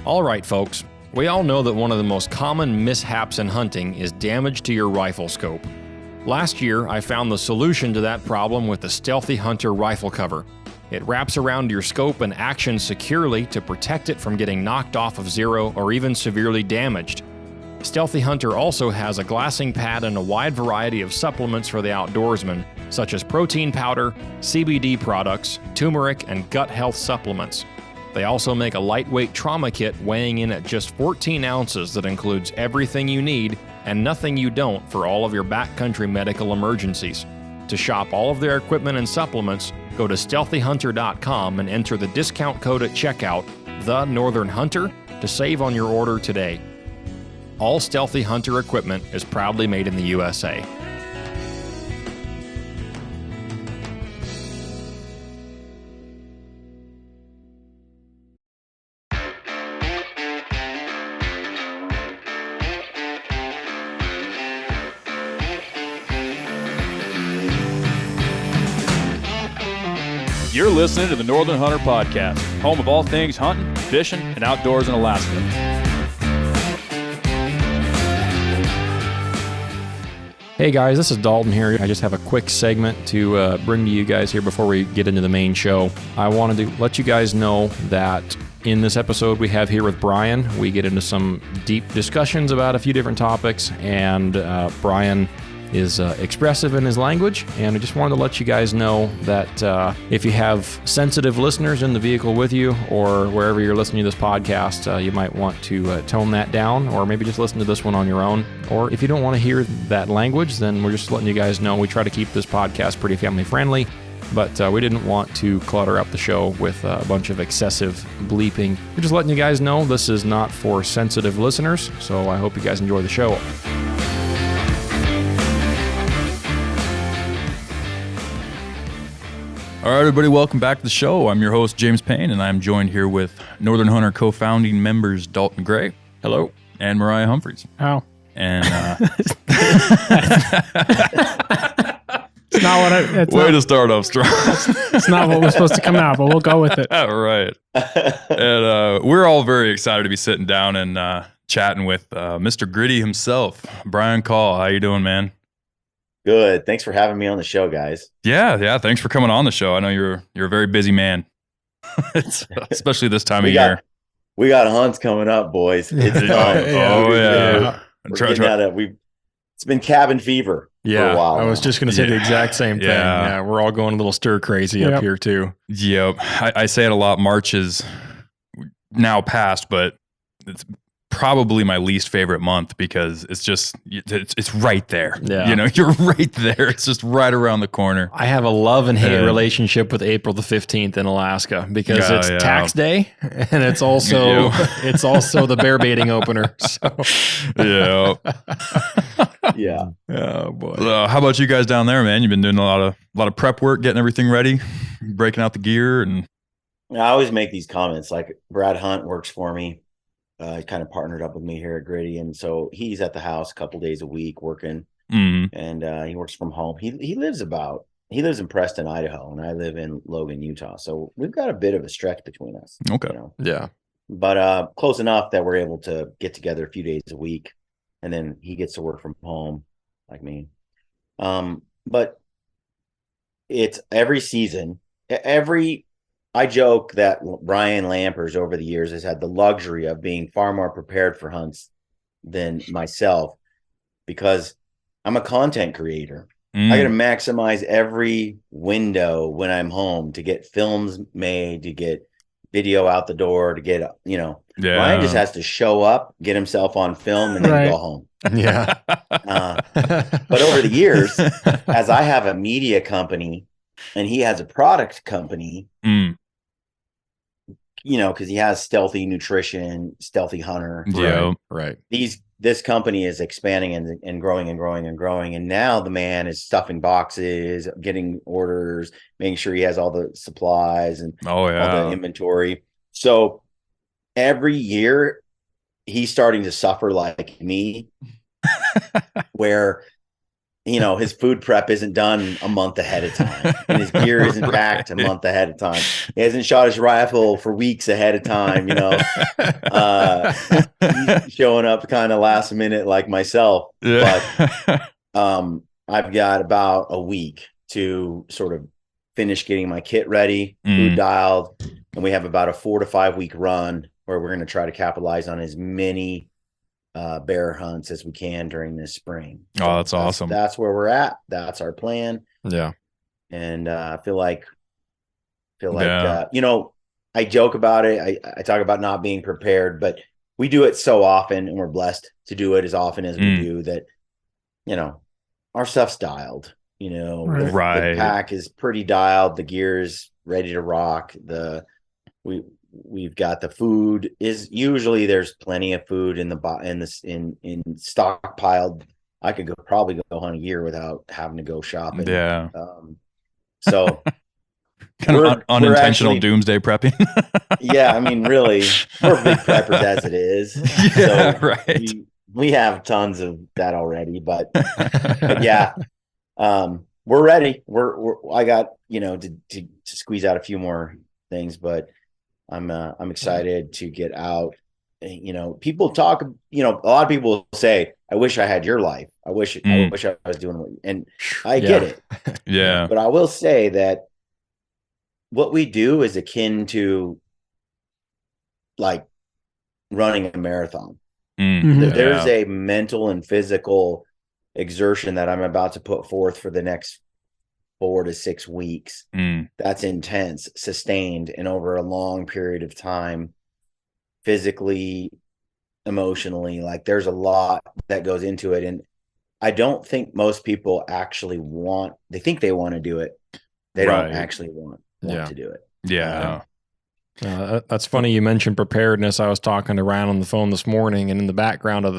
All right, folks. We all know that one of the most common mishaps in hunting is damage to your rifle scope. Last year, I found the solution to that problem with the Stealthy Hunter rifle cover. It wraps around your scope and actions securely to protect it from getting knocked off of zero or even severely damaged. Stealthy Hunter also has a glassing pad and a wide variety of supplements for the outdoorsman, such as protein powder, CBD products, turmeric, and gut health supplements. They also make a lightweight trauma kit weighing in at just 14 ounces that includes everything you need and nothing you don't for all of your backcountry medical emergencies. To shop all of their equipment and supplements, go to stealthyhunter.com and enter the discount code at checkout, The Northern Hunter, to save on your order today. All Stealthy Hunter equipment is proudly made in the USA. You're listening to the Northern Hunter Podcast, home of all things hunting, fishing, and outdoors in Alaska. Hey guys, this is Dalton here. I just have a quick segment to bring to you guys here before we get into the main show. I wanted to let you guys know that in this episode we have here with Brian, we get into some deep discussions about a few different topics, and Brian is expressive in his language, and I just wanted to let you guys know that if you have sensitive listeners in the vehicle with you or wherever you're listening to this podcast, you might want to tone that down, or maybe just listen to this one on your own. Or if you don't want to hear that language, then we're just letting you guys know we try to keep this podcast pretty family friendly, but we didn't want to clutter up the show with a bunch of excessive bleeping. We're just letting you guys know this is not for sensitive listeners, so I hope you guys enjoy the show. All right, everybody, welcome back to the show. I'm your host, James Payne, and I'm joined here with Northern Hunter co-founding members Dalton Gray. Hello. And Mariah Humphreys. Oh. And It's not what way to start off strong. It's not what was supposed to come out, but we'll go with it. All right. And we're all very excited to be sitting down and chatting with Mr. Gritty himself, Brian Call. How you doing, man? Good. Thanks for having me on the show, guys. Yeah. Thanks for coming on the show. I know you're a very busy man, especially this time of year. We got hunts coming up, boys. It's time. Yeah. It's been cabin fever for a while. I was just going to say the exact same thing. Yeah, we're all going a little stir crazy up here too. Yep. I say it a lot. March is now past, but it's probably my least favorite month because it's right there. Yeah. You know, you're right there. It's just right around the corner. I have a love and hate relationship with April the 15th in Alaska because it's tax day and it's also the bear baiting opener. So yeah. Oh boy. How about you guys down there, man? You've been doing a lot of prep work, getting everything ready, breaking out the gear, and I always make these comments. Like Brad Hunt works for me. He kind of partnered up with me here at Gritty, and so he's at the house a couple days a week working, and he works from home. He lives in Preston, Idaho, and I live in Logan, Utah. So we've got a bit of a stretch between us. Okay, you know? Yeah, but close enough that we're able to get together a few days a week, and then he gets to work from home, like me. But it's every season, I joke that Brian Lampers over the years has had the luxury of being far more prepared for hunts than myself because I'm a content creator. I got to maximize every window when I'm home to get films made, to get video out the door, to get, Brian just has to show up, get himself on film, and then go home. Yeah. But over the years, as I have a media company and he has a product company, because he has Stealthy Nutrition, Stealthy Hunter. Yeah, right. This company is expanding and growing and growing and growing. And now the man is stuffing boxes, getting orders, making sure he has all the supplies and all the inventory. So every year he's starting to suffer like me, where his food prep isn't done a month ahead of time, and his gear isn't packed a month ahead of time. He hasn't shot his rifle for weeks ahead of time. He's showing up kind of last minute like myself. Yeah. But I've got about a week to sort of finish getting my kit ready, food dialed, and we have about a 4 to 5 week run where we're going to try to capitalize on as many bear hunts as we can during this spring. Oh, that's awesome. That's where we're at. That's our plan. Yeah. And I feel like I joke about it. I talk about not being prepared, but we do it so often, and we're blessed to do it as often as we do that, our stuff's dialed. Right. The pack is pretty dialed. The gear is ready to rock. We've got the food is usually there's plenty of food in stockpiled. I could probably go on a year without having to go shopping. Yeah. So kind of unintentional doomsday prepping. Yeah, I mean, really, we're big preppers as it is. Yeah, so right. We have tons of that already, but yeah, we're ready. I got to squeeze out a few more things, but I'm excited to get out. People talk. A lot of people say, "I wish I had your life. I wish I was doing what." And I get it. Yeah. But I will say that what we do is akin to like running a marathon. There's a mental and physical exertion that I'm about to put forth for the next 4 to 6 weeks. That's intense, sustained, and over a long period of time, physically, emotionally. Like there's a lot that goes into it. And I don't think most people actually they think they want to do it. They don't actually want to do it. Yeah. That's funny you mentioned preparedness. I was talking to Ryan on the phone this morning, and in the background of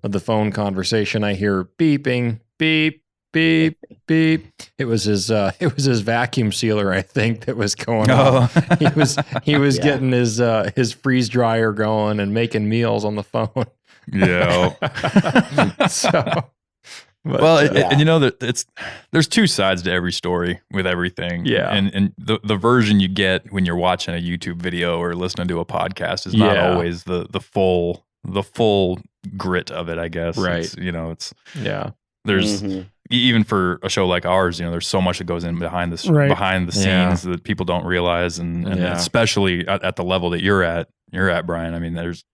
the phone conversation, I hear beeping, beep, beep, beep. It was his vacuum sealer, I think, that was going off. He was getting his freeze dryer going and making meals on the phone. Yeah. There's two sides to every story with everything. Yeah. And the version you get when you're watching a YouTube video or listening to a podcast is not always the full grit of it, I guess. Right. There's even for a show like ours, there's so much that goes in behind the scenes that people don't realize. And especially at the level that you're at, Brian. I mean, there's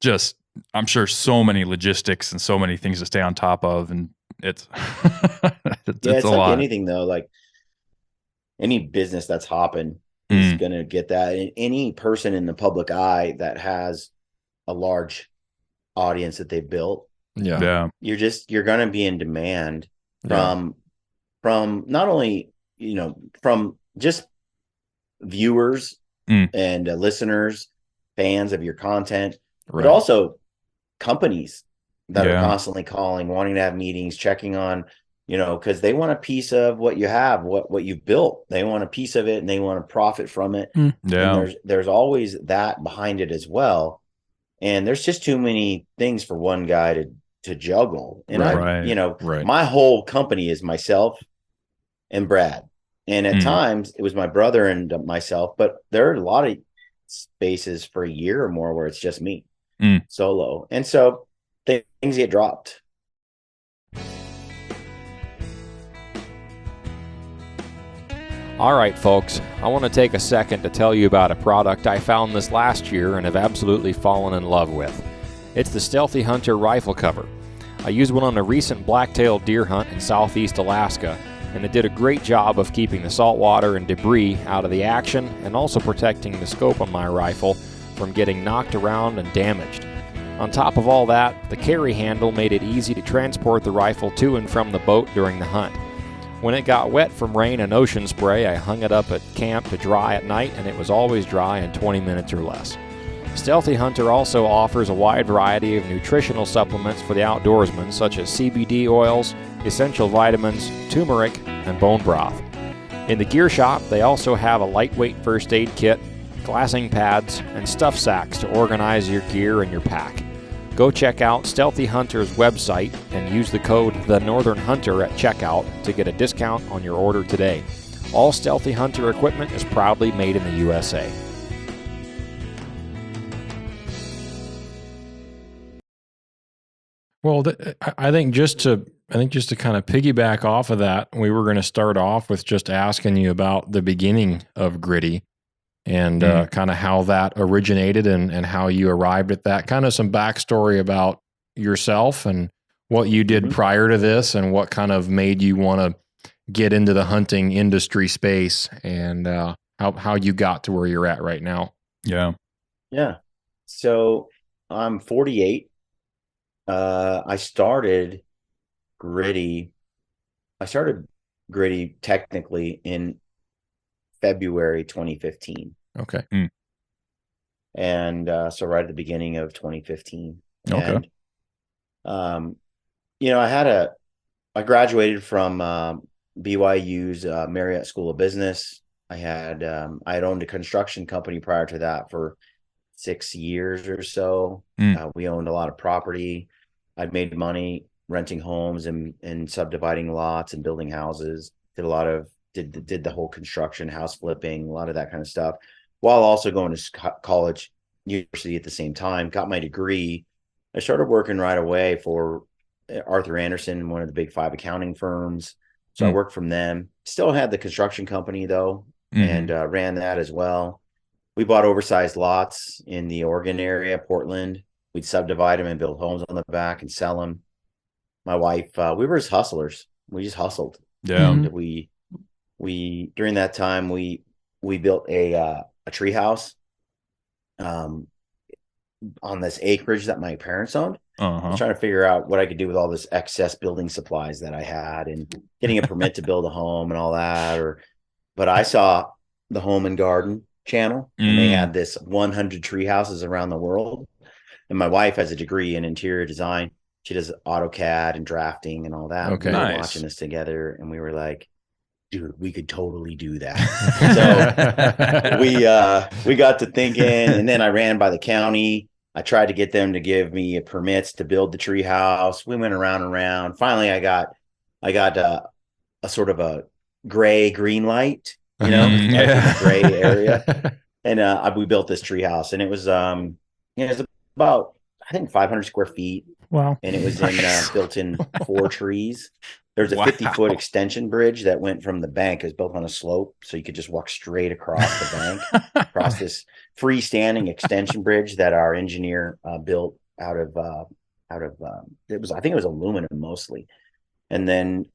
just, I'm sure so many logistics and so many things to stay on top of, and it's it's a like lot. Anything though, like any business that's hopping is going to get that. And any person in the public eye that has a large audience that they built, you're going to be in demand from not only from just viewers and listeners, fans of your content, but also companies that are constantly calling, wanting to have meetings, checking on, because they want a piece of what you have, what you've built. They want a piece of it and they want to profit from it. And there's always that behind it as well. And there's just too many things for one guy to juggle. And my whole company is myself and Brad. And at times it was my brother and myself, but there are a lot of spaces for a year or more where it's just me solo. And so things get dropped. All right, folks, I want to take a second to tell you about a product I found this last year and have absolutely fallen in love with. It's the Stealthy Hunter rifle cover. I used one on a recent black-tailed deer hunt in southeast Alaska, and it did a great job of keeping the saltwater and debris out of the action and also protecting the scope on my rifle from getting knocked around and damaged. On top of all that, the carry handle made it easy to transport the rifle to and from the boat during the hunt. When it got wet from rain and ocean spray, I hung it up at camp to dry at night, and it was always dry in 20 minutes or less. Stealthy Hunter also offers a wide variety of nutritional supplements for the outdoorsman, such as CBD oils, essential vitamins, turmeric, and bone broth. In the gear shop, they also have a lightweight first aid kit, glassing pads, and stuff sacks to organize your gear and your pack. Go check out Stealthy Hunter's website and use the code TheNorthernHunter at checkout to get a discount on your order today. All Stealthy Hunter equipment is proudly made in the USA. Well, I think just to kind of piggyback off of that, we were going to start off with just asking you about the beginning of Gritty and kind of how that originated and how you arrived at that. Kind of some backstory about yourself and what you did prior to this and what kind of made you want to get into the hunting industry space and how you got to where you're at right now. Yeah. Yeah. So I'm 48. I started Gritty technically in February 2015. Okay. And so right at the beginning of 2015. Okay. And I graduated from BYU's Marriott School of Business. I had owned a construction company prior to that for 6 years or so. We owned a lot of property. I'd made money renting homes and subdividing lots and building houses. Did the whole construction, house flipping, a lot of that kind of stuff, while also going to college, university at the same time. Got my degree. I started working right away for Arthur Andersen, one of the big 5 accounting firms. So I worked from them. Still had the construction company though, and ran that as well. We bought oversized lots in the Oregon area, Portland. We'd subdivide them and build homes on the back and sell them. My wife, we were just hustlers. We just hustled. Yeah. And we during that time we built a tree house on this acreage that my parents owned. I was trying to figure out what I could do with all this excess building supplies that I had and getting a permit to build a home and all that. But I saw the Home and Garden channel and they had this 100 tree houses around the world. And my wife has a degree in interior design. She does AutoCAD and drafting and all that. Okay. We were Nice. watching this together and we were like, dude, we could totally do that. So we got to thinking, and then I ran by the county. I tried to get them to give me permits to build the tree house. We went around and around. Finally, I got a sort of a gray green light, in a gray area. And we built this tree house, and it was about, I think, 500 square feet. Wow. And it was built in 4 trees. There's a 50-foot extension bridge that went from the bank. It was built on a slope, so you could just walk straight across the bank, across this freestanding extension bridge that our engineer built out of I think it was aluminum mostly. And then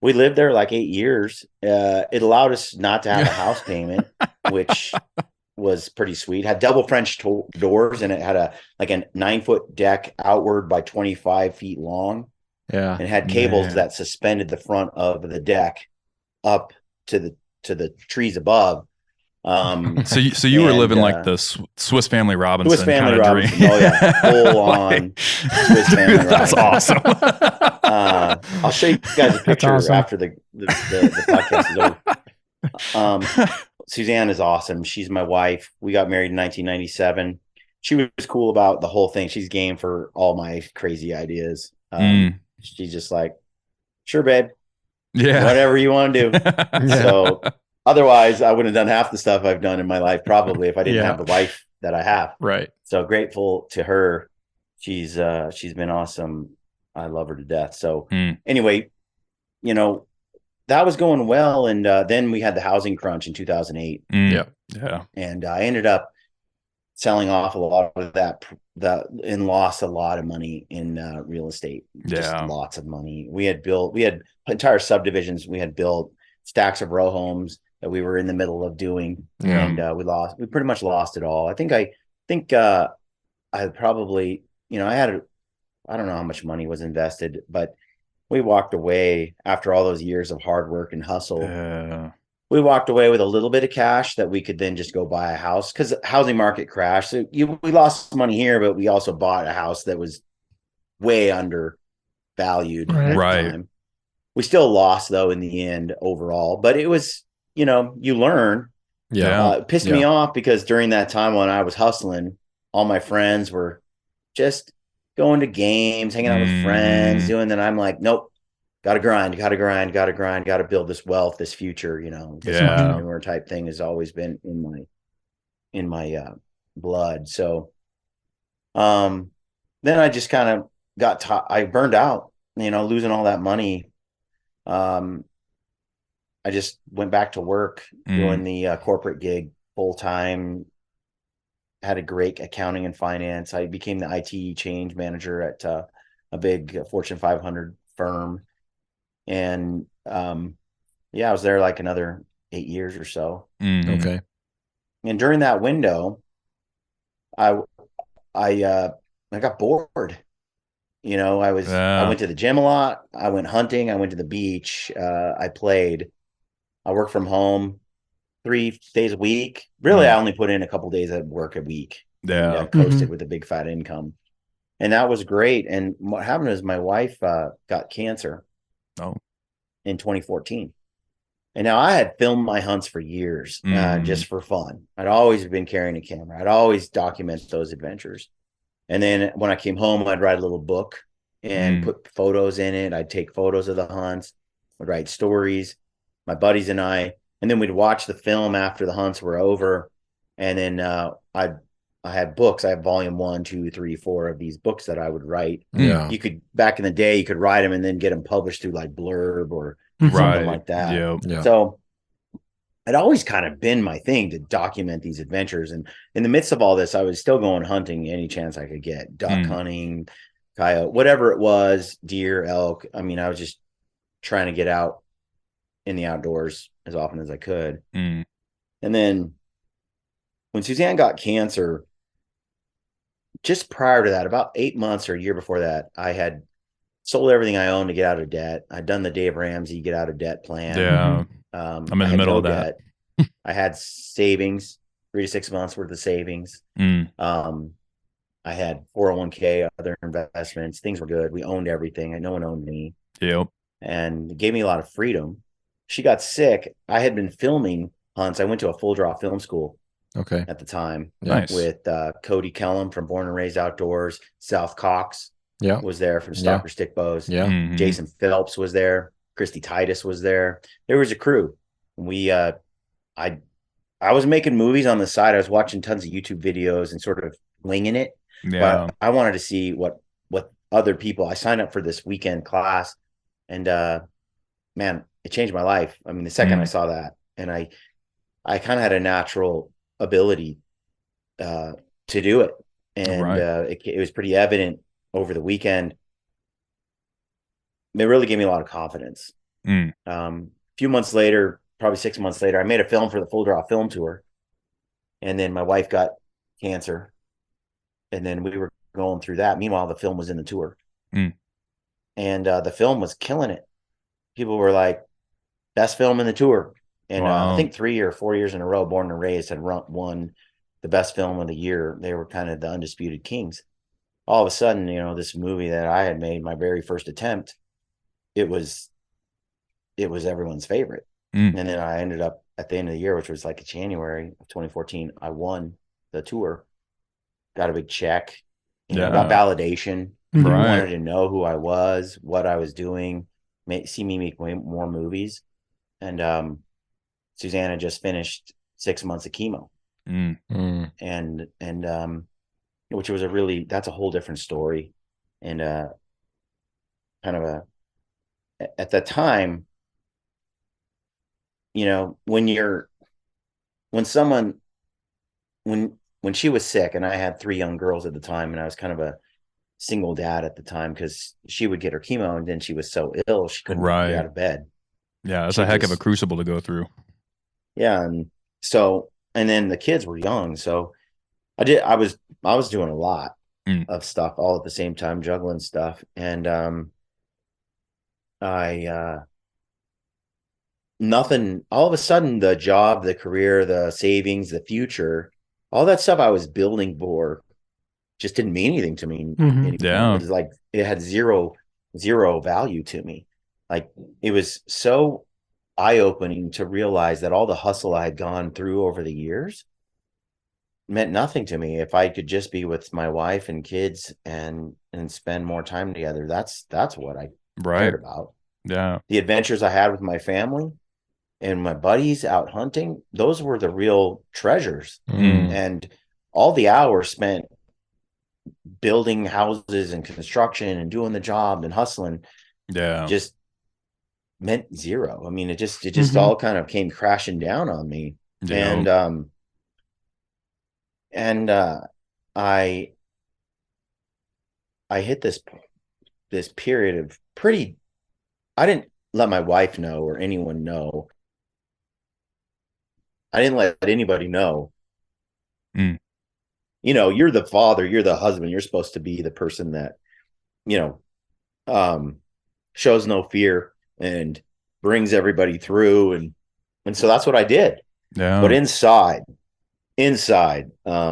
we lived there like 8 years. It allowed us not to have a house payment, which was pretty sweet. Had double French doors, and it had a 9-foot deck outward by 25 feet long. Yeah. And had cables that suspended the front of the deck up to the trees above. So you were living like the Swiss Family Robinson. Swiss Family Robinson. Dream. Oh yeah, full on Swiss Family Robinson. That's awesome. I'll show you guys a picture after the podcast is over. Suzanne is awesome. She's my wife. We got married in 1997. She was cool about the whole thing. She's game for all my crazy ideas. She's just like, sure, babe. Yeah. Whatever you want to do. So otherwise, I wouldn't have done half the stuff I've done in my life, probably, if I didn't have the wife that I have. Right. So grateful to her. She's been awesome. I love her to death. So anyway, that was going well. And then we had the housing crunch in 2008. Yeah. And I ended up selling off a lot of that and lost a lot of money in real estate. Just lots of money. We had entire subdivisions. We had built stacks of row homes that we were in the middle of doing. And we pretty much lost it all. I think I probably, I don't know how much money was invested, but we walked away after all those years of hard work and hustle. We walked away with a little bit of cash that we could then just go buy a house, because the housing market crashed. So we lost money here, but we also bought a house that was way undervalued at the time. We still lost though in the end overall, but it was, you learn. It pissed me off because during that time when I was hustling, all my friends were just going to games, hanging out with friends, doing that. I'm like, nope, got to grind, got to build this wealth, this future, this entrepreneur type thing has always been in my blood. So, then I just kind of I burned out, losing all that money. I just went back to work doing the corporate gig full time. Had a great accounting and finance. I became the IT change manager at a big Fortune 500 firm. And I was there like another 8 years or so. Okay. And during that window, I got bored. I went to the gym a lot. I went hunting. I went to the beach. I played. I worked from home 3 days a week. Really, I only put in a couple days at work a week. Yeah. And I coasted with a big fat income. And that was great. And what happened is my wife got cancer in 2014. And now I had filmed my hunts for years, just for fun. I'd always been carrying a camera. I'd always document those adventures. And then when I came home, I'd write a little book and put photos in it. I'd take photos of the hunts. I'd write stories, my buddies and I, and then we'd watch the film after the hunts were over. And then I had books. I have volume 1, 2, 3, 4 of these books that I would write. Yeah. You could, back in the day, you could write them and then get them published through like Blurb or something like that. Yeah. So it always kind of been my thing to document these adventures. And in the midst of all this, I was still going hunting any chance I could get, duck hunting, coyote, whatever it was, deer, elk. I mean, I was just trying to get out in the outdoors as often as I could. And then when Suzanne got cancer, just prior to that, about 8 months or a year before that, I had sold everything I owned to get out of debt. I'd done the Dave Ramsey get out of debt plan. Yeah. I'm in the middle of that. I had savings, 3 to 6 months worth of savings. I had 401k, other investments. Things were good. We owned everything. No one owned me. Yep. And it gave me a lot of freedom. She got sick. I had been filming hunts. I went to a full draw film school. Okay. At the time. Nice. With Cody Kellum from Born and Raised Outdoors. South Cox was there from Stalker Stick Bows. Yeah. Jason Phelps was there. Christy Titus was there. There was a crew. We I was making movies on the side. I was watching tons of YouTube videos and sort of winging it. Yeah. But I wanted to see what other people. I signed up for this weekend class, and man, it changed my life. I mean, the second I saw that, and I kind of had a natural ability to do it, and it was pretty evident over the weekend. It really gave me a lot of confidence. A few months later, probably 6 months later, I made a film for the Full Draw Film Tour, and then my wife got cancer, and then we were going through that. Meanwhile, the film was in the tour, and the film was killing it. People were like, best film in the tour. And I think 3 or 4 years in a row, Born and Raised had won the best film of the year. They were kind of the undisputed kings. All of a sudden, this movie that I had made, my very first attempt, it was everyone's favorite. And then I ended up at the end of the year, which was like January of 2014, I won the tour, got a big check, got validation. People wanted to know who I was, what I was doing, see me make more movies. And Susanna just finished 6 months of chemo, and which was that's a whole different story, and kind of at that time, when she was sick, and I had 3 young girls at the time, and I was kind of a single dad at the time because she would get her chemo, and then she was so ill she couldn't get out of bed. Yeah, that's a heck of a crucible to go through. Yeah, and then the kids were young, so I was doing a lot of stuff all at the same time, juggling stuff, and nothing. All of a sudden, the job, the career, the savings, the future, all that stuff I was building for just didn't mean anything to me anymore. Yeah. It was like it had zero value to me. Like, it was so eye-opening to realize that all the hustle I had gone through over the years meant nothing to me. If I could just be with my wife and kids and spend more time together, that's what I cared about. Yeah. The adventures I had with my family and my buddies out hunting, those were the real treasures. And all the hours spent building houses and construction and doing the job and hustling, just meant zero. I mean, it just all kind of came crashing down on me. And I hit this period of I didn't let my wife know or anyone know. I didn't let anybody know. You know, you're the father, you're the husband, you're supposed to be the person that, shows no fear and brings everybody through. And so that's what I did. Yeah. But inside, I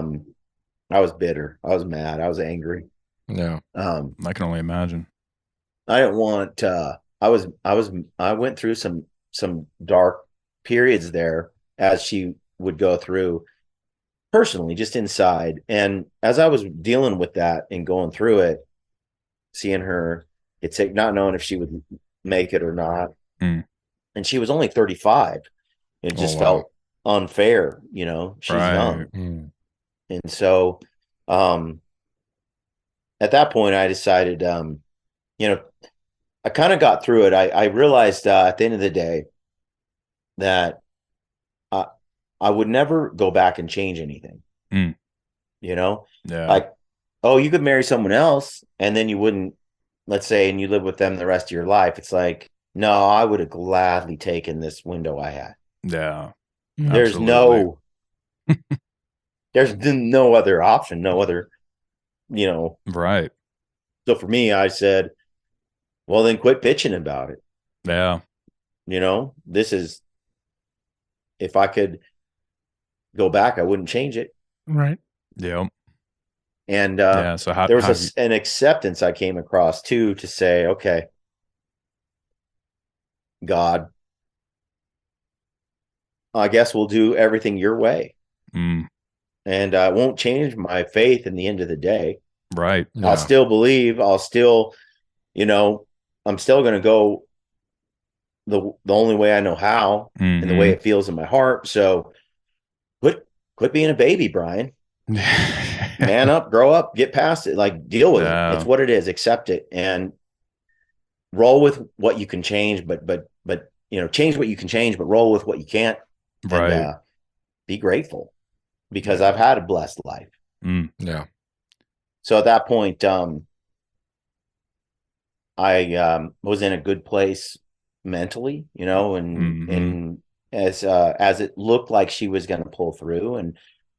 was bitter. I was mad. I was angry. Yeah. I can only imagine. I didn't want, I went through some dark periods there as she would go through personally, just inside. And as I was dealing with that and going through it, seeing her get sick, not knowing if she would make it or not. And she was only 35. It just felt unfair, she's young. And so, at that point I decided, I kind of got through it. I realized, at the end of the day that I would never go back and change anything, like, oh, you could marry someone else and then you wouldn't, let's say, and you live with them the rest of your life. It's like, no, I would have gladly taken this window I had. Yeah. There's no other option, no other, Right. So for me, I said, well, then quit bitching about it. Yeah. This is, if I could go back, I wouldn't change it. Right. Yeah. And so how, there was an acceptance I came across too, to say, okay, God, I guess we'll do everything your way. And I won't change my faith in the end of the day. Right. Yeah. I'll still believe. I'll still, I'm still going to go the only way I know how, and the way it feels in my heart. So quit being a baby, Brian. Man up, grow up, get past it, like deal with it. It's what it is. Accept it and roll with what you can change, but change what you can change, but roll with what you can't. Right. And, be grateful, because I've had a blessed life. Yeah. So at that point, I was in a good place mentally, and as it looked like she was going to pull through, and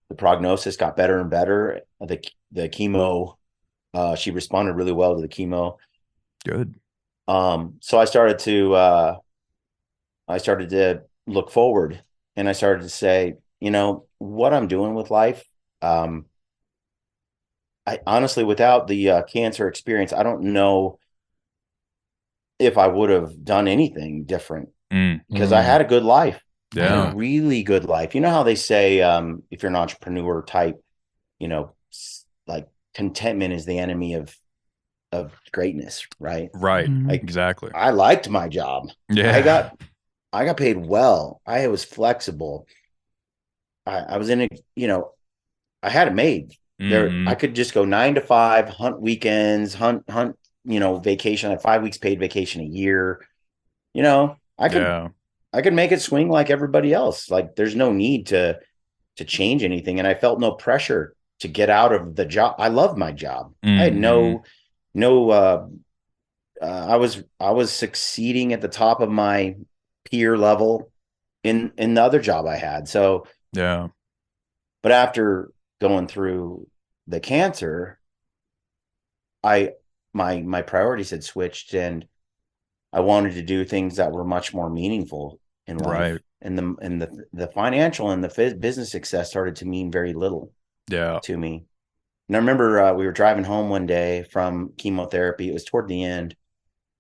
the prognosis got better and better. The chemo, she responded really well to the chemo. Good. So I started to look forward, and I started to say, what I'm doing with life. I honestly, without the cancer experience, I don't know if I would have done anything different, because I had a good life. Yeah. I had a really good life. You know how they say, if you're an entrepreneur type, like contentment is the enemy of greatness, right? Right. Like, exactly. I liked my job. Yeah. I got paid well. I was flexible. I was in a, I had it made. There, I could just go 9 to 5, hunt weekends, hunt, vacation. I had 5 weeks paid vacation a year. I could make it swing like everybody else. Like, there's no need to change anything. And I felt no pressure to get out of the job. I loved my job. I had I was succeeding at the top of my peer level in the other job I had. So, yeah. But after going through the cancer, my priorities had switched, and I wanted to do things that were much more meaningful in life. Right. And the financial and the business success started to mean very little to me. And I remember we were driving home one day from chemotherapy. It was toward the end.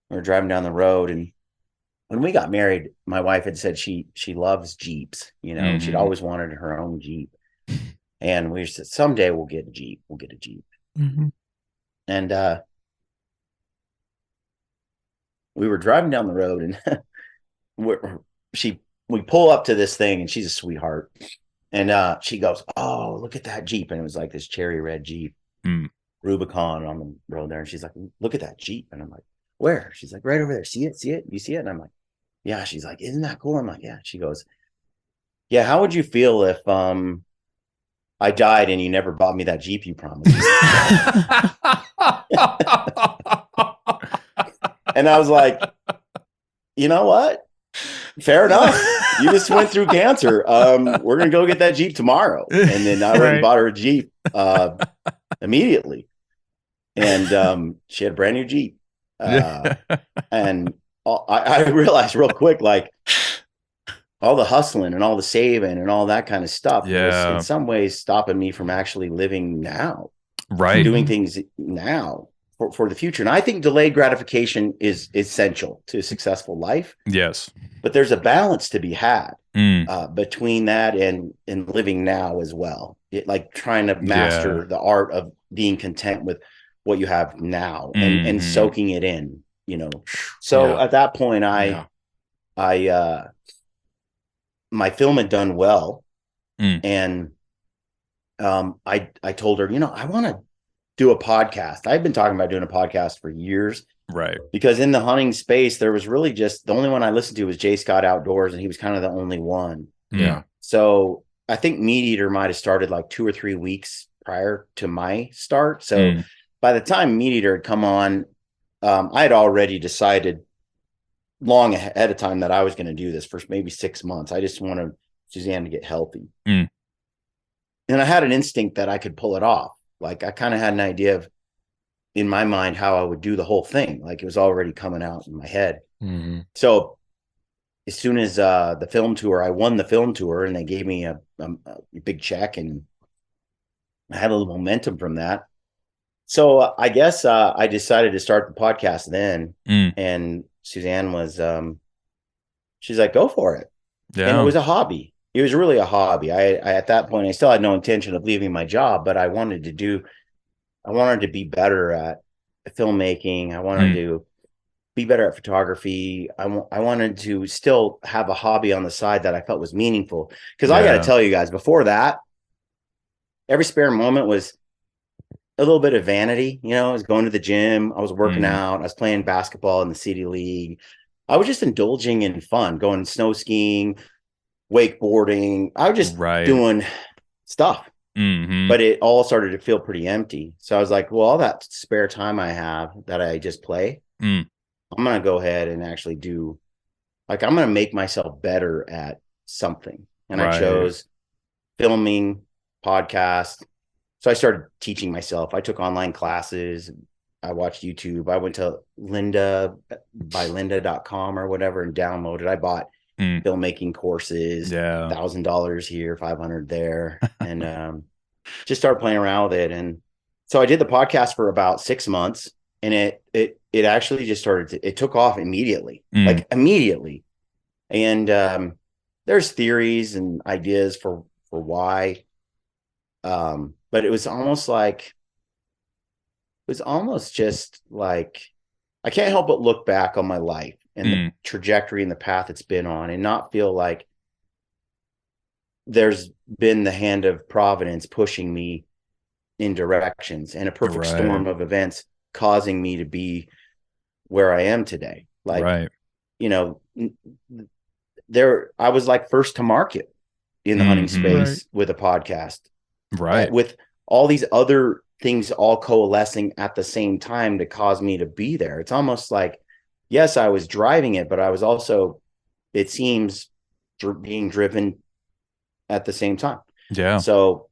We were driving down the road, and when we got married, my wife had said she loves Jeeps. She'd always wanted her own Jeep. And we said, someday we'll get a Jeep. We'll get a Jeep. Mm-hmm. And we were driving down the road, and we pull up to this thing, and she's a sweetheart. And she goes, "Oh, look at that Jeep." And it was like this cherry red Jeep, Rubicon on the road there. And she's like, "Look at that Jeep." And I'm like, "Where?" She's like, "Right over there. See it? See it? You see it?" And I'm like, "Yeah." She's like, "Isn't that cool?" I'm like, "Yeah." She goes, "Yeah, how would you feel if I died and you never bought me that Jeep you promised me?" And I was like, "You know what? Fair enough. You just went through cancer. We're gonna go get that Jeep tomorrow." And then I went and bought her a Jeep immediately. And she had a brand new Jeep. And I realized real quick, like, all the hustling and all the saving and all that kind of stuff was in some ways stopping me from actually living now, doing things now for the future. And I think delayed gratification is essential to a successful life. Yes. But there's a balance to be had between that and living now as well. Like trying to master the art of being content with what you have now and soaking it in, you know. So at that point, my film had done well. And I told her, you know, I want to do a podcast. I've been talking about doing a podcast for years. Right. Because in the hunting space, there was really just the only one I listened to was J. Scott Outdoors, and he was kind of the only one. Yeah. So I think Meat Eater might have started like 2 or 3 weeks prior to my start. So by the time Meat Eater had come on, I had already decided long ahead of time that I was going to do this for maybe 6 months. I just wanted Suzanne to get healthy. And I had an instinct that I could pull it off. Like I kind of had an idea of, in my mind, how I would do the whole thing. Like it was already coming out in my head. So as soon as the film tour, I won the film tour, and they gave me a big check, and I had a little momentum from that. So I guess I decided to start the podcast then. And Suzanne was, she's like, "Go for it." Yeah. And it was a hobby. It was really a hobby. I at that point, I still had no intention of leaving my job, but I wanted to be better at filmmaking. I wanted to be better at photography. I wanted to still have a hobby on the side that I felt was meaningful. Because I got to tell you guys, before that, every spare moment was a little bit of vanity. You know, I was going to the gym, I was working out, I was playing basketball in the city league. I was just indulging in fun, going snow skiing, wakeboarding. I was just doing stuff. But it all started to feel pretty empty. So I was like, well, all that spare time I have that I just play, I'm going to go ahead and actually do, like, I'm going to make myself better at something. And I chose filming, podcast. So I started teaching myself. I took online classes. I watched YouTube. I went to lynda.com or whatever and downloaded. I bought filmmaking courses, $1,000 here, $500 there, and just started playing around with it. And so I did the podcast for about 6 months, and it actually just it took off immediately, like immediately. And there's theories and ideas for why, but it was almost just like, I can't help but look back on my life and the trajectory and the path it's been on, and not feel like there's been the hand of Providence pushing me in directions and a perfect storm of events causing me to be where I am today. Like, you know, I was like first to market in the hunting space with a podcast, with all these other things all coalescing at the same time to cause me to be there. It's almost like, yes, I was driving it, but I was also, it seems, being driven at the same time. Yeah. So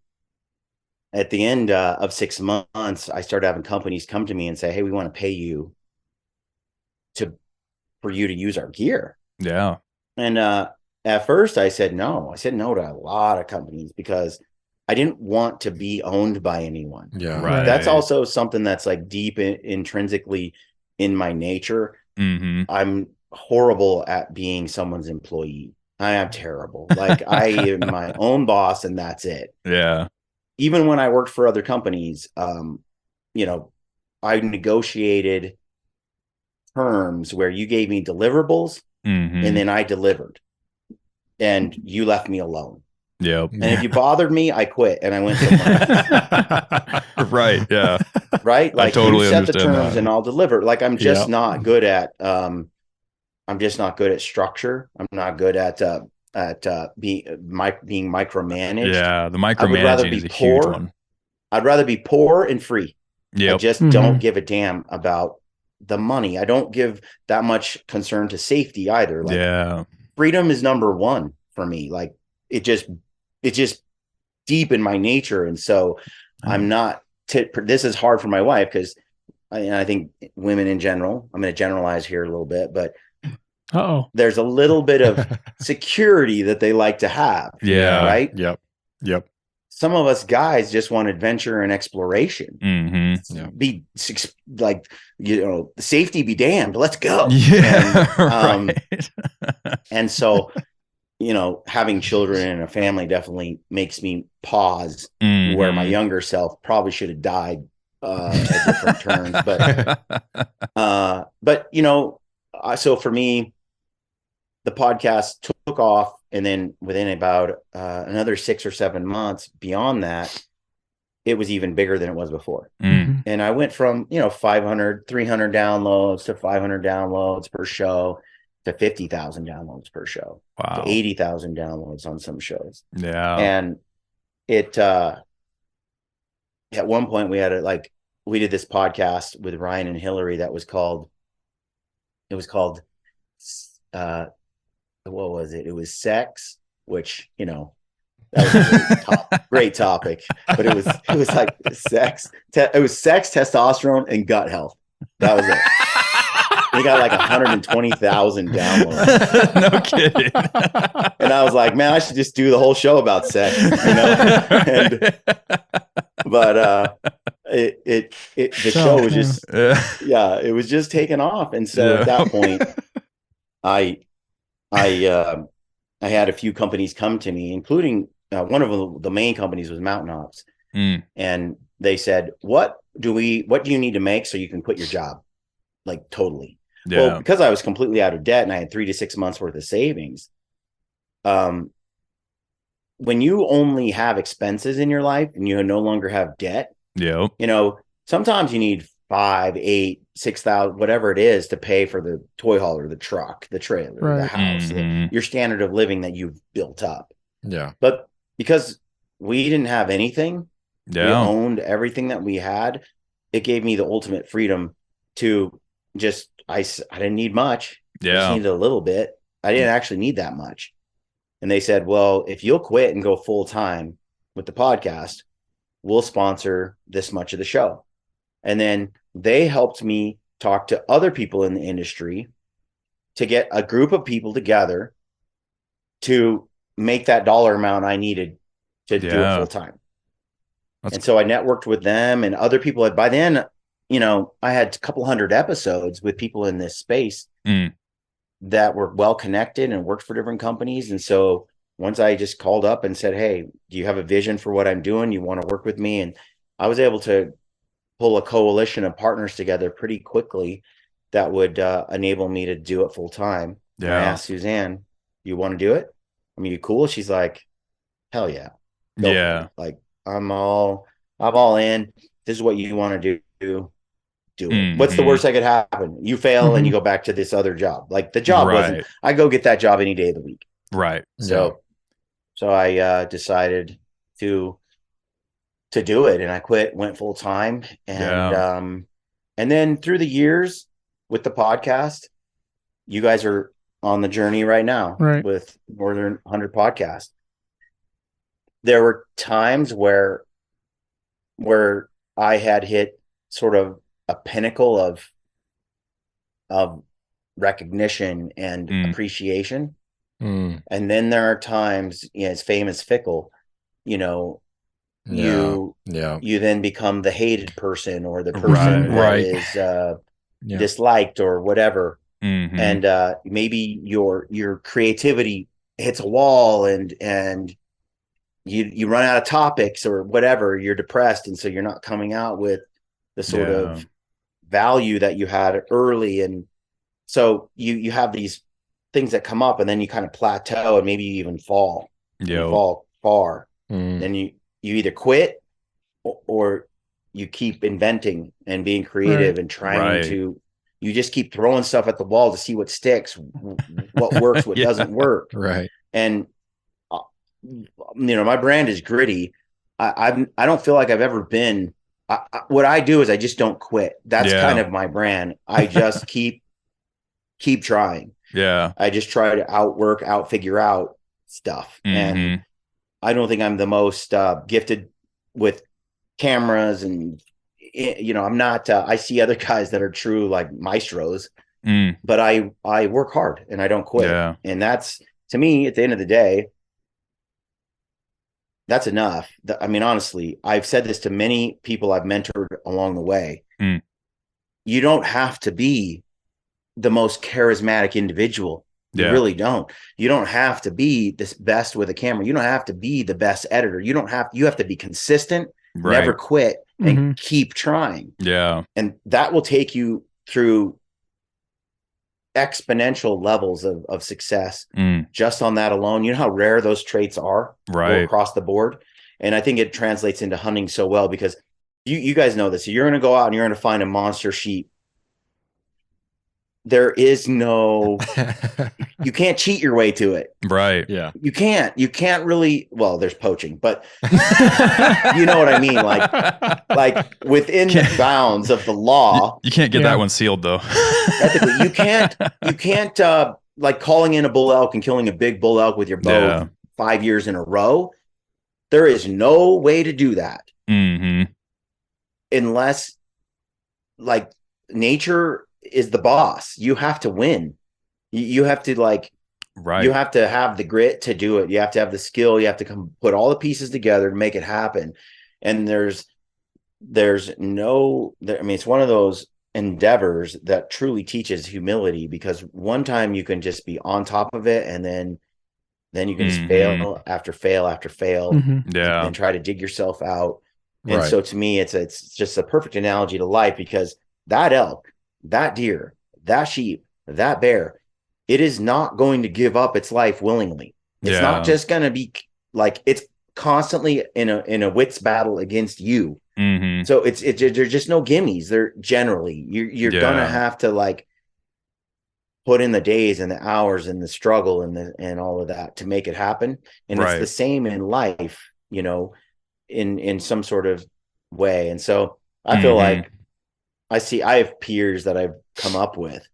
at the end of 6 months, I started having companies come to me and say, "Hey, we want to pay you for you to use our gear." Yeah. And at first I said no. I said no to a lot of companies because I didn't want to be owned by anyone. Yeah. Right. That's also something that's like deep intrinsically in my nature. I'm horrible at being someone's employee. I am terrible. Like I am my own boss, and that's it. Yeah. even when I worked for other companies, you know, I negotiated terms where you gave me deliverables and then I delivered and you left me alone. Yep. And if you bothered me, I quit and I went somewhere else. Right. Yeah. Right. Like, I totally you set the terms that. and I'll deliver. Like, I'm just not good at, I'm just not good at structure. I'm not good at being micromanaged. Yeah. The micromanaging is a huge one. I'd rather be poor and free. Yep. I just don't give a damn about the money. I don't give that much concern to safety either. Like, freedom is number one for me. Like, it's just deep in my nature. And so I'm not, this is hard for my wife because I think women in general, I'm going to generalize here a little bit, but there's a little bit of security that they like to have. Yeah. Right. Yep. Some of us guys just want adventure and exploration. Be like, safety be damned. Let's go. Yeah. And, and so, having children and a family definitely makes me pause where my younger self probably should have died at different turns. But so for me, the podcast took off, and then within about another 6 or 7 months beyond that, it was even bigger than it was before. And I went from 300 downloads to 500 downloads per show to 50,000 downloads per show. Wow. To 80,000 downloads on some shows. Yeah. And it at one point we did this podcast with Ryan and Hillary that was called what was it? It was sex, which, that was a great topic, but it was like sex. It was sex, testosterone, and gut health. That was it. We got like 120,000 downloads. No kidding. And I was like, man, I should just do the whole show about sex, But the show was just, it was just taking off. And so at that point, I had a few companies come to me, including one of the main companies was Mountain Ops. And they said, what do you need to make so you can quit your job? Like, totally. Yeah. Well, because I was completely out of debt and I had 3 to 6 months worth of savings. When you only have expenses in your life and you no longer have debt, sometimes you need 5, 8, 6,000, whatever it is, to pay for the toy hauler, the truck, the trailer, the house, your standard of living that you've built up. Yeah. But because we didn't have anything, we owned everything that we had. It gave me the ultimate freedom to just, I didn't need much. I just needed a little bit. I didn't actually need that much. And they said, well, if you'll quit and go full time with the podcast, we'll sponsor this much of the show. And then they helped me talk to other people in the industry to get a group of people together to make that dollar amount I needed to do it full time. And so I networked with them and other people. By then, I had a couple hundred episodes with people in this space that were well connected and worked for different companies. And so once I just called up and said, hey, do you have a vision for what I'm doing? You want to work with me? And I was able to pull a coalition of partners together pretty quickly that would enable me to do it full time. Yeah. And I asked Suzanne, you want to do it? I mean, you cool? She's like, hell yeah. Yeah. Like, I'm all in. This is what you want to do. Do it. What's the worst that could happen? You fail and you go back to this other job. Like, the job wasn't, I go get that job any day of the week. Right. So I decided to do it, and I quit, went full time. And then through the years with the podcast, you guys are on the journey right now with more than 100 podcasts. There were times where I had hit sort of a pinnacle of recognition and appreciation. And then there are times, as fame is fickle, you then become the hated person or the person that is disliked or whatever. And maybe your creativity hits a wall and you run out of topics or whatever, you're depressed, and so you're not coming out with the sort of value that you had early, and so you have these things that come up, and then you kind of plateau, and maybe you even fall far. Then you either quit or you keep inventing and being creative and trying to, you just keep throwing stuff at the wall to see what sticks, what works, what doesn't work. Right. And my brand is gritty. I don't feel like I've ever been. What I do is I just don't quit. That's kind of my brand. I just keep trying. Yeah. I just try to figure out stuff. And I don't think I'm the most gifted with cameras, and I'm not. I see other guys that are true like maestros, but I work hard and I don't quit. Yeah. And that's, to me, at the end of the day, that's enough. I mean, honestly, I've said this to many people I've mentored along the way. You don't have to be the most charismatic individual. You really don't. You don't have to be the best with a camera. You don't have to be the best editor. You have to be consistent, never quit, and keep trying. Yeah. And that will take you through exponential levels of success just on that alone. You know how rare those traits are across the board. And I think it translates into hunting so well, because you guys know this. You're going to go out and you're going to find a monster sheep. There is no, you can't cheat your way to it. Right. Yeah. You can't really, well, there's poaching, but you know what I mean? Like within the bounds of the law. You can't get that one sealed though. Ethically, you can't like calling in a bull elk and killing a big bull elk with your bow 5 years in a row. There is no way to do that. Unless like nature is the boss. You have to win. You have to you have to have the grit to do it. You have to have the skill. You have to put all the pieces together to make it happen. And there's no, I mean, it's one of those endeavors that truly teaches humility, because one time you can just be on top of it, and then you can just fail after fail after fail, and try to dig yourself out. And so to me, it's just a perfect analogy to life, because that elk, that deer, that sheep, that bear, it is not going to give up its life willingly. It's not just going to be like, it's constantly in a wits battle against you. So there's just no gimmies. They're generally, you're going to have to like put in the days and the hours and the struggle and all of that to make it happen. And it's the same in life, in some sort of way. And so I feel like I have peers that I've come up with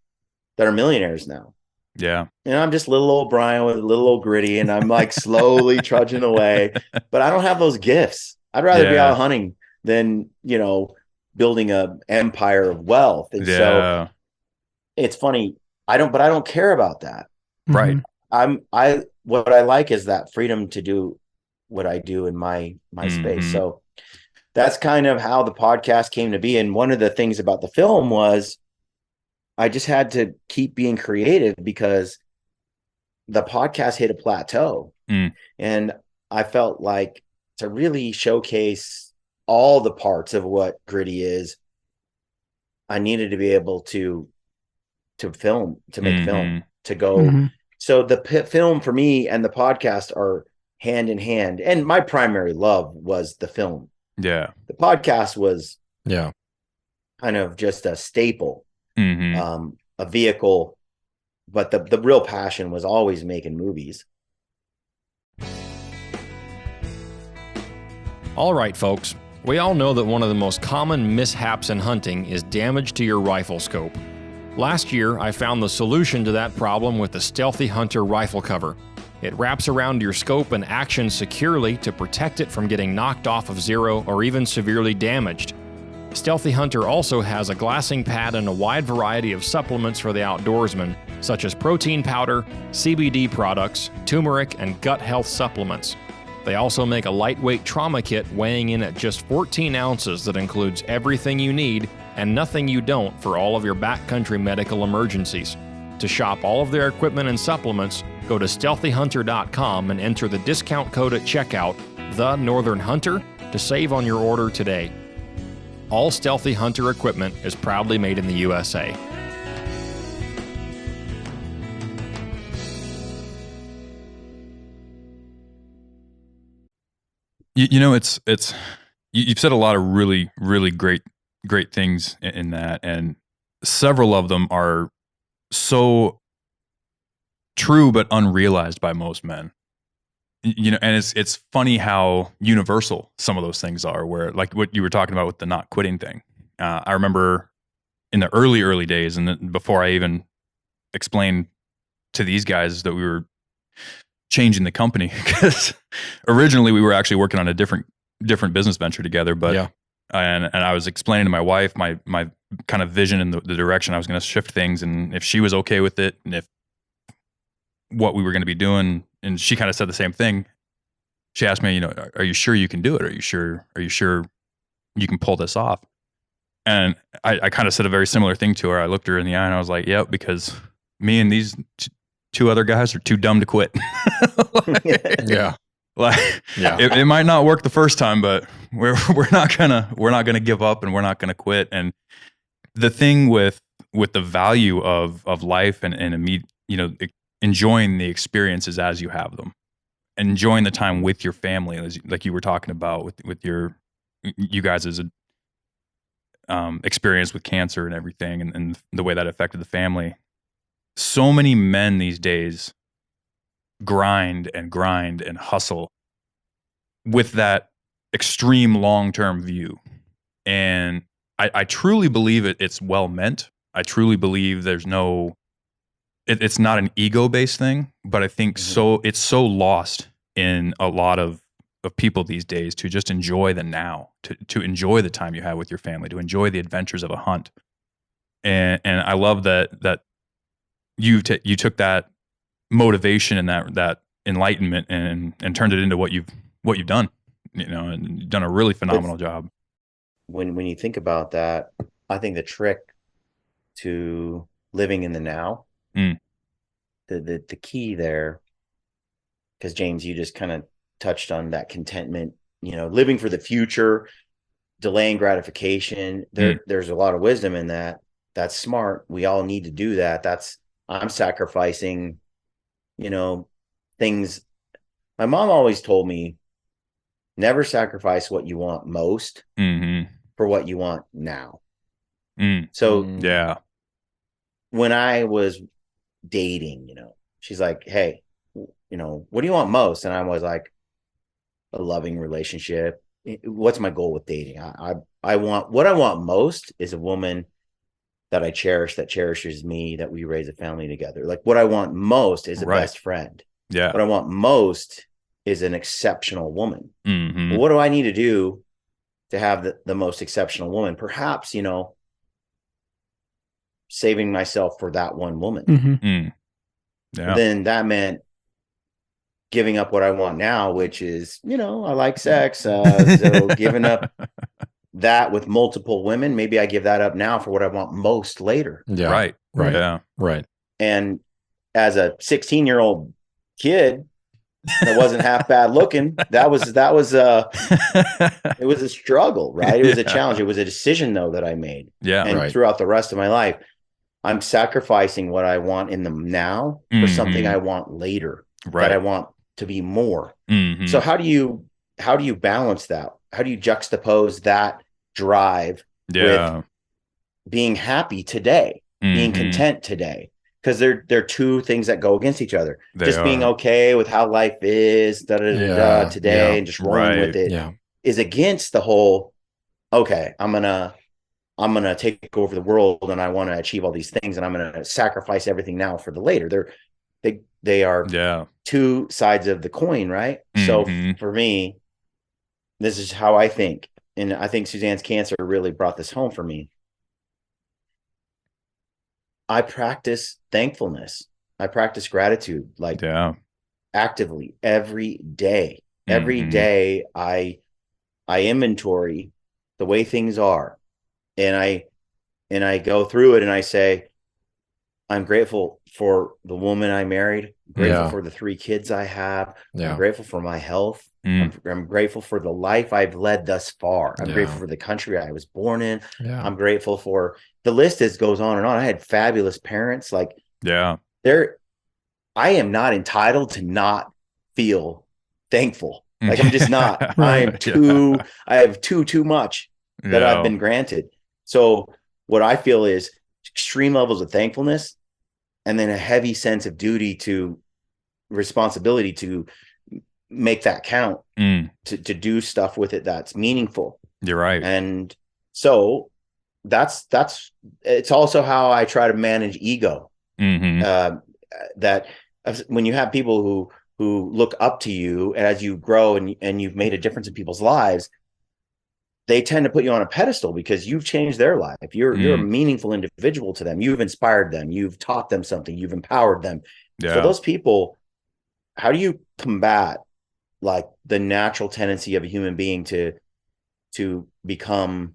that are millionaires now. Yeah. And I'm just little old Brian with a little old gritty, and I'm like slowly trudging away, but I don't have those gifts. I'd rather be out hunting than, building an empire of wealth. And so it's funny. I don't care about that. Right. What I like is that freedom to do what I do in my space. So that's kind of how the podcast came to be. And one of the things about the film was I just had to keep being creative, because the podcast hit a plateau. And I felt like to really showcase all the parts of what gritty is, I needed to be able to film, to make film, to go. So the film for me and the podcast are hand in hand. And my primary love was the film. Yeah. The podcast was kind of just a staple, a vehicle, but the real passion was always making movies. All right, folks. We all know that one of the most common mishaps in hunting is damage to your rifle scope. Last year, I found the solution to that problem with the Stealthy Hunter rifle cover. It wraps around your scope and actions securely to protect it from getting knocked off of zero or even severely damaged. Stealthy Hunter also has a glassing pad and a wide variety of supplements for the outdoorsman, such as protein powder, CBD products, turmeric, and gut health supplements. They also make a lightweight trauma kit weighing in at just 14 ounces that includes everything you need and nothing you don't for all of your backcountry medical emergencies. To shop all of their equipment and supplements, go to stealthyhunter.com and enter the discount code at checkout The Northern Hunter to save on your order today. All Stealthy Hunter equipment is proudly made in the USA. You know, it's you've said a lot of really, really great things in that, and several of them are so true but unrealized by most men. You know, and it's funny how universal some of those things are, where like what you were talking about with the not quitting thing. I remember in the early days, and before I even explained to these guys that we were changing the company, because originally we were actually working on a different business venture together, but yeah. and I was explaining to my wife my kind of vision and the direction I was going to shift things, and if she was okay with it, and if what we were going to be doing, and she kind of said the same thing. She asked me, you know, are you sure you can do it? Are you sure you can pull this off? And I kind of said a very similar thing to her. I looked her in the eye and I was like, yep, because me and these two other guys are too dumb to quit. Yeah. It might not work the first time, but we're not gonna give up, and we're not gonna quit. And the thing with the value of life and you know, enjoying the experiences as you have them, enjoying the time with your family, like you were talking about with you guys as a experience with cancer and everything, and the way that affected the family. So many men these days grind and hustle with that extreme long-term view. And I truly believe it's well meant. I truly believe there's no, it's not an ego-based thing, but I think it's so lost in a lot of people these days to just enjoy the now, to enjoy the time you have with your family, to enjoy the adventures of a hunt. And I love that you took that motivation and that enlightenment and turned it into what you've done, you know, and you've done a really phenomenal job. When you think about that, I think the trick to living in the now, the key there, because James, you just kind of touched on that contentment, you know, living for the future, delaying gratification. There's a lot of wisdom in that. That's smart. We all need to do that. I'm sacrificing, you know, things. My mom always told me, never sacrifice what you want most for what you want now. So when I was dating, you know, she's like, hey, you know, what do you want most? And I was like, a loving relationship. What's my goal with dating? I want, what I want most is a woman that I cherish, that cherishes me, that we raise a family together. Like, what I want most is a best friend. Yeah. What I want most is an exceptional woman. Well, what do I need to do to have the most exceptional woman? Perhaps, you know, saving myself for that one woman. Then that meant giving up what I want now, which is, you know, I like sex. So giving up that with multiple women, maybe I give that up now for what I want most later. Yeah. Right. Yeah. Right. And as a 16-year-old kid that wasn't half bad looking, it was a struggle, right? It was a challenge. It was a decision though that I made. Yeah. And throughout the rest of my life, I'm sacrificing what I want in the now for something I want later, that I want to be more. So how do you balance that? How do you juxtapose that drive with being happy today, being content today? Because they're two things that go against each other. Being okay with how life is today and just rolling with it is against the whole, okay, I'm gonna take over the world and I want to achieve all these things and I'm gonna sacrifice everything now for the later. They are two sides of the coin, right? So for me, this is how I think. And I think Suzanne's cancer really brought this home for me. I practice thankfulness. I practice gratitude, like actively every day. Every day I inventory the way things are. And I go through it and I say, I'm grateful for the woman I married, grateful for the 3 kids I have. I'm grateful for my health. I'm grateful for the life I've led thus far. I'm grateful for the country I was born in. I'm grateful for the list goes on and on. I had fabulous parents. Like, I am not entitled to not feel thankful. Like, I'm just not. Right. I have too much that I've been granted. So what I feel is extreme levels of thankfulness, and then a heavy sense of duty to responsibility to make that count, to do stuff with it that's meaningful. You're right. And so that's it's also how I try to manage ego. That when you have people who look up to you as you grow and you've made a difference in people's lives, they tend to put you on a pedestal because you've changed their life. You're a meaningful individual to them. You've inspired them. You've taught them something. You've empowered them. So those people, how do you combat like the natural tendency of a human being to become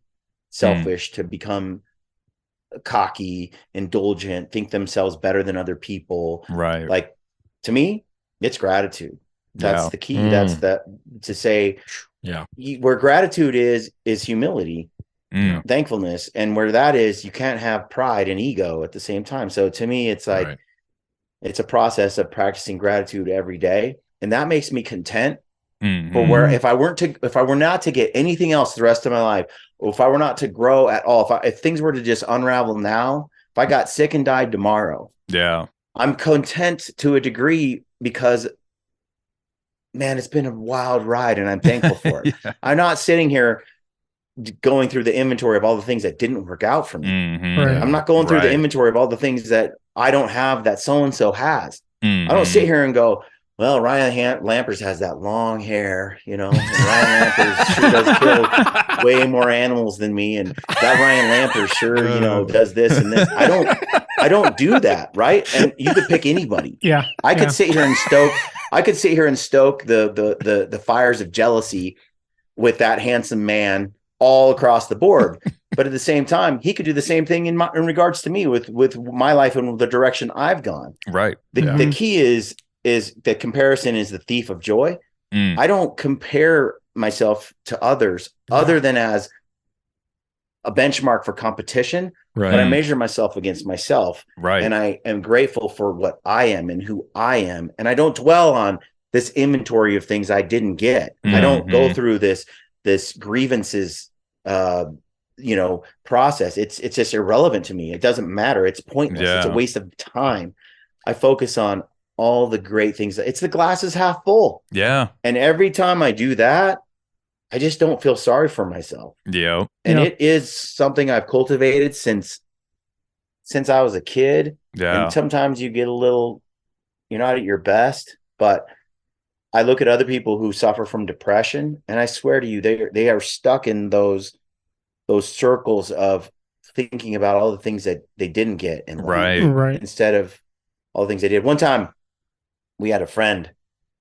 selfish, to become cocky, indulgent, think themselves better than other people? Right. Like, to me, it's gratitude. That's the key. That's to say, where gratitude is humility, thankfulness, and where that is, you can't have pride and ego at the same time. So to me, it's like it's a process of practicing gratitude every day, and that makes me content. For where if I were not to get anything else the rest of my life, or if I were not to grow at all, if things were to just unravel now, if I got sick and died tomorrow, I'm content to a degree, because man, it's been a wild ride and I'm thankful for it. I'm not sitting here going through the inventory of all the things that didn't work out for me. I'm not going through the inventory of all the things that I don't have that so-and-so has. I don't sit here and go, well, Ryan Lampers has that long hair, and Ryan Lampers sure does kill way more animals than me. And that Ryan Lampers sure, does this and this. I don't do that. Right. And you could pick anybody. I could sit here and stoke the fires of jealousy with that handsome man all across the board. But at the same time, he could do the same thing in regards to me with my life and the direction I've gone. Right. The key is that comparison is the thief of joy. I don't compare myself to others other than as a benchmark for competition, but I measure myself against myself. And I am grateful for what I am and who I am. And I don't dwell on this inventory of things I didn't get. I don't go through this grievances, process. It's just irrelevant to me. It doesn't matter. It's pointless. It's a waste of time. I focus on all the great things. It's the glass is half full. And every time I do that, I just don't feel sorry for myself. And it is something I've cultivated since I was a kid. And sometimes you get a little, you're not at your best, but I look at other people who suffer from depression, and I swear to you, they are stuck in those circles of thinking about all the things that they didn't get in life, instead of all the things they did. One time, we had a friend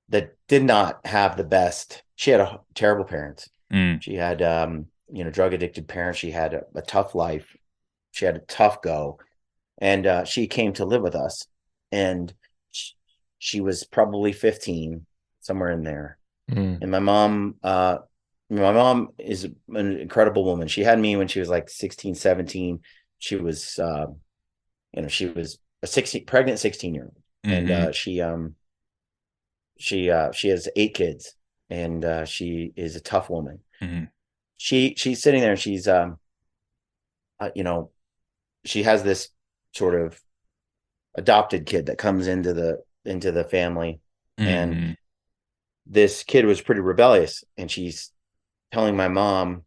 that did not have the best. She had terrible parents. She had, drug addicted parents. She had a tough life. She had a tough go, and she came to live with us. And she was probably 15, somewhere in there. And my mom is an incredible woman. She had me when she was like 16, 17. She was, she was a pregnant 16-year-old. And she has 8 kids, and she is a tough woman. She's sitting there, and she's she has this sort of adopted kid that comes into the family, and this kid was pretty rebellious, and she's telling my mom,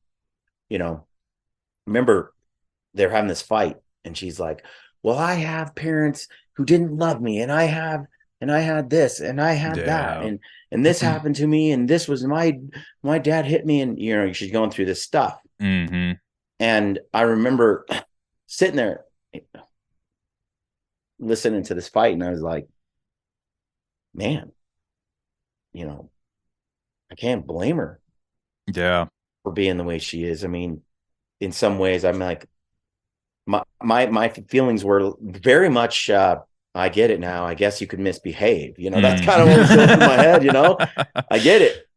remember they're having this fight, and she's like, well, I have parents who didn't love me, and I had this, and I had that, and this happened to me, and this was my dad hit me, and she's going through this stuff. And I remember sitting there listening to this fight, and I was like, man, I can't blame her for being the way she is. I mean, in some ways, I'm like, my my feelings were very much, I get it now. I guess you could misbehave. That's kind of what was going through my head, I get it.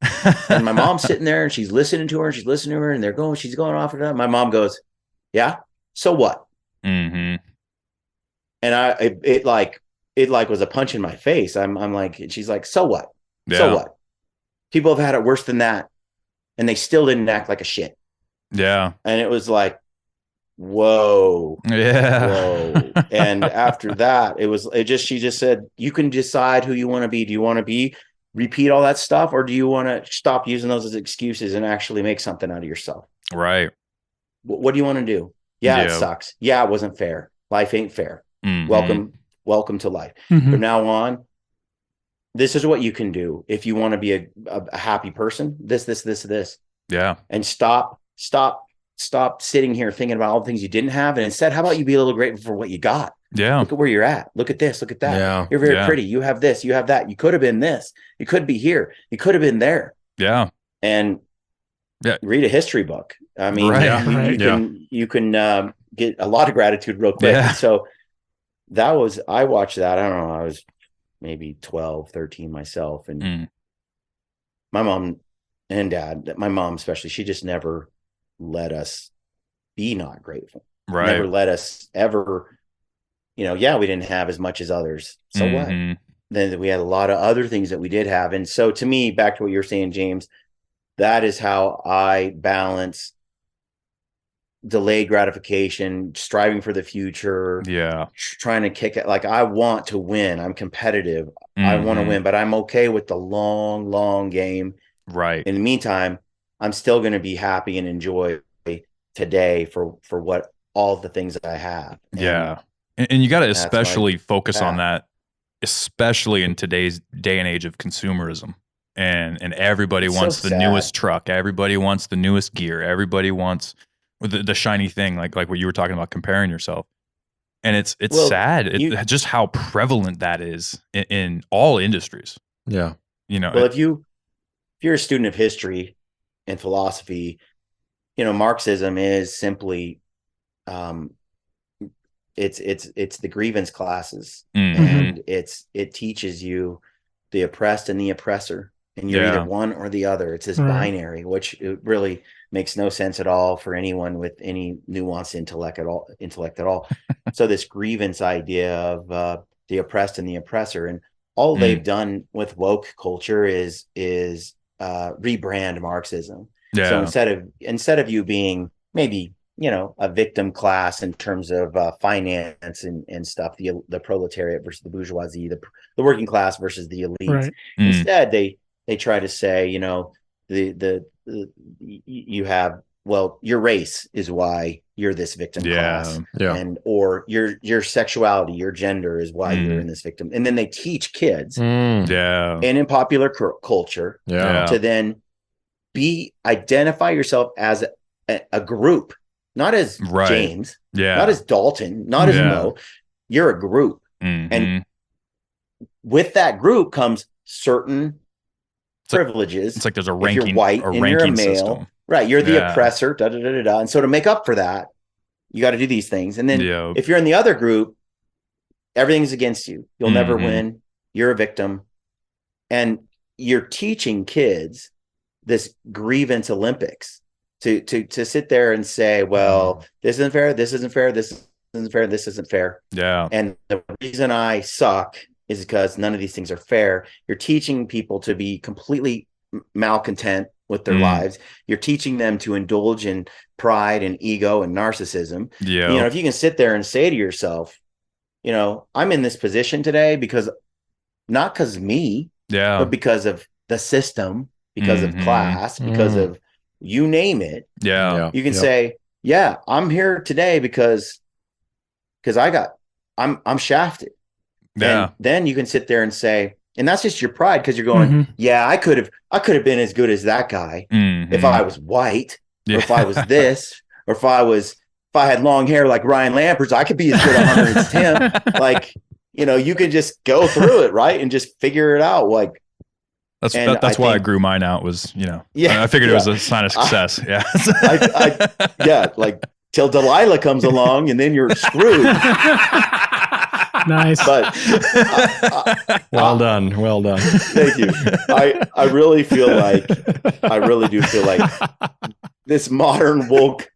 And my mom's sitting there and she's listening to her and she's going off and on. My mom goes, yeah, so what? Mm-hmm. And it was a punch in my face. I'm like, and she's like, so what? Yeah. So what? People have had it worse than that. And they still didn't act like a shit. Yeah. And it was like, whoa. Yeah. Whoa. And after that, she just said, you can decide who you want to be. Do you want to repeat all that stuff? Or do you want to stop using those as excuses and actually make something out of yourself? Right. What do you want to do? Yeah, it sucks. Yeah, it wasn't fair. Life ain't fair. Mm-hmm. Welcome to life. Mm-hmm. From now on, this is what you can do. If you want to be a happy person, this. Yeah. And stop sitting here thinking about all the things you didn't have. And instead, how about you be a little grateful for what you got? Yeah. Look at where you're at. Look at this. Look at that. Yeah. You're very pretty. You have this. You have that. You could have been this. You could be here. You could have been there. Yeah. And read a history book. I mean, you can get a lot of gratitude real quick. Yeah. So I watched that. I don't know. I was maybe 12, 13 myself. And my mom and dad, my mom especially, she just never let us be not grateful. Right. Never let us ever, we didn't have as much as others. So what? Then we had a lot of other things that we did have. And so to me, back to what you were saying, James, that is how I balance delayed gratification, striving for the future. Yeah. Trying to kick it. Like, I want to win. I'm competitive. I want to win, but I'm okay with the long, long game. Right. In the meantime, I'm still going to be happy and enjoy today for what all the things that I have. And you got to especially focus on that, especially in today's day and age of consumerism. And everybody wants the newest truck. Everybody wants the newest gear. Everybody wants the shiny thing, like what you were talking about, comparing yourself. And it's sad just how prevalent that is in all industries. Yeah. Well, if you're a student of history and philosophy, Marxism is simply, it's the grievance classes, and it teaches you the oppressed and the oppressor, and you're either one or the other. It's this binary, which it really makes no sense at all for anyone with any nuanced intellect at all. So this grievance idea of the oppressed and the oppressor, and all they've done with woke culture is rebrand Marxism. So instead of you being maybe a victim class in terms of finance and stuff, the proletariat versus the bourgeoisie, the working class versus the elites. Instead, they try to say, you have, well, your race is why you're this victim class, and or your sexuality, your gender is why you're in this victim. And then they teach kids, and in popular culture, to then identify yourself as a group, not as James, not as Dalton, not as Mo. You're a group, and with that group comes certain privileges. It's like there's a ranking, if you're white and you're a male, system. Right? You're the oppressor. And so to make up for that, you got to do these things. And then if you're in the other group, everything's against you. You'll never win. You're a victim, and you're teaching kids this grievance Olympics to sit there and say, well, this isn't fair. This isn't fair. This isn't fair. This isn't fair. Yeah. And the reason I suck is because none of these things are fair. You're teaching people to be completely malcontent with their lives. You're teaching them to indulge in pride and ego and narcissism. Yeah. If you can sit there and say to yourself, I'm in this position today because not because of me, but because of the system, because of class, because of you name it. Yeah. You can say, I'm here today because I'm shafted. Yeah. And then you can sit there and say, and that's just your pride, because you're going, I could have been as good as that guy if I was white, or if I was this, or if I had long hair like Ryan Lampert's, I could be as good a hunter as Tim. Like, you could just go through it, right, and just figure it out. Like, that's why I grew mine out. Was I figured it was a sign of success. Like till Delilah comes along, and then you're screwed. Nice. But well done. Thank you. I really do feel like this modern woke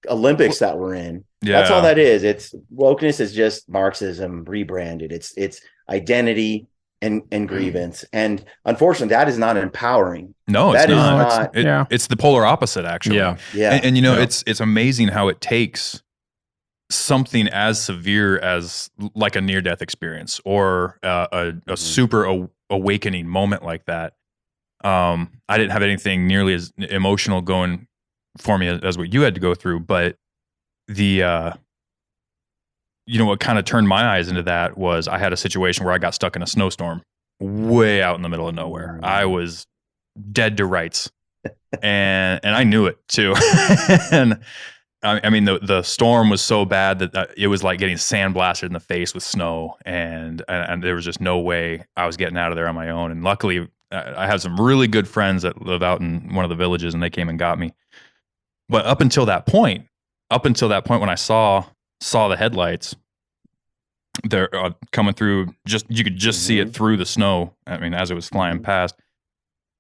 Olympics that we're in. Yeah. That's all that is. It's wokeness is just Marxism rebranded. It's identity and grievance. And unfortunately, that is not empowering. No, it's not. Yeah. It's the polar opposite, actually. Yeah. Yeah. And you know, it's amazing how it takes something as severe as like a near-death experience or a super awakening moment like that. I didn't have anything nearly as emotional going for me as what you had to go through, but the what kind of turned my eyes into that was I had a situation where I got stuck in a snowstorm way out in the middle of nowhere. I was dead to rights, and I knew it too. And I mean, the storm was so bad that it was like getting sandblasted in the face with snow, and there was just no way I was getting out of there on my own. And luckily, I have some really good friends that live out in one of the villages, and they came and got me. But up until that point when I saw the headlights, they're coming through. You could just see it through the snow. I mean, as it was flying past,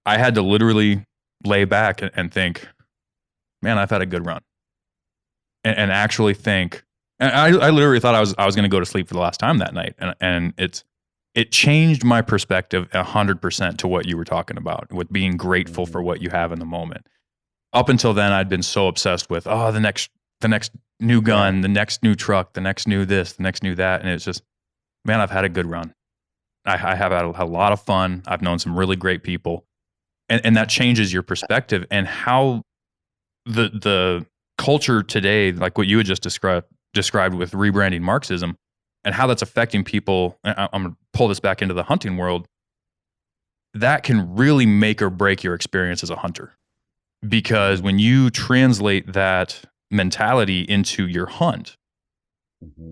I had to literally lay back and think, man, I've had a good run. And actually think, and I literally thought I was going to go to sleep for the last time that night, and it changed my perspective 100% to what you were talking about with being grateful for what you have in the moment. Up until then, I'd been so obsessed with the next new gun, the next new truck, the next new this, the next new that, and it's just, man, I've had a good run. I have had a lot of fun. I've known some really great people, and that changes your perspective and how the culture today, like what you had just described with rebranding Marxism and how that's affecting people. I'm going to pull this back into the hunting world. That can really make or break your experience as a hunter, because when you translate that mentality into your hunt,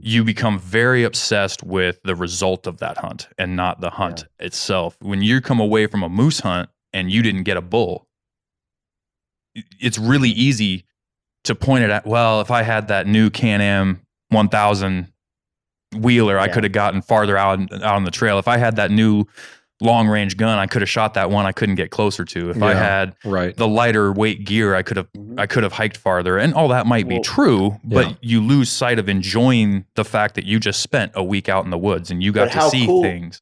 you become very obsessed with the result of that hunt and not the hunt itself. When you come away from a moose hunt and you didn't get a bull, it's really easy to point it at, well, if I had that new Can-Am 1000 wheeler, I could have gotten farther out on the trail. If I had that new long range gun, I could have shot that one I couldn't get closer to. If I had the lighter weight gear, I could have hiked farther. And all that might be true, but you lose sight of enjoying the fact that you just spent a week out in the woods and you got to see things.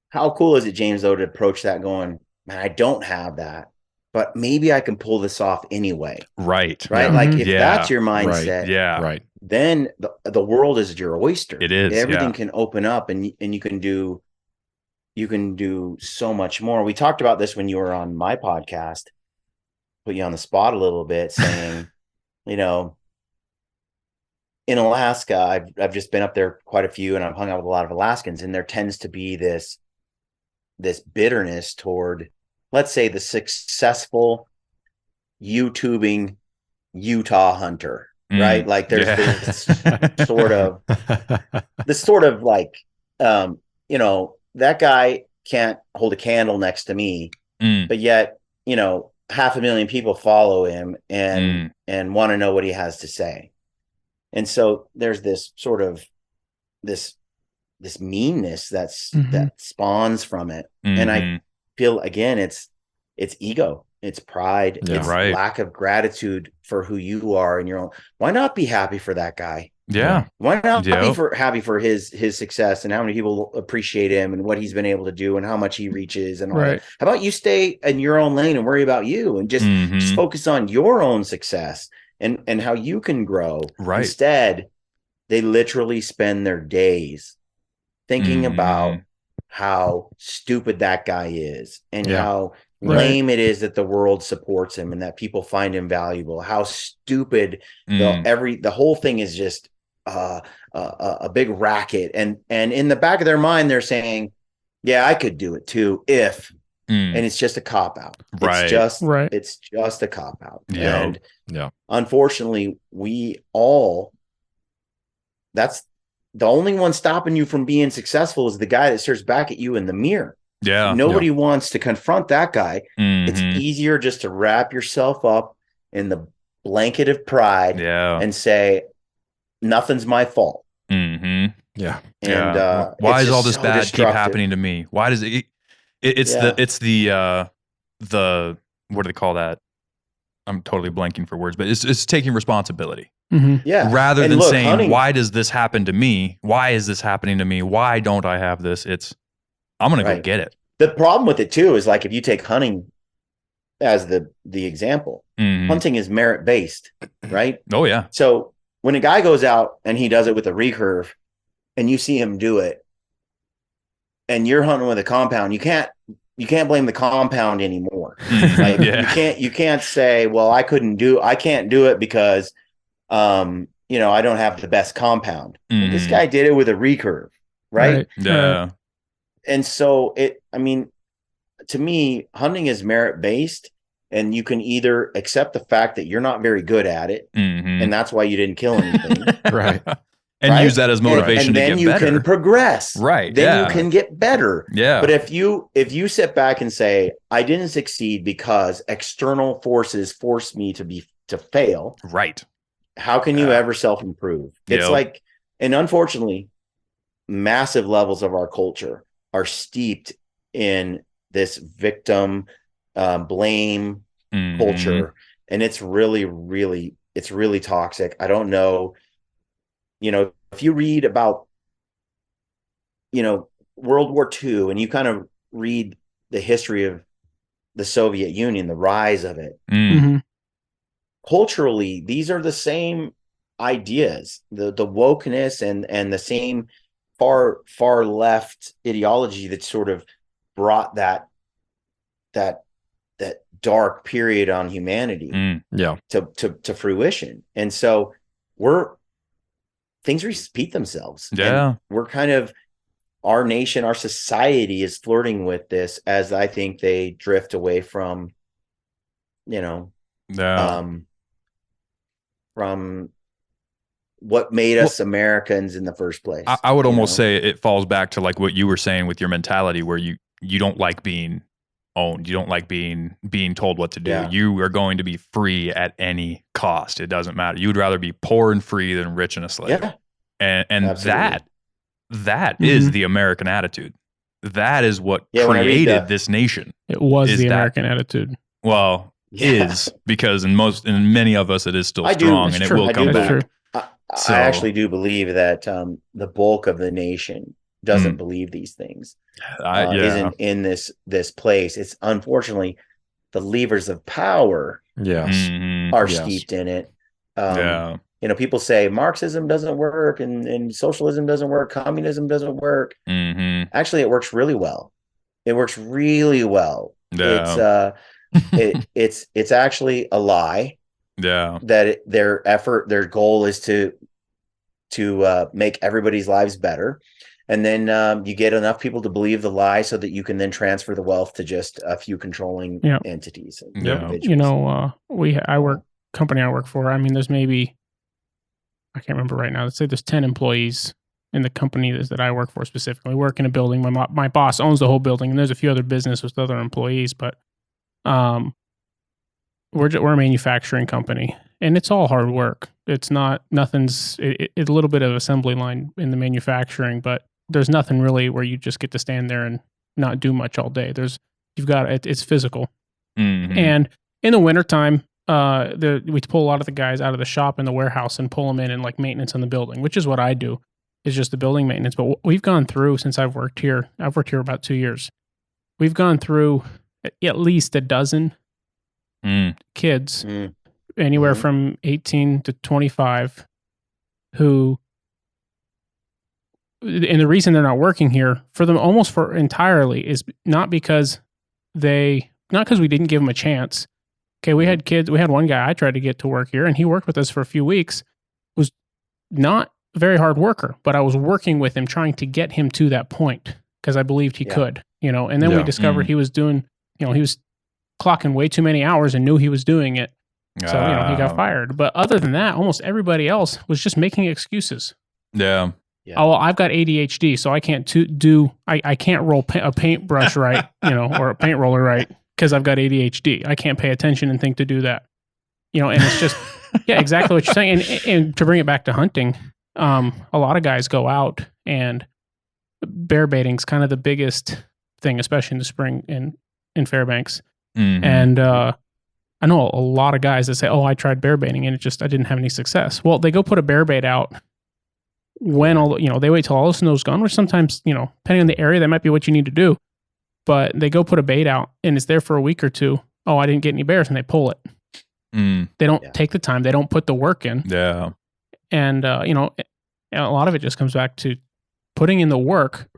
How cool is it, James, though, to approach that going, man, I don't have that, but maybe I can pull this off anyway. Right. Yeah. Like if that's your mindset, then the world is your oyster. It is. Everything can open up and you can do so much more. We talked about this when you were on my podcast, put you on the spot a little bit, saying, in Alaska, I've just been up there quite a few, and I've hung out with a lot of Alaskans, and there tends to be this bitterness toward, let's say, the successful YouTubing Utah hunter, right? Like there's this sort of like, that guy can't hold a candle next to me, but yet, 500,000 people follow him and want to know what he has to say. And so there's this sort of this meanness that spawns from it. And I feel, again, it's ego, it's pride, it's lack of gratitude for who you are and your own. Why not be happy for that guy? Yeah. Why not be happy for his success and how many people appreciate him and what he's been able to do and how much he reaches and all that. How about you stay in your own lane and worry about you and just focus on your own success and how you can grow. Right. Instead, they literally spend their days thinking about how stupid that guy is and how lame it is that the world supports him and that people find him valuable. How stupid the whole thing is, just a big racket. And in the back of their mind, they're saying, yeah, I could do it too if, and it's just a cop out. It's just a cop out. And unfortunately, that's the only one stopping you from being successful is the guy that stares back at you in the mirror. Yeah. Nobody wants to confront that guy. It's easier just to wrap yourself up in the blanket of pride and say, nothing's my fault. Mm-hmm. Yeah. And why is all this bad keep happening to me? Why does it's the what do they call that? I'm totally blanking for words, but it's taking responsibility. Mm-hmm. Yeah. Rather than saying, why does this happen to me? Why is this happening to me? Why don't I have this? It's, I'm going to go get it. The problem with it too is like, if you take hunting as the example, hunting is merit-based, right? Oh yeah. So when a guy goes out and he does it with a recurve and you see him do it and you're hunting with a compound, you can't blame the compound anymore. Like, you can't say, well, I can't do it because, you know, I don't have the best compound. This guy did it with a recurve, right? Yeah. And so to me, hunting is merit-based, and you can either accept the fact that you're not very good at it, and that's why you didn't kill anything. Right. And use that as motivation to get better. And then you can progress. Right. Then you can get better. Yeah. But if you sit back and say, I didn't succeed because external forces forced me to fail. Right. How can you ever self-improve? It's like, and unfortunately, massive levels of our culture are steeped in this victim blame culture, and it's really, really, it's really toxic. I don't know, you know, if you read about, you know, World War II, and you kind of read the history of the Soviet Union, the rise of it, culturally, these are the same ideas, the wokeness and the same far left ideology that sort of brought that dark period on humanity to fruition. And so things repeat themselves. And we're kind of, our nation, our society is flirting with this as I think they drift away from, you know, from what made us Americans in the first place. I would almost say it falls back to like what you were saying with your mentality, where you don't like being owned. You don't like being told what to do. Yeah. You are going to be free at any cost. It doesn't matter. You would rather be poor and free than rich and a slave. Yeah. And that is the American attitude. That is what created this nation. It was the American attitude. Well, is because in many of us it is still strong, and it will come back. I actually do believe that the bulk of the nation doesn't believe these things. Isn't in this place. It's unfortunately the levers of power are steeped in it. You know, people say Marxism doesn't work and socialism doesn't work, communism doesn't work. Actually, it works really well. It works really well. It's actually a lie. That their goal is to make everybody's lives better, and then you get enough people to believe the lie so that you can then transfer the wealth to just a few controlling entities. You know, company I work for. I mean, there's maybe, I can't remember right now. Let's say there's 10 employees in the company that I work for specifically. We work in a building. My boss owns the whole building, and there's a few other businesses with other employees, but we're a manufacturing company, and it's all hard work. It's it's a little bit of assembly line in the manufacturing, but there's nothing really where you just get to stand there and not do much all day. It's physical. And in the wintertime, we pull a lot of the guys out of the shop in the warehouse and pull them in and like maintenance on the building, which is what I do, is just the building maintenance. But we've gone through, since I've worked here about 2 years, we've gone through at least a dozen kids, anywhere from 18 to 25, who, and the reason they're not working here for them almost for entirely is not because we didn't give them a chance. Okay, we had kids. We had one guy I tried to get to work here, and he worked with us for a few weeks. Was not a very hard worker, but I was working with him, trying to get him to that point because I believed he could. You know, and then we discovered he was doing. You know, he was clocking way too many hours and knew he was doing it. So, you know, he got fired. But other than that, almost everybody else was just making excuses. Yeah. Oh, well, I've got ADHD, so I can't I can't roll a paintbrush right, you know, or a paint roller right because I've got ADHD. I can't pay attention and think to do that. And it's just, yeah, exactly what you're saying. And to bring it back to hunting, a lot of guys go out, and bear baiting is kind of the biggest thing, especially in the spring in Fairbanks. Mm-hmm. And I know a lot of guys that say, "Oh, I tried bear baiting and I didn't have any success." Well, they go put a bear bait out when they wait till all the snow's gone, which sometimes, depending on the area, that might be what you need to do. But they go put a bait out and it's there for a week or two. Oh, I didn't get any bears, and they pull it. They don't take the time. They don't put the work in. Yeah. And, a lot of it just comes back to putting in the work.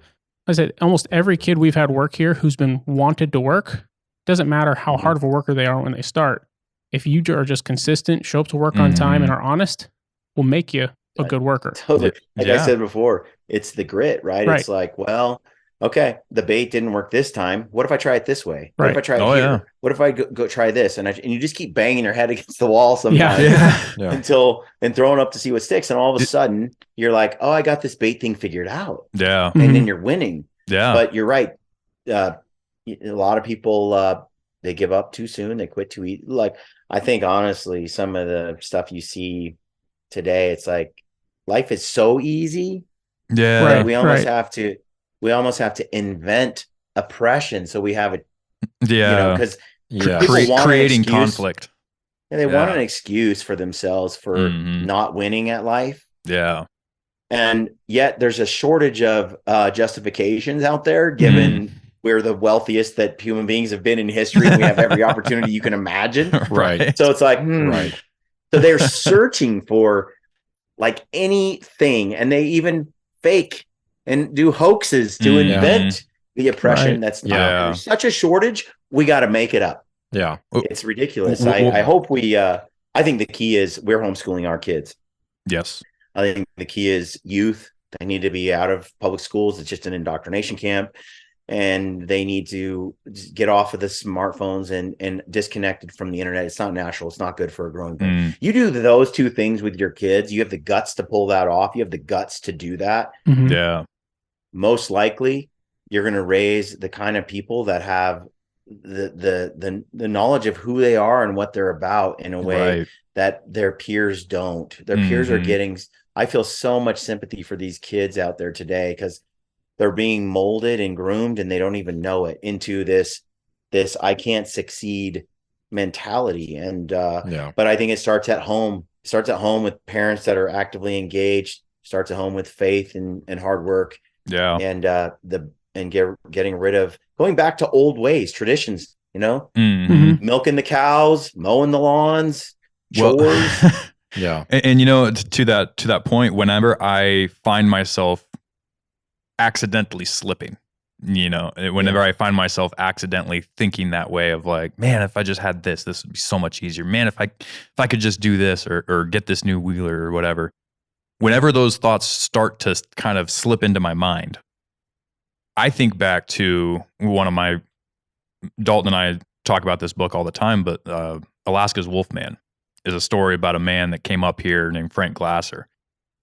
I said, almost every kid we've had work here who's been wanted to work, doesn't matter how hard of a worker they are when they start. If you are just consistent, show up to work on time, and are honest, will make you a good worker. Totally. Like I said before, it's the grit, right? It's like, well, okay, the bait didn't work this time. What if I try it this way? What if I try it here? Yeah. What if I go try this? And you just keep banging your head against the wall sometimes and throwing up to see what sticks. And all of a sudden you're like, oh, I got this bait thing figured out. Yeah. And then you're winning. Yeah. But you're right. A lot of people, they give up too soon. They quit too easy. Like, I think honestly, some of the stuff you see today, it's like life is so easy. Yeah. Right. We almost have to invent oppression so we have it. Yeah. Because creating conflict. And they want an excuse for themselves for not winning at life. Yeah. And yet there's a shortage of justifications out there, given we're the wealthiest that human beings have been in history. We have every opportunity you can imagine. Right. So it's like, So they're searching for like anything, and they even fake and do hoaxes to invent the oppression that's not. There's such a shortage. We got to make it up. Yeah. It's ridiculous. I hope I think the key is we're homeschooling our kids. Yes. I think the key is youth. They need to be out of public schools. It's just an indoctrination camp, and they need to get off of the smartphones and disconnected from the internet. It's not natural. It's not good for a growing brain. You do those two things with your kids. You have the guts to pull that off. You have the guts to do that. Mm-hmm. Yeah. Most likely you're going to raise the kind of people that have the knowledge of who they are and what they're about in a way that their peers don't. Their peers are getting, I feel so much sympathy for these kids out there today, because they're being molded and groomed, and they don't even know it, into this I can't succeed mentality. And but I think it starts at home. It starts at home with parents that are actively engaged. Starts at home with faith and hard work. Yeah. And getting rid of, going back to old ways, traditions, milking the cows, mowing the lawns, chores. Yeah. And to that point, whenever I find myself accidentally slipping, whenever I find myself accidentally thinking that way of like, man, if I just had this would be so much easier. Man, if I could just do this or get this new wheeler or whatever. Whenever those thoughts start to kind of slip into my mind, I think back to Dalton and I talk about this book all the time, but Alaska's Wolfman is a story about a man that came up here named Frank Glasser.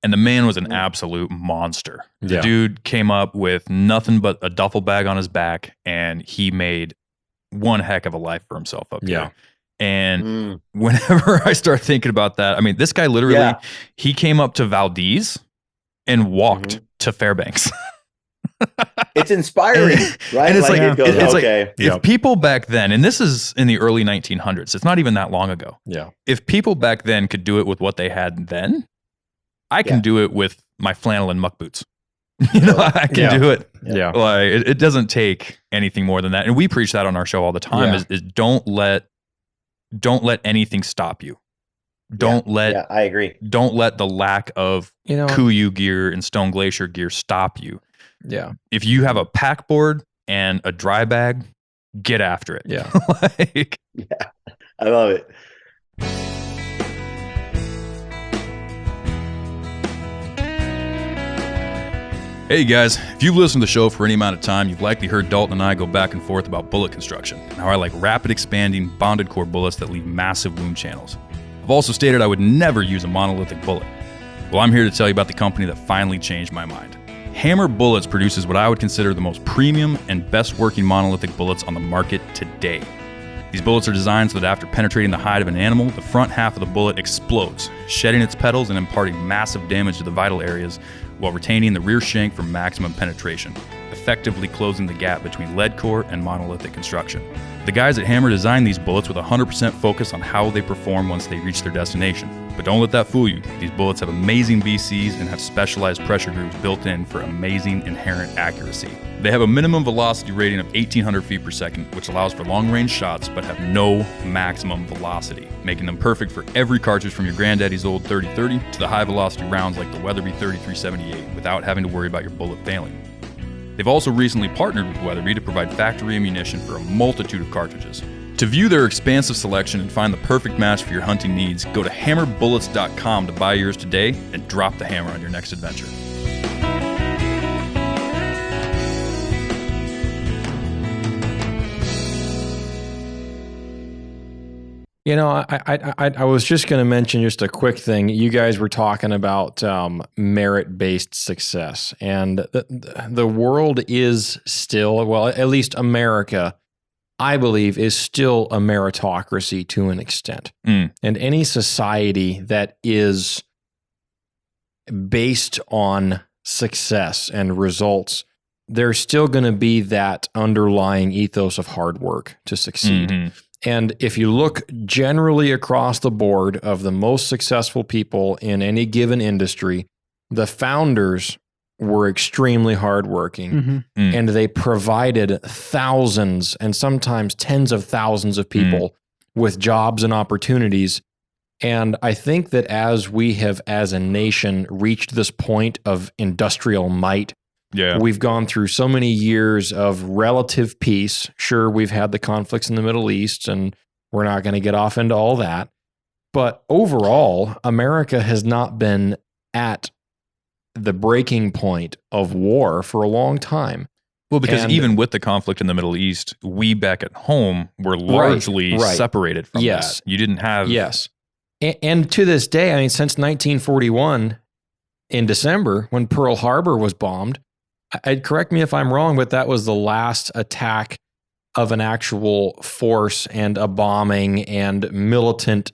And the man was an absolute monster. The dude came up with nothing but a duffel bag on his back, and he made one heck of a life for himself up here. And whenever I start thinking about that, I mean, this guy literally, he came up to Valdez and walked to Fairbanks. It's inspiring, right? And if people back then, and this is in the early 1900s, it's not even that long ago. Yeah. If people back then could do it with what they had then, I can do it with my flannel and muck boots. I can do it. Yeah. Like it doesn't take anything more than that. And we preach that on our show all the time is don't let anything stop you. I agree. Don't let the lack of Kuyu gear and Stone Glacier gear stop you. Yeah. If you have a pack board and a dry bag, get after it. Yeah. I love it. Hey guys, if you've listened to the show for any amount of time, you've likely heard Dalton and I go back and forth about bullet construction, and how I like rapid expanding bonded core bullets that leave massive wound channels. I've also stated I would never use a monolithic bullet. Well, I'm here to tell you about the company that finally changed my mind. Hammer Bullets produces what I would consider the most premium and best working monolithic bullets on the market today. These bullets are designed so that after penetrating the hide of an animal, the front half of the bullet explodes, shedding its petals and imparting massive damage to the vital areas while retaining the rear shank for maximum penetration, effectively closing the gap between lead core and monolithic construction. The guys at Hammer designed these bullets with 100% focus on how they perform once they reach their destination. But don't let that fool you. These bullets have amazing BCs and have specialized pressure grooves built in for amazing inherent accuracy. They have a minimum velocity rating of 1,800 feet per second, which allows for long-range shots but have no maximum velocity, making them perfect for every cartridge from your granddaddy's old 30-30 to the high-velocity rounds like the Weatherby 3378 without having to worry about your bullet failing. They've also recently partnered with Weatherby to provide factory ammunition for a multitude of cartridges. To view their expansive selection and find the perfect match for your hunting needs, go to hammerbullets.com to buy yours today and drop the hammer on your next adventure. You know, I was just going to mention just a quick thing. You guys were talking about merit-based success, and the world is still, well, at least America, I believe, is still a meritocracy to an extent. And any society that is based on success and results, there's still going to be that underlying ethos of hard work to succeed. And if you look generally across the board of the most successful people in any given industry, the founders were extremely hardworking, and they provided thousands and sometimes tens of thousands of people with jobs and opportunities. And I think that as we have, as a nation, reached this point of industrial might, we've gone through so many years of relative peace. Sure, we've had the conflicts in the Middle East, and we're not going to get off into all that. But overall, America has not been at the breaking point of war for a long time. Well, because even with the conflict in the Middle East, we back at home were largely separated from that. You didn't have... And to this day, I mean, since 1941, in December, when Pearl Harbor was bombed, I'd correct me if I'm wrong, but that was the last attack of an actual force and a bombing and militant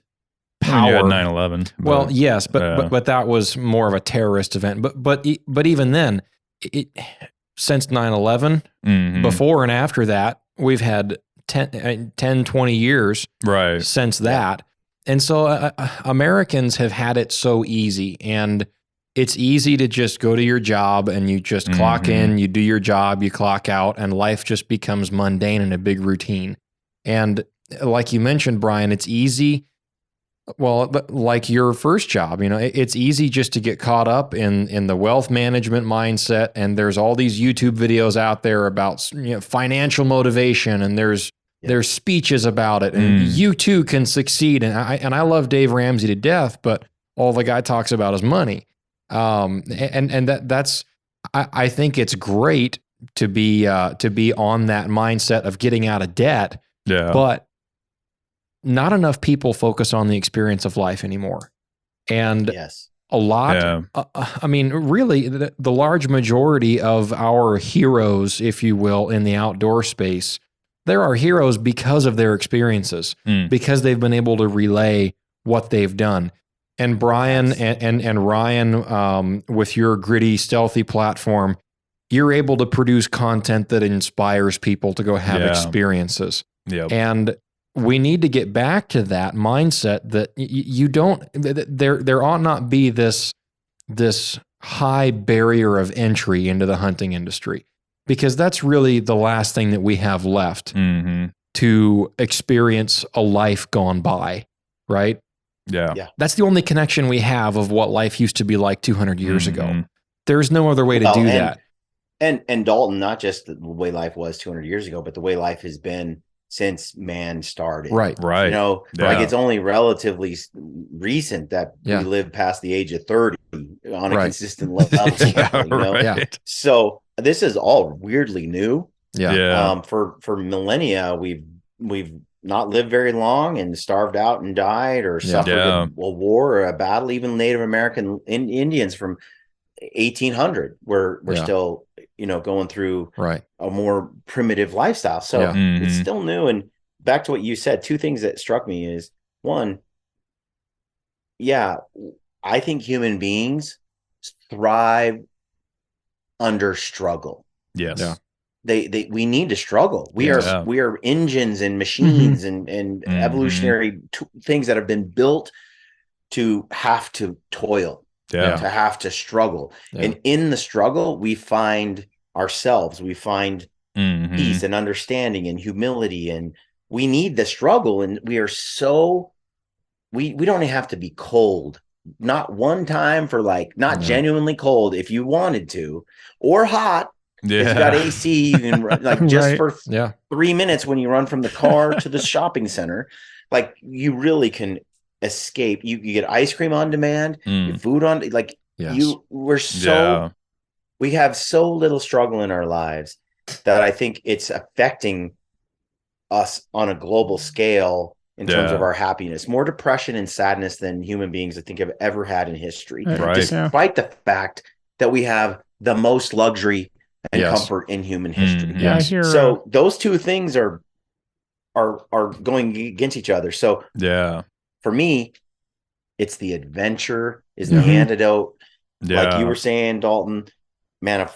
power. You had 9/11. Well, yes, but that was more of a terrorist event. But even then, since 9/11, before and after that, we've had 10, 20 years since that. And so Americans have had it so easy, and it's easy to just go to your job and you just clock in, you do your job, you clock out, and life just becomes mundane and a big routine. And like you mentioned, Brian, it's easy. Well, like your first job, you know, it's easy just to get caught up in the wealth management mindset. And there's all these YouTube videos out there about, financial motivation, and there's speeches about it, and you too can succeed. And I love Dave Ramsey to death, but all the guy talks about is money. That's I think it's great to be on that mindset of getting out of debt. But not enough people focus on the experience of life anymore. And a lot, I mean, really the large majority of our heroes, if you will, in the outdoor space, there are heroes because of their experiences, because they've been able to relay what they've done. And Brian and Ryan, with your gritty, stealthy platform, you're able to produce content that inspires people to go have experiences. And we need to get back to that mindset that you don't, there ought not be this high barrier of entry into the hunting industry, because that's really the last thing that we have left to experience a life gone by, right? That's the only connection we have of what life used to be like 200 years ago. There's no other way to do that. And Dalton, not just the way life was 200 years ago, but the way life has been since man started. Right. You know, like it's only relatively recent that we live past the age of 30 on a consistent level. So this is all weirdly new. For millennia, we've not lived very long and starved out and died or suffered a war or a battle. Even Native American Indians from 1800 we're still, going through a more primitive lifestyle. So it's still new. And back to what you said, two things that struck me is, one, yeah, I think human beings thrive under struggle. Yes. Yeah. We need to struggle. We are engines and machines and evolutionary things that have been built to have to toil, to have to struggle. And in the struggle, we find ourselves, we find peace and understanding and humility, and we need the struggle. And we are so, we don't have to be cold, not one time for like, not genuinely cold if you wanted to, or hot. If you got AC, you can like just for 3 minutes when you run from the car to the shopping center, like you really can escape. You get ice cream on demand, food on, like we have so little struggle in our lives that I think it's affecting us on a global scale in terms of our happiness. More depression and sadness than human beings I think have ever had in history, despite the fact that we have the most luxury and comfort in human history. So those two things are going against each other. So for me, it's the adventure is the antidote. Like you were saying, Dalton, man,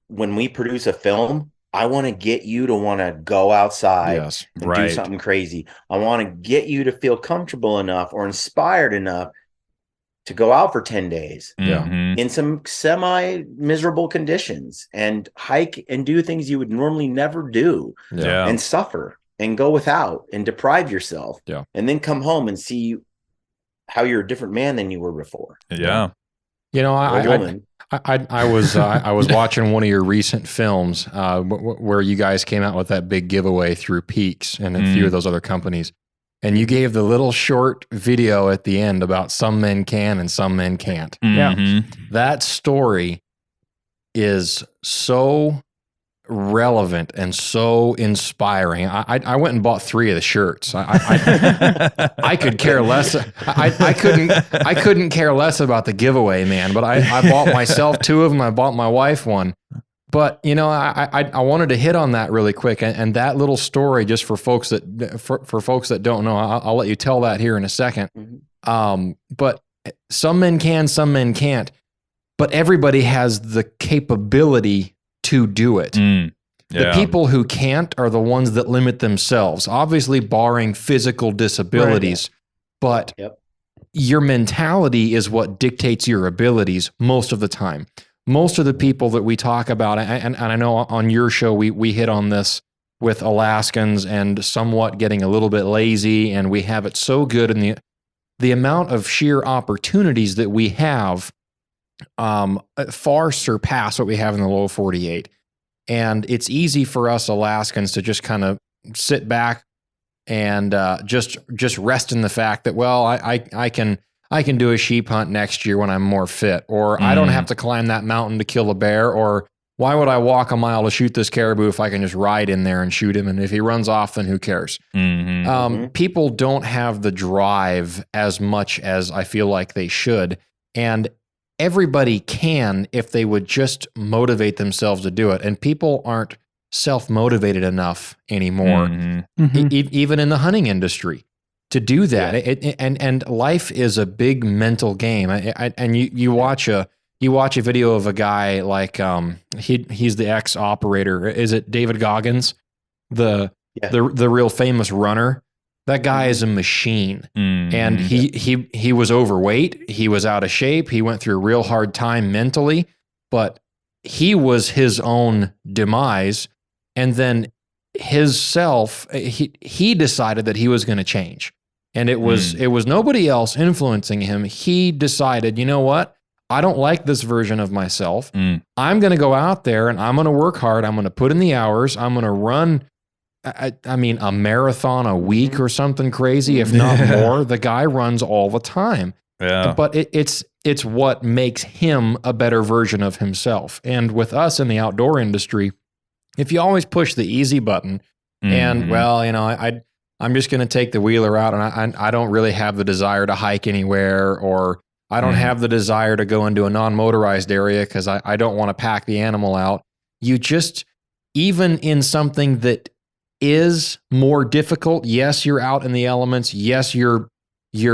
when we produce a film, I want to get you to want to go outside and do something crazy. I want to get you to feel comfortable enough or inspired enough to go out for 10 days in some semi-miserable conditions and hike and do things you would normally never do and suffer and go without and deprive yourself and then come home and see how you're a different man than you were before. You know, I was watching one of your recent films where you guys came out with that big giveaway through Peaks and a few of those other companies. And you gave the little short video at the end about some men can and some men can't. That story is so relevant and so inspiring. I went and bought 3 of the shirts. I could care less. I couldn't care less about the giveaway, man. But I bought myself 2 of them. I bought my wife one. But you know, I wanted to hit on that really quick, and that little story, just for folks that don't know, I'll let you tell that here in a second. But some men can, some men can't. But everybody has the capability to do it. The people who can't are the ones that limit themselves, obviously barring physical disabilities. But your mentality is what dictates your abilities most of the time. Most of the people that we talk about, and I know on your show we hit on this with Alaskans and somewhat getting a little bit lazy, and we have it so good, and the amount of sheer opportunities that we have far surpass what we have in the low 48. And it's easy for us Alaskans to just kind of sit back and just rest in the fact that, well, I can do a sheep hunt next year when I'm more fit, or I don't have to climb that mountain to kill a bear, or why would I walk a mile to shoot this caribou if I can just ride in there and shoot him? And if he runs off, then who cares? People don't have the drive as much as I feel like they should. And everybody can if they would just motivate themselves to do it. And people aren't self-motivated enough anymore, even in the hunting industry, to do that. And life is a big mental game. And you watch a video of a guy like he's the ex-operator. Is it David Goggins, the real famous runner? That guy is a machine, and he was overweight. He was out of shape. He went through a real hard time mentally, but he was his own demise. And then he decided that he was going to change. And it was nobody else influencing him. He decided, you know what? I don't like this version of myself. I'm going to go out there and I'm going to work hard. I'm going to put in the hours. I'm going to run, I mean, a marathon a week or something crazy, if not more. The guy runs all the time. But it's what makes him a better version of himself. And with us in the outdoor industry, if you always push the easy button and, well, you know, I'm just going to take the wheeler out and I don't really have the desire to hike anywhere, or I don't have the desire to go into a non-motorized area because I don't want to pack the animal out. You just, even in something that is more difficult. Yes, you're out in the elements. Yes, you're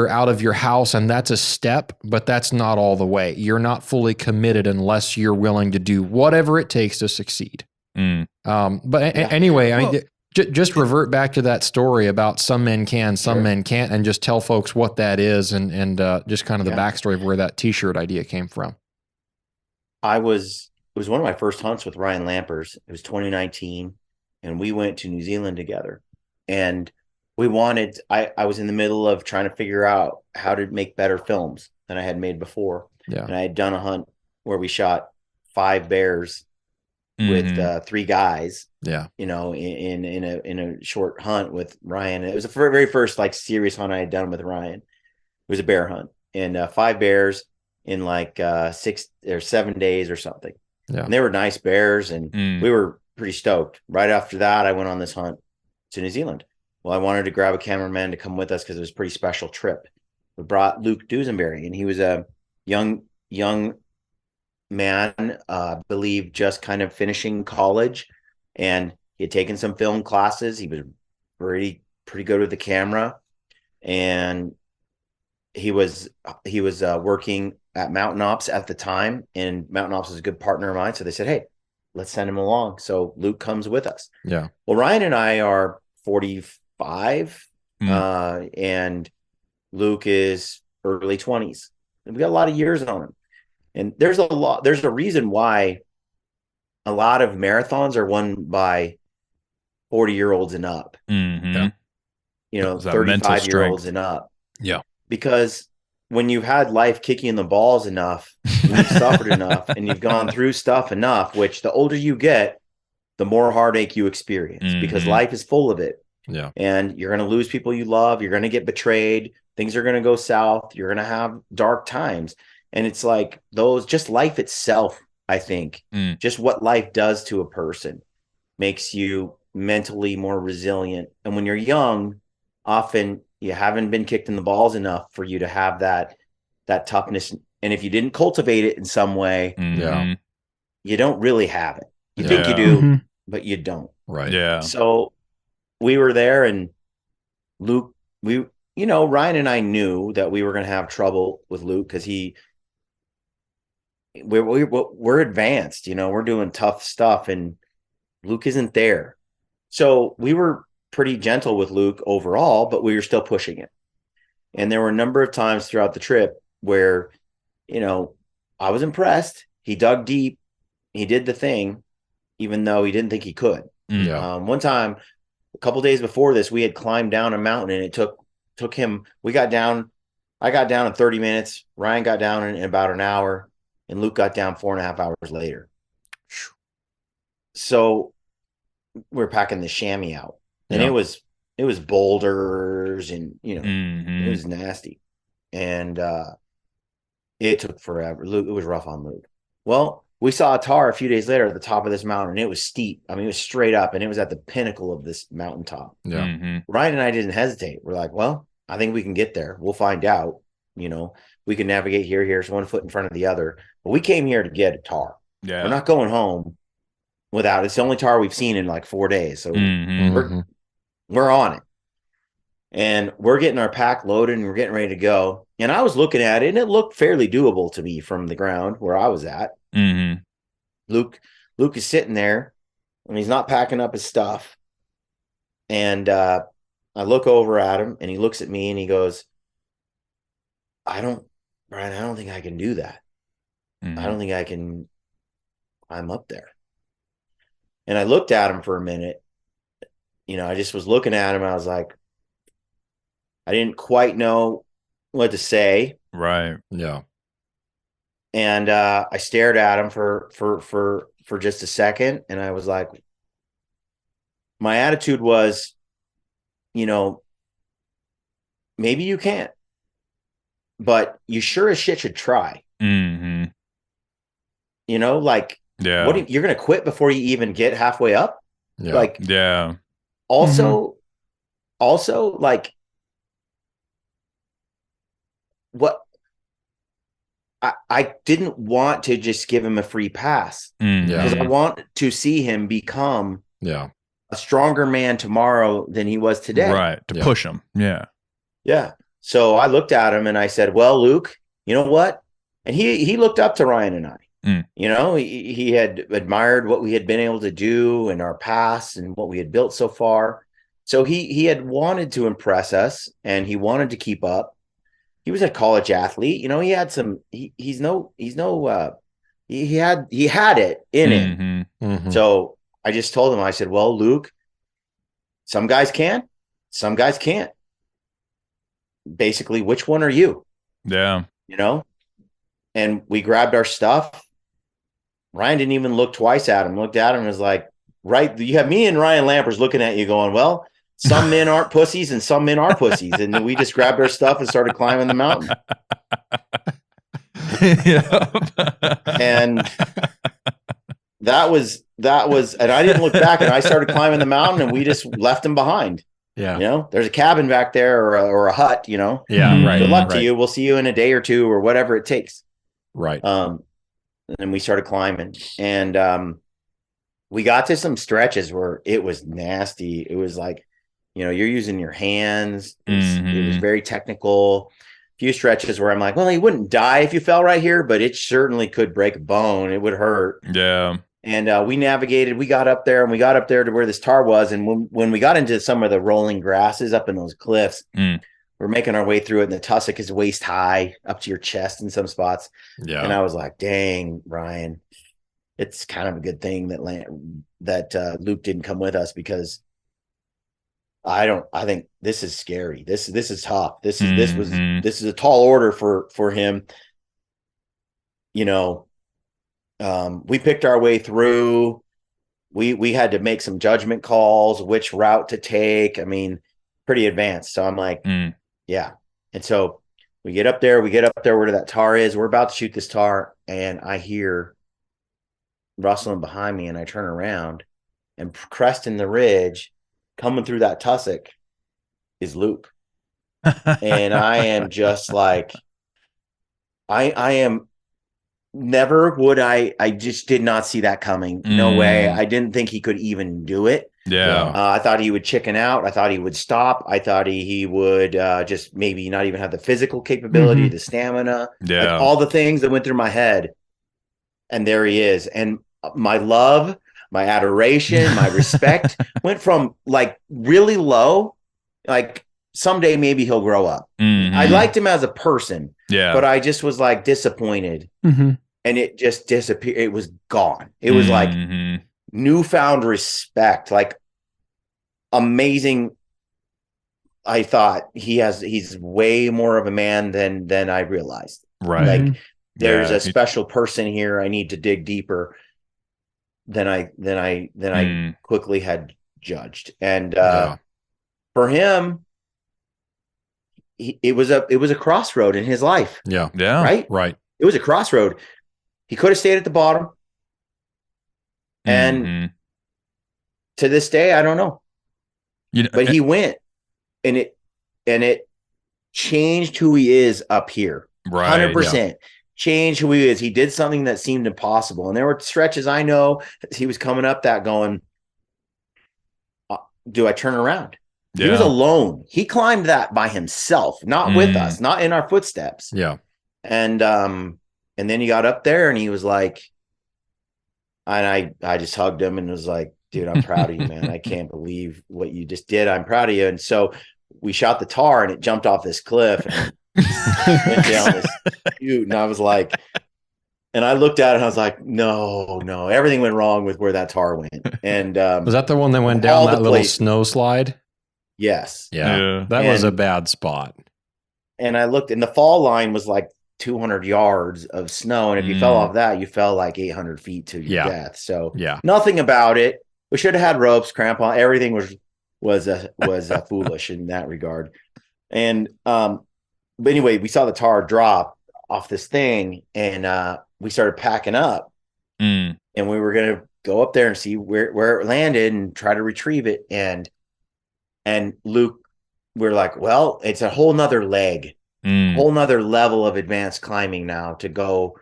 out of your house, and that's a step, but that's not all the way. You're not fully committed unless you're willing to do whatever it takes to succeed. Anyway, I mean, just revert back to that story about some men can, some men can't, and just tell folks what that is and just kind of the backstory of where that T-shirt idea came from. It was one of my first hunts with Ryan Lampers. It was 2019, and we went to New Zealand together. And I was in the middle of trying to figure out how to make better films than I had made before. Yeah. And I had done a hunt where we shot 5 bears with 3 guys. Yeah. You know, in a short hunt with Ryan. It was the very first like serious hunt I had done with Ryan. It was a bear hunt, and 5 bears in like 6 or 7 days or something. Yeah. And they were nice bears, and we were pretty stoked. Right after that, I went on this hunt to New Zealand. Well, I wanted to grab a cameraman to come with us because it was a pretty special trip. We brought Luke Duesenberry, and he was a young man, I believe just kind of finishing college, and he had taken some film classes. He was pretty good with the camera, and he was working at Mountain Ops at the time, and Mountain Ops was a good partner of mine. So they said, hey, let's send him along. So Luke comes with us. Yeah. Well, Ryan and I are 45, and Luke is early 20s. And we got a lot of years on him. And there's a reason why a lot of marathons are won by 40-year-olds and up. Yeah. You know, 35-year-olds and up. Yeah. Because when you've had life kick you in the balls enough, you've suffered enough, and you've gone through stuff enough, which the older you get, the more heartache you experience, because life is full of it. Yeah. And you're going to lose people you love. You're going to get betrayed. Things are going to go south. You're going to have dark times. And it's like just life itself, I think, just what life does to a person makes you mentally more resilient. And when you're young, often you haven't been kicked in the balls enough for you to have that toughness. And if you didn't cultivate it in some way, you don't really have it. You think you do, but you don't. Right. Yeah. So we were there, and Luke, Ryan and I knew that we were going to have trouble with Luke because we're advanced, we're doing tough stuff, and Luke isn't there. So we were pretty gentle with Luke overall, but we were still pushing it. And there were a number of times throughout the trip where, I was impressed. He dug deep. He did the thing, even though he didn't think he could. Yeah. One time, a couple days before this, we had climbed down a mountain, and it took him. I got down in 30 minutes. Ryan got down in about an hour, and Luke got down 4.5 hours later. So we're packing the chamois out, and it was boulders, and it was nasty, and it took forever. Luke, it was rough on Luke. Well, we saw a tar a few days later at the top of this mountain, and it was steep. I mean, it was straight up, and it was at the pinnacle of this mountaintop. Yeah. Ryan and I didn't hesitate. We're like, well, I think we can get there. We'll find out. We can navigate here. So one foot in front of the other. But we came here to get a tar. Yeah. We're not going home without it. It's the only tar we've seen in like 4 days. So we're on it. And we're getting our pack loaded, and we're getting ready to go. And I was looking at it, and it looked fairly doable to me from the ground where I was at. Luke is sitting there, and he's not packing up his stuff. And I look over at him, and he looks at me, and he goes, Brian, I don't think I can do that. I don't think I can climb up there. And I looked at him for a minute. I just was looking at him. I was like, I didn't quite know what to say. Right. Yeah. And I stared at him for just a second, and I was like, my attitude was, maybe you can't, but you sure as shit should try. Yeah. What you're going to quit before you even get halfway up? Yeah. Also, like, what? I didn't want to just give him a free pass because I want to see him become a stronger man tomorrow than he was today. Right. To push him. Yeah. Yeah. So I looked at him and I said, well, Luke, you know what? And he looked up to Ryan and I. You know, he had admired what we had been able to do in our past and what we had built so far. So he had wanted to impress us, and he wanted to keep up. He was a college athlete. You know, he had some, he had it in him. Mm-hmm. So I just told him, I said, well, Luke, some guys can, some guys can't. Basically, which one are you? Yeah. You know? And we grabbed our stuff. Ryan didn't even look twice at him. Looked at him and was like, right, you have me and Ryan Lampers looking at you going, well, some men aren't pussies and some men are pussies. And then we just grabbed our stuff and started climbing the mountain. And that was, and I didn't look back, and I started climbing the mountain, and we just left him behind. Yeah. You know, there's a cabin back there or a hut, you know. Yeah. Right. Good luck to you. We'll see you in a day or two or whatever it takes. Right. And we started climbing, and we got to some stretches where it was nasty. It was like, you know, you're using your hands. It was very technical. A few stretches where I'm like, well, you wouldn't die if you fell right here, but it certainly could break a bone. It would hurt. Yeah. And we navigated. We got up there to where this tar was. And when we got into some of the rolling grasses up in those cliffs, we're making our way through it. And the tussock is waist high up to your chest in some spots. Yeah. And I was like, dang, Ryan, it's kind of a good thing that Luke didn't come with us, because I think this is scary. This is tough. This is a tall order for him. You know, we picked our way through. We had to make some judgment calls, which route to take. I mean, pretty advanced. So I'm like, yeah. And so we get up there where that tar is. We're about to shoot this tar, and I hear rustling behind me, and I turn around, and cresting the ridge, coming through that tussock, is Luke. And I am just like, I am never would I just did not see that coming. No way. I didn't think he could even do it. Yeah. I thought he would chicken out. I thought he would stop. I thought he would just maybe not even have the physical capability, the stamina, like all the things that went through my head. And there he is. And my love, my adoration, my respect went from like really low, like someday maybe he'll grow up. I liked him as a person, but I just was like disappointed, and it just disappeared. It was gone. It was like newfound respect, like amazing. I thought he's way more of a man than I realized. Right. Like there's a special person here. I need to dig deeper than I quickly had judged. And for him, it was a crossroad in his life. Yeah. Right. It was a crossroad. He could have stayed at the bottom. And to this day, I don't know. But he went, and it changed who he is up here. Right. 100%. Changed who he is. He did something that seemed impossible. And there were stretches I know he was coming up that going, do I turn around? Yeah. He was alone. He climbed that by himself, not with us, not in our footsteps. Yeah. And then he got up there, and he was like, and I just hugged him and was like, dude, I'm proud of you, man. I can't believe what you just did. I'm proud of you. And so we shot the tar, and it jumped off this cliff and went down this chute. And I was like, and I looked at it and I was like, no, everything went wrong with where that tar went. And was that the one that went down that little snow slide? Yes. Yeah. That was a bad spot. And I looked, and the fall line was like 200 yards of snow. And if you fell off that, you fell like 800 feet to your death. So nothing about it. We should have had ropes, crampon. Everything was foolish in that regard. And, but anyway, we saw the tar drop off this thing, and we started packing up, and we were going to go up there and see where it landed and try to retrieve it. And Luke, we're like, well, it's a whole nother leg, whole nother level of advanced climbing now to go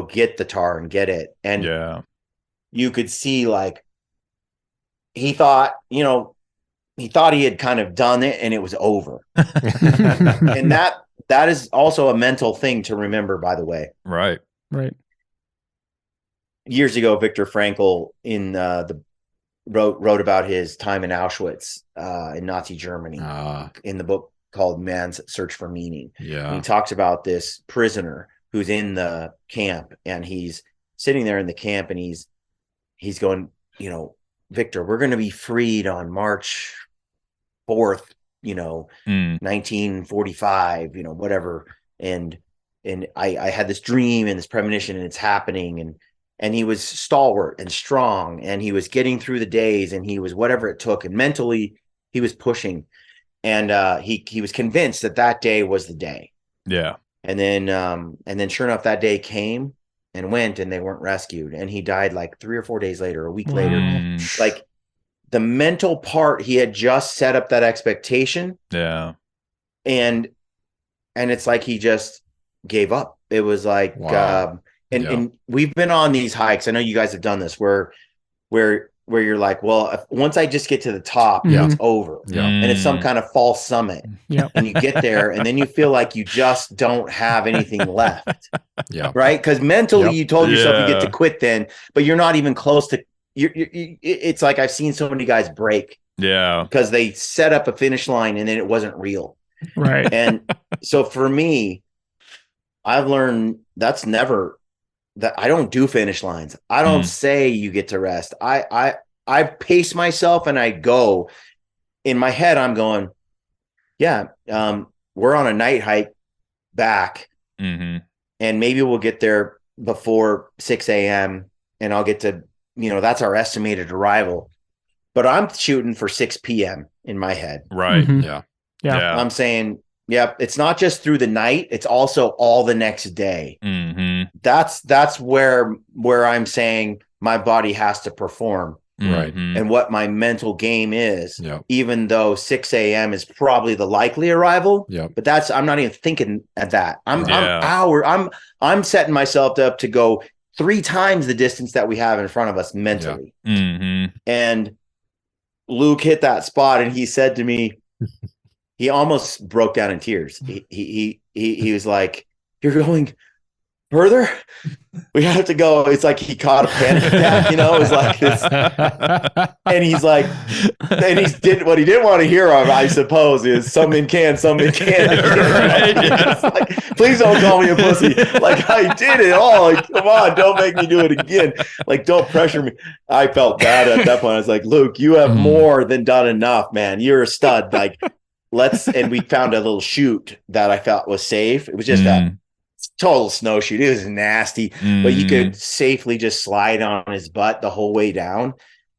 get the tar and get it. And you could see like he thought, he had kind of done it and it was over. And that is also a mental thing to remember, by the way. Right. Years ago, Viktor Frankl wrote about his time in Auschwitz in Nazi Germany in the book called Man's Search for Meaning. Yeah. And he talks about this prisoner who's in the camp, and he's sitting there in the camp, and he's going, Victor, we're going to be freed on March 4th, 1945, whatever. And I had this dream and this premonition, and it's happening. And he was stalwart and strong, and he was getting through the days, and he was whatever it took. And mentally he was pushing, and he was convinced that day was the day. Yeah. And then sure enough, that day came and went, and they weren't rescued. And he died like 3 or 4 days later, a week later. Like the mental part, he had just set up that expectation. Yeah. And it's like he just gave up. It was like, and we've been on these hikes. I know you guys have done this where you're like, well, once I just get to the top, it's over. Yeah. And it's some kind of false summit. Yeah. And you get there, and then you feel like you just don't have anything left. Yeah. Right. Because mentally you told yourself you get to quit then, but you're not even close to it's like I've seen so many guys break. Yeah. Because they set up a finish line and then it wasn't real. Right. And so for me, I've learned that I don't do finish lines. I don't say you get to rest. I pace myself and I go. In my head, I'm going, we're on a night hike back, and maybe we'll get there before 6 a.m. and I'll get to, that's our estimated arrival. But I'm shooting for 6 p.m. in my head. Right. Mm-hmm. Yeah. I'm saying, it's not just through the night. It's also all the next day. Mm-hmm. That's where I'm saying my body has to perform. Right. And what my mental game is, even though 6 a.m. is probably the likely arrival, but I'm not even thinking at that. I'm setting myself up to go 3 times the distance that we have in front of us mentally. And Luke hit that spot, and he said to me, he almost broke down in tears. He was like, "You're going further? We have to go." It's like he caught a panic attack, it was like this. And he's like, and what he didn't want to hear of, I suppose, is some men can, some men can't. Like, please don't call me a pussy. Like, I did it all. Like, come on, don't make me do it again. Like, don't pressure me. I felt bad at that point. I was like, Luke, you have more than done enough, man. You're a stud. Like, and we found a little chute that I felt was safe. It was just a total snowshoe. It was nasty, but you could safely just slide on his butt the whole way down.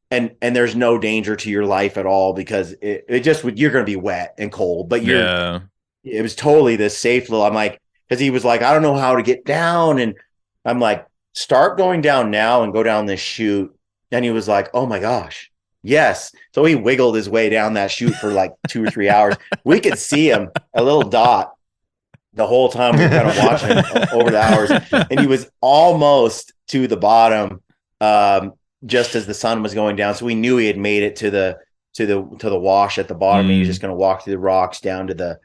And there's no danger to your life at all, because it just you're going to be wet and cold, but it was totally this safe little, I'm like, because he was like, I don't know how to get down. And I'm like, start going down now and go down this chute. And he was like, oh my gosh. Yes. So he wiggled his way down that chute for like 2 or 3 hours. We could see him, a little dot, the whole time we were kind of watching him over the hours. And he was almost to the bottom just as the sun was going down. So we knew he had made it to the wash at the bottom. And he was just going to walk through the rocks down to the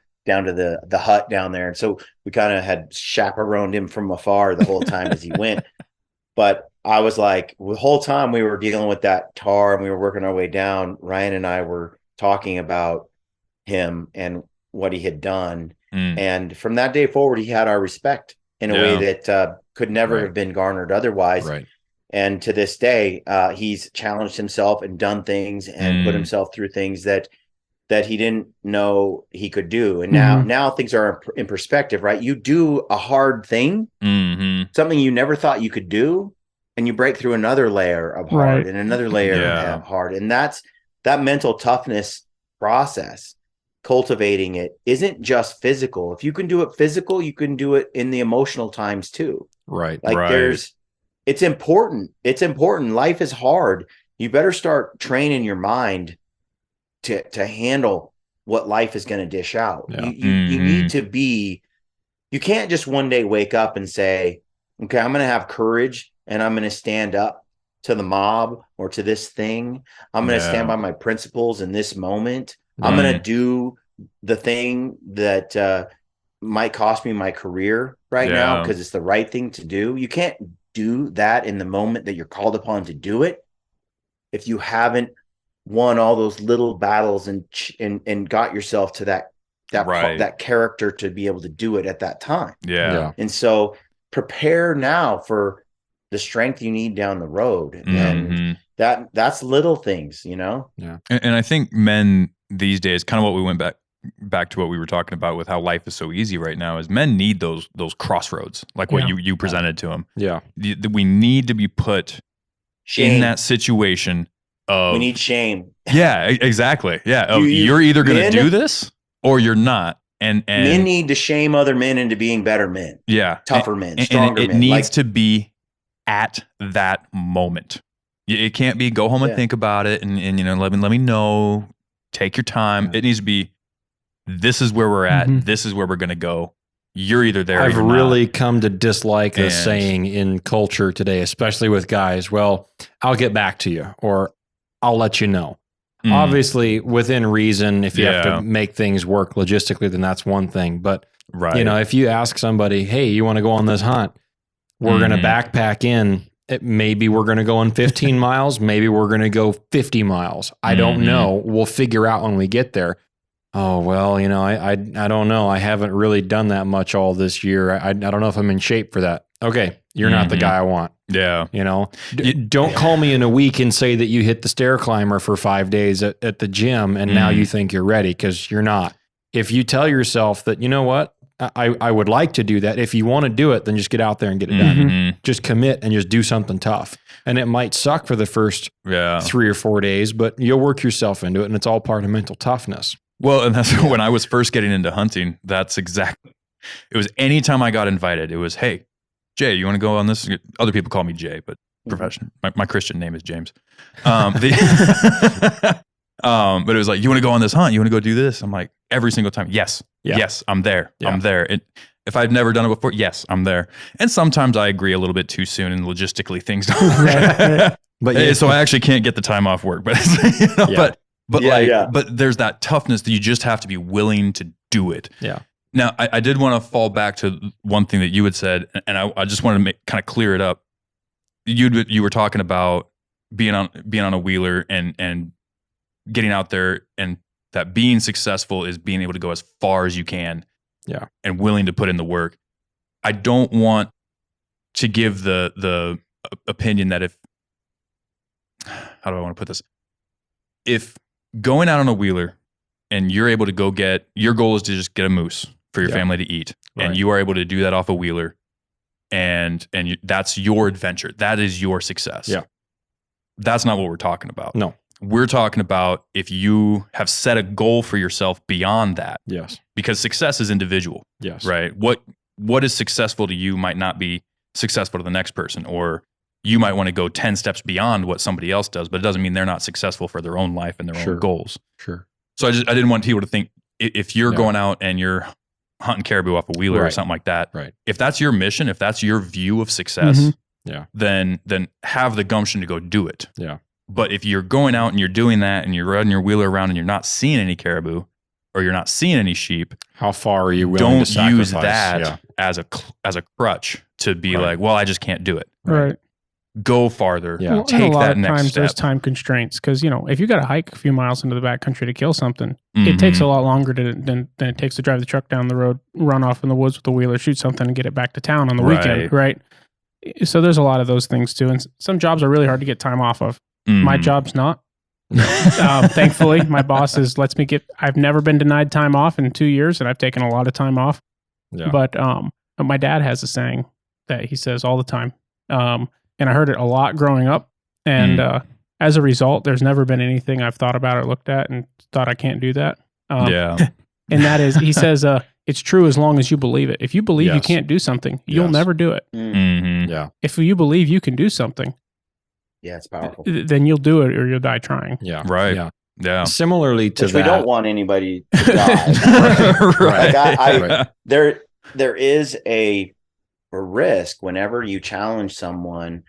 hut down there. And so we kind of had chaperoned him from afar the whole time as he went. But I was like, the whole time we were dealing with that tar and we were working our way down, Ryan and I were talking about him and what he had done. And from that day forward, he had our respect in a way that could never have been garnered otherwise. Right. And to this day, he's challenged himself and done things and put himself through things that he didn't know he could do. And now things are in perspective, right? You do a hard thing, something you never thought you could do, and you break through another layer of hard and another layer of hard. And that's that mental toughness process. Cultivating it isn't just physical. If you can do it physical, you can do it in the emotional times too. Right. Like it's important. It's important. Life is hard. You better start training your mind to handle what life is going to dish out. Yeah. You need to you can't just one day wake up and say, okay, I'm going to have courage and I'm going to stand up to the mob or to this thing. I'm going to stand by my principles in this moment. I'm going to do the thing that might cost me my career right now because it's the right thing to do. You can't do that in the moment that you're called upon to do it if you haven't won all those little battles and got yourself to that character to be able to do it at that time. And so prepare now for the strength you need down the road. And that's little things, you know? And I think men these days, kind of what we went back to what we were talking about with how life is so easy right now, is men need those crossroads, like what you presented to them. We need to be put in that situation of, we need shame. Exactly. You're either going to do this or you're not. And men need to shame other men into being better men. Tougher men, stronger men. It needs to be at that moment. It can't be go home and think about it and you know, let me know, take your time. It needs to be, this is where we're at. This is where we're going to go. You're either there or you're not. I've really come to dislike the saying in culture today, especially with guys, well, I'll get back to you, or I'll let you know. Obviously, within reason, if you have to make things work logistically, then that's one thing. But, you know, if you ask somebody, hey, you want to go on this hunt? We're going to backpack in. Maybe we're going to go on 15 miles. Maybe we're going to go 50 miles. I don't know. We'll figure out when we get there. Oh, well, you know, I don't know. I haven't really done that much all this year. I don't know if I'm in shape for that. Okay, you're not the guy I want. You know, don't call me in a week and say that you hit the stair climber for 5 days at the gym and now you think you're ready, because you're not. If you tell yourself that, you know what, I would like to do that. If you want to do it, then just get out there and get it done. Just commit and just do something tough. And it might suck for the first 3 or 4 days, but you'll work yourself into it, and it's all part of mental toughness. Well, and that's when I was first getting into hunting. That's exactly. It was anytime I got invited, it was, hey, Jay, you want to go on this? Other people call me Jay, but profession. My Christian name is James. But it was like, you want to go on this hunt? You want to go do this? I'm like, every single time, yes, I'm there. I'm there. If I've never done it before, yes, I'm there. And sometimes I agree a little bit too soon, and logistically things don't work. But so I actually can't get the time off work. But you know, but there's that toughness that you just have to be willing to do it. Now, I did want to fall back to one thing that you had said, and I just wanted to kind of clear it up. You were talking about being on a wheeler and getting out there, and that being successful is being able to go as far as you can, and willing to put in the work. I don't want to give the opinion that how do I want to put this? If going out on a wheeler and you're able to go your goal is to just get a moose for your family to eat, and you are able to do that off a wheeler, and that's your adventure. That is your success. That's not what we're talking about. No. We're talking about if you have set a goal for yourself beyond that. Because success is individual. Right? What is successful to you might not be successful to the next person, or you might want to go 10 steps beyond what somebody else does, but it doesn't mean they're not successful for their own life and their own goals. So I didn't want people to think if you're going out and you're hunting caribou off a wheeler or something like that, if that's your mission, if that's your view of success, then have the gumption to go do it. But if you're going out and you're doing that and you're riding your wheeler around and you're not seeing any caribou or you're not seeing any sheep, how far are you willing to sacrifice? Don't use that as a crutch to be like, well, I just can't do it. Go farther. Well, take that next step. A lot of times there's time constraints, because, you know, if you got to hike a few miles into the backcountry to kill something, it takes a lot longer than it takes to drive the truck down the road, run off in the woods with the wheeler, shoot something, and get it back to town on the weekend, right? So there's a lot of those things too, and some jobs are really hard to get time off of. My job's not. Thankfully, my boss lets me get. I've never been denied time off in 2 years, and I've taken a lot of time off. But my dad has a saying that he says all the time. And I heard it a lot growing up. And as a result, there's never been anything I've thought about or looked at and thought I can't do that. And that is, he says, it's true as long as you believe it. If you believe you can't do something, you'll never do it. If you believe you can do something, it's powerful. Then you'll do it or you'll die trying. Similarly to which that. We don't want anybody to die. There is a risk whenever you challenge someone.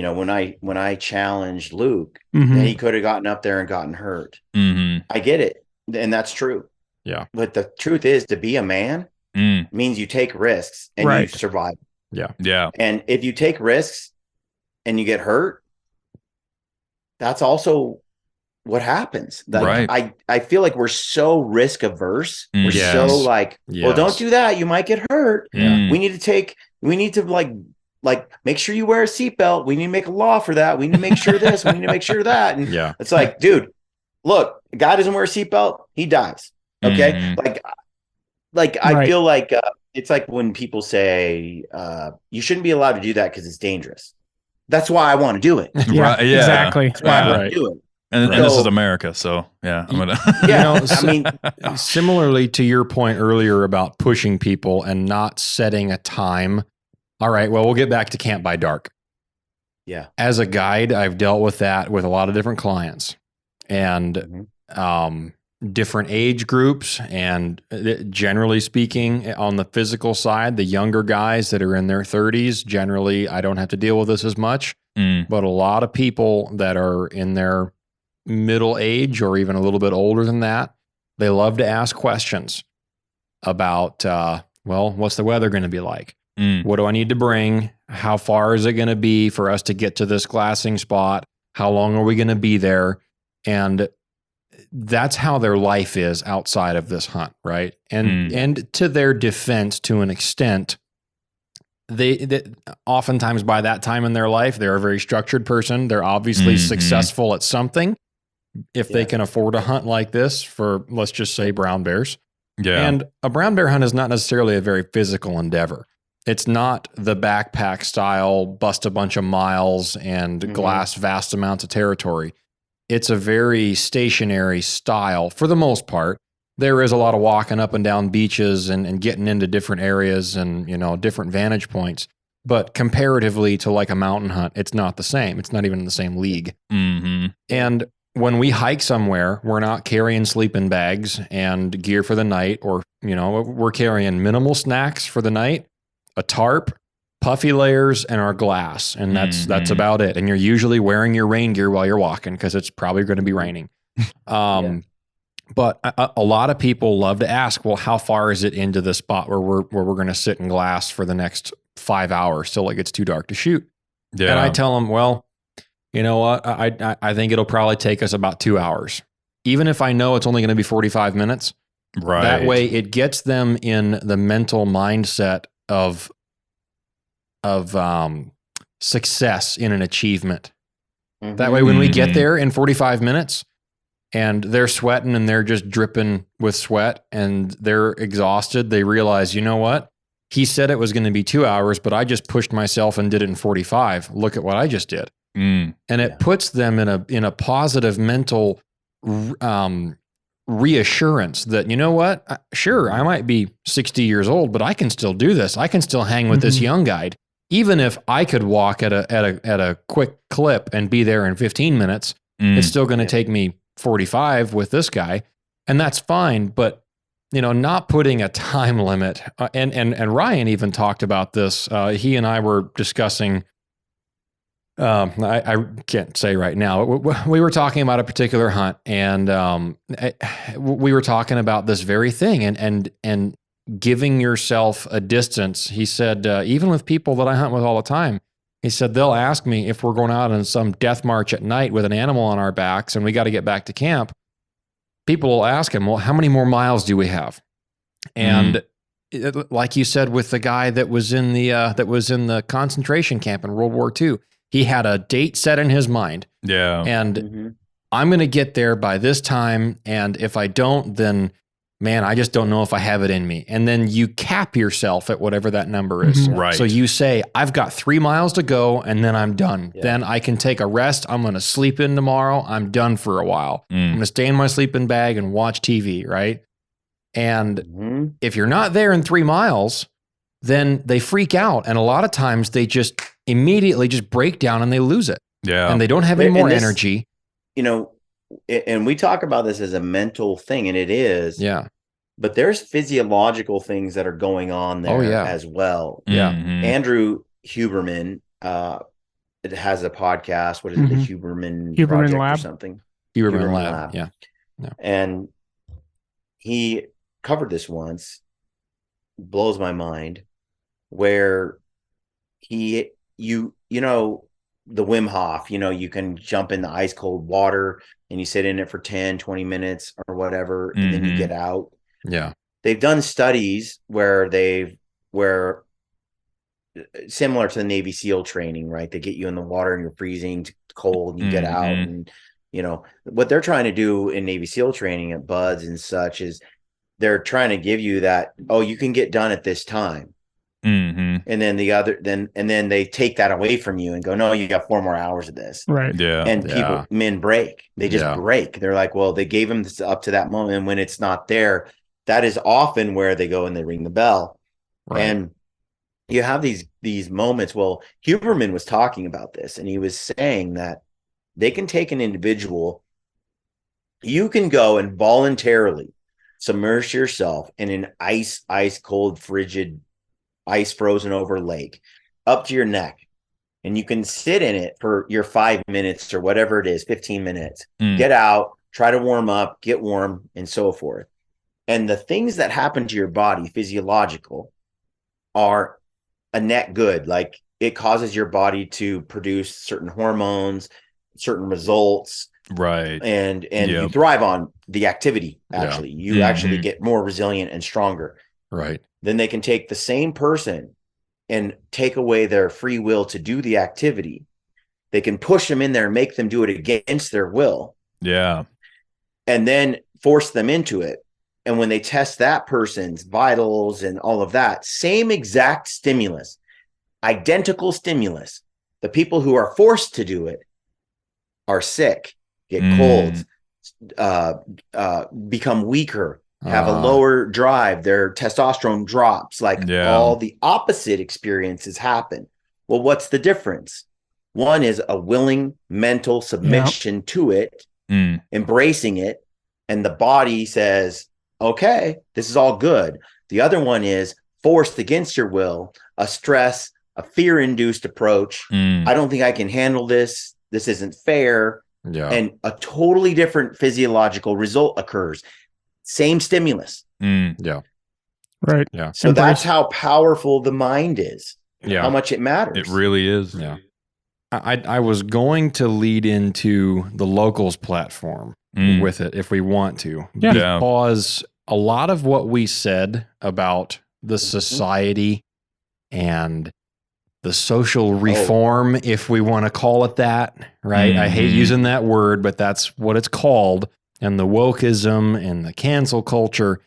when I challenged Luke, then he could have gotten up there and gotten hurt. I get it, and that's true. Yeah. But the truth is, to be a man means you take risks and you survive. Yeah. Yeah. And if you take risks and you get hurt, that's also what happens. Like, I feel like we're so risk averse. We're so like, well, don't do that. You might get hurt. Yeah. We need to like make sure you wear a seatbelt. We need to make a law for that. We need to make sure this. We need to make sure that. And it's like, dude, look, a guy doesn't wear a seatbelt, he dies. Okay. Like I feel like it's like when people say you shouldn't be allowed to do that because it's dangerous. That's why I want to do it. Exactly. That's why I want to do it. And this is America, so I'm gonna. I mean, similarly to your point earlier about pushing people and not setting a time. All right, well, we'll get back to camp by dark. Yeah. As a guide, I've dealt with that with a lot of different clients, and different age groups, and generally speaking, on the physical side, the younger guys that are in their 30s, generally, I don't have to deal with this as much. But a lot of people that are in their middle age or even a little bit older than that, they love to ask questions about, well, what's the weather going to be like? What do I need to bring? How far is it going to be for us to get to this glassing spot? How long are we going to be there? And that's how their life is outside of this hunt, right? And to their defense, to an extent, they oftentimes by that time in their life, they're a very structured person. They're obviously successful at something. If they can afford a hunt like this for, let's just say, brown bears. Yeah. And a brown bear hunt is not necessarily a very physical endeavor. It's not the backpack style, bust a bunch of miles and glass vast amounts of territory. It's a very stationary style for the most part. There is a lot of walking up and down beaches and getting into different areas and, different vantage points. But comparatively to like a mountain hunt, it's not the same. It's not even in the same league. And when we hike somewhere, we're not carrying sleeping bags and gear for the night, or, we're carrying minimal snacks for the night, a tarp, puffy layers, and our glass. And that's about it. And you're usually wearing your rain gear while you're walking because it's probably going to be raining. But a lot of people love to ask, well, how far is it into the spot where we're going to sit in glass for the next 5 hours till it gets too dark to shoot? Yeah. And I tell them, well, you know what? I think it'll probably take us about 2 hours. Even if I know it's only going to be 45 minutes. Right. That way it gets them in the mental mindset of success in an achievement. That way when we get there in 45 minutes and they're sweating and they're just dripping with sweat and they're exhausted, they realize, you know what? He said it was going to be 2 hours, but I just pushed myself and did it in 45. Look at what I just did. And it puts them in a positive mental reassurance that, you know what? Sure, I might be 60 years old, but I can still do this. I can still hang with this young guide. Even if I could walk at a quick clip and be there in 15 minutes, it's still going to take me 45 with this guy. And that's fine. But, not putting a time limit. And Ryan even talked about this. He and I were discussing, I can't say right now. We were talking about a particular hunt, and we were talking about this very thing, and giving yourself a distance. He said, even with people that I hunt with all the time, he said they'll ask me if we're going out on some death march at night with an animal on our backs, and we got to get back to camp. People will ask him, well, how many more miles do we have? And like you said, with the guy that was in the concentration camp in World War II. He had a date set in his mind. Yeah. And I'm going to get there by this time. And if I don't, then man, I just don't know if I have it in me. And then you cap yourself at whatever that number is. Right. So you say, I've got 3 miles to go and then I'm done. Yeah. Then I can take a rest. I'm going to sleep in tomorrow. I'm done for a while. I'm going to stay in my sleeping bag and watch TV. Right. And if you're not there in 3 miles, then they freak out. And a lot of times they just immediately just break down and they lose it. Yeah. And they don't have any more energy. And we talk about this as a mental thing, and it is. Yeah. But there's physiological things that are going on there as well. Yeah. Andrew Huberman it has a podcast. What is it? The Huberman Project Lab or something? Huberman Lab. Yeah. And he covered this once. Blows my mind. Where you know, the Wim Hof, you know, you can jump in the ice cold water and you sit in it for 10, 20 minutes or whatever, and then you get out. Yeah. They've done studies where similar to the Navy SEAL training, right? They get you in the water and you're freezing cold and you get out. And, you know, what they're trying to do in Navy SEAL training at BUDS and such is they're trying to give you that, oh, you can get done at this time. And then then they take that away from you and go, no, you got 4 more hours of this. Right. Yeah. And men break. They just break. They're like, well, they gave them this up to that moment. And when it's not there, that is often where they go and they ring the bell. Right. And you have these moments. Well, Huberman was talking about this, and he was saying that they can take an individual. You can go and voluntarily submerge yourself in an ice cold, frigid, ice frozen over lake up to your neck, and you can sit in it for your 5 minutes or whatever it is, 15 minutes, get out, try to warm up, get warm, and so forth. And the things that happen to your body, physiological, are a net good. Like, it causes your body to produce certain hormones, certain results, right? And you thrive on the activity. Actually, you actually get more resilient and stronger. Right. Then they can take the same person and take away their free will to do the activity. They can push them in there and make them do it against their will. Yeah. And then force them into it. And when they test that person's vitals and all of that, same exact stimulus, identical stimulus, the people who are forced to do it are sick, get colds, become weaker, have a lower drive, their testosterone drops, like all the opposite experiences happen. Well, what's the difference? One is a willing mental submission to it, embracing it, and the body says, okay, this is all good. The other one is forced against your will, a stress, a fear-induced approach. I don't think I can handle this. This isn't fair. Yeah. And a totally different physiological result occurs. Same stimulus. Yeah. Right. Yeah. So that's how powerful the mind is. Yeah. How much it matters. It really is. Yeah. I was going to lead into the locals platform with it if we want to. Yeah. Because a lot of what we said about the society and the social reform, if we want to call it that, right? I hate using that word, but that's what it's called. And the wokeism and the cancel culture.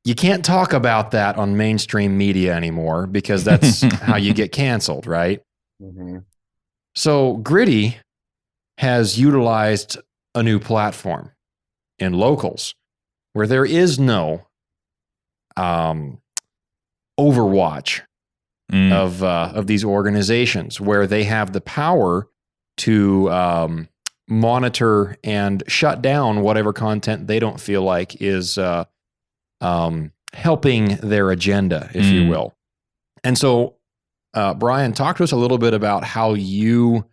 You can't talk about that on mainstream media anymore because that's how you get canceled, right? So Gritty has utilized a new platform in locals where there is no overwatch of these organizations, where they have the power to monitor and shut down whatever content they don't feel like is helping their agenda, if you will. And so, Brian, talk to us a little bit about how you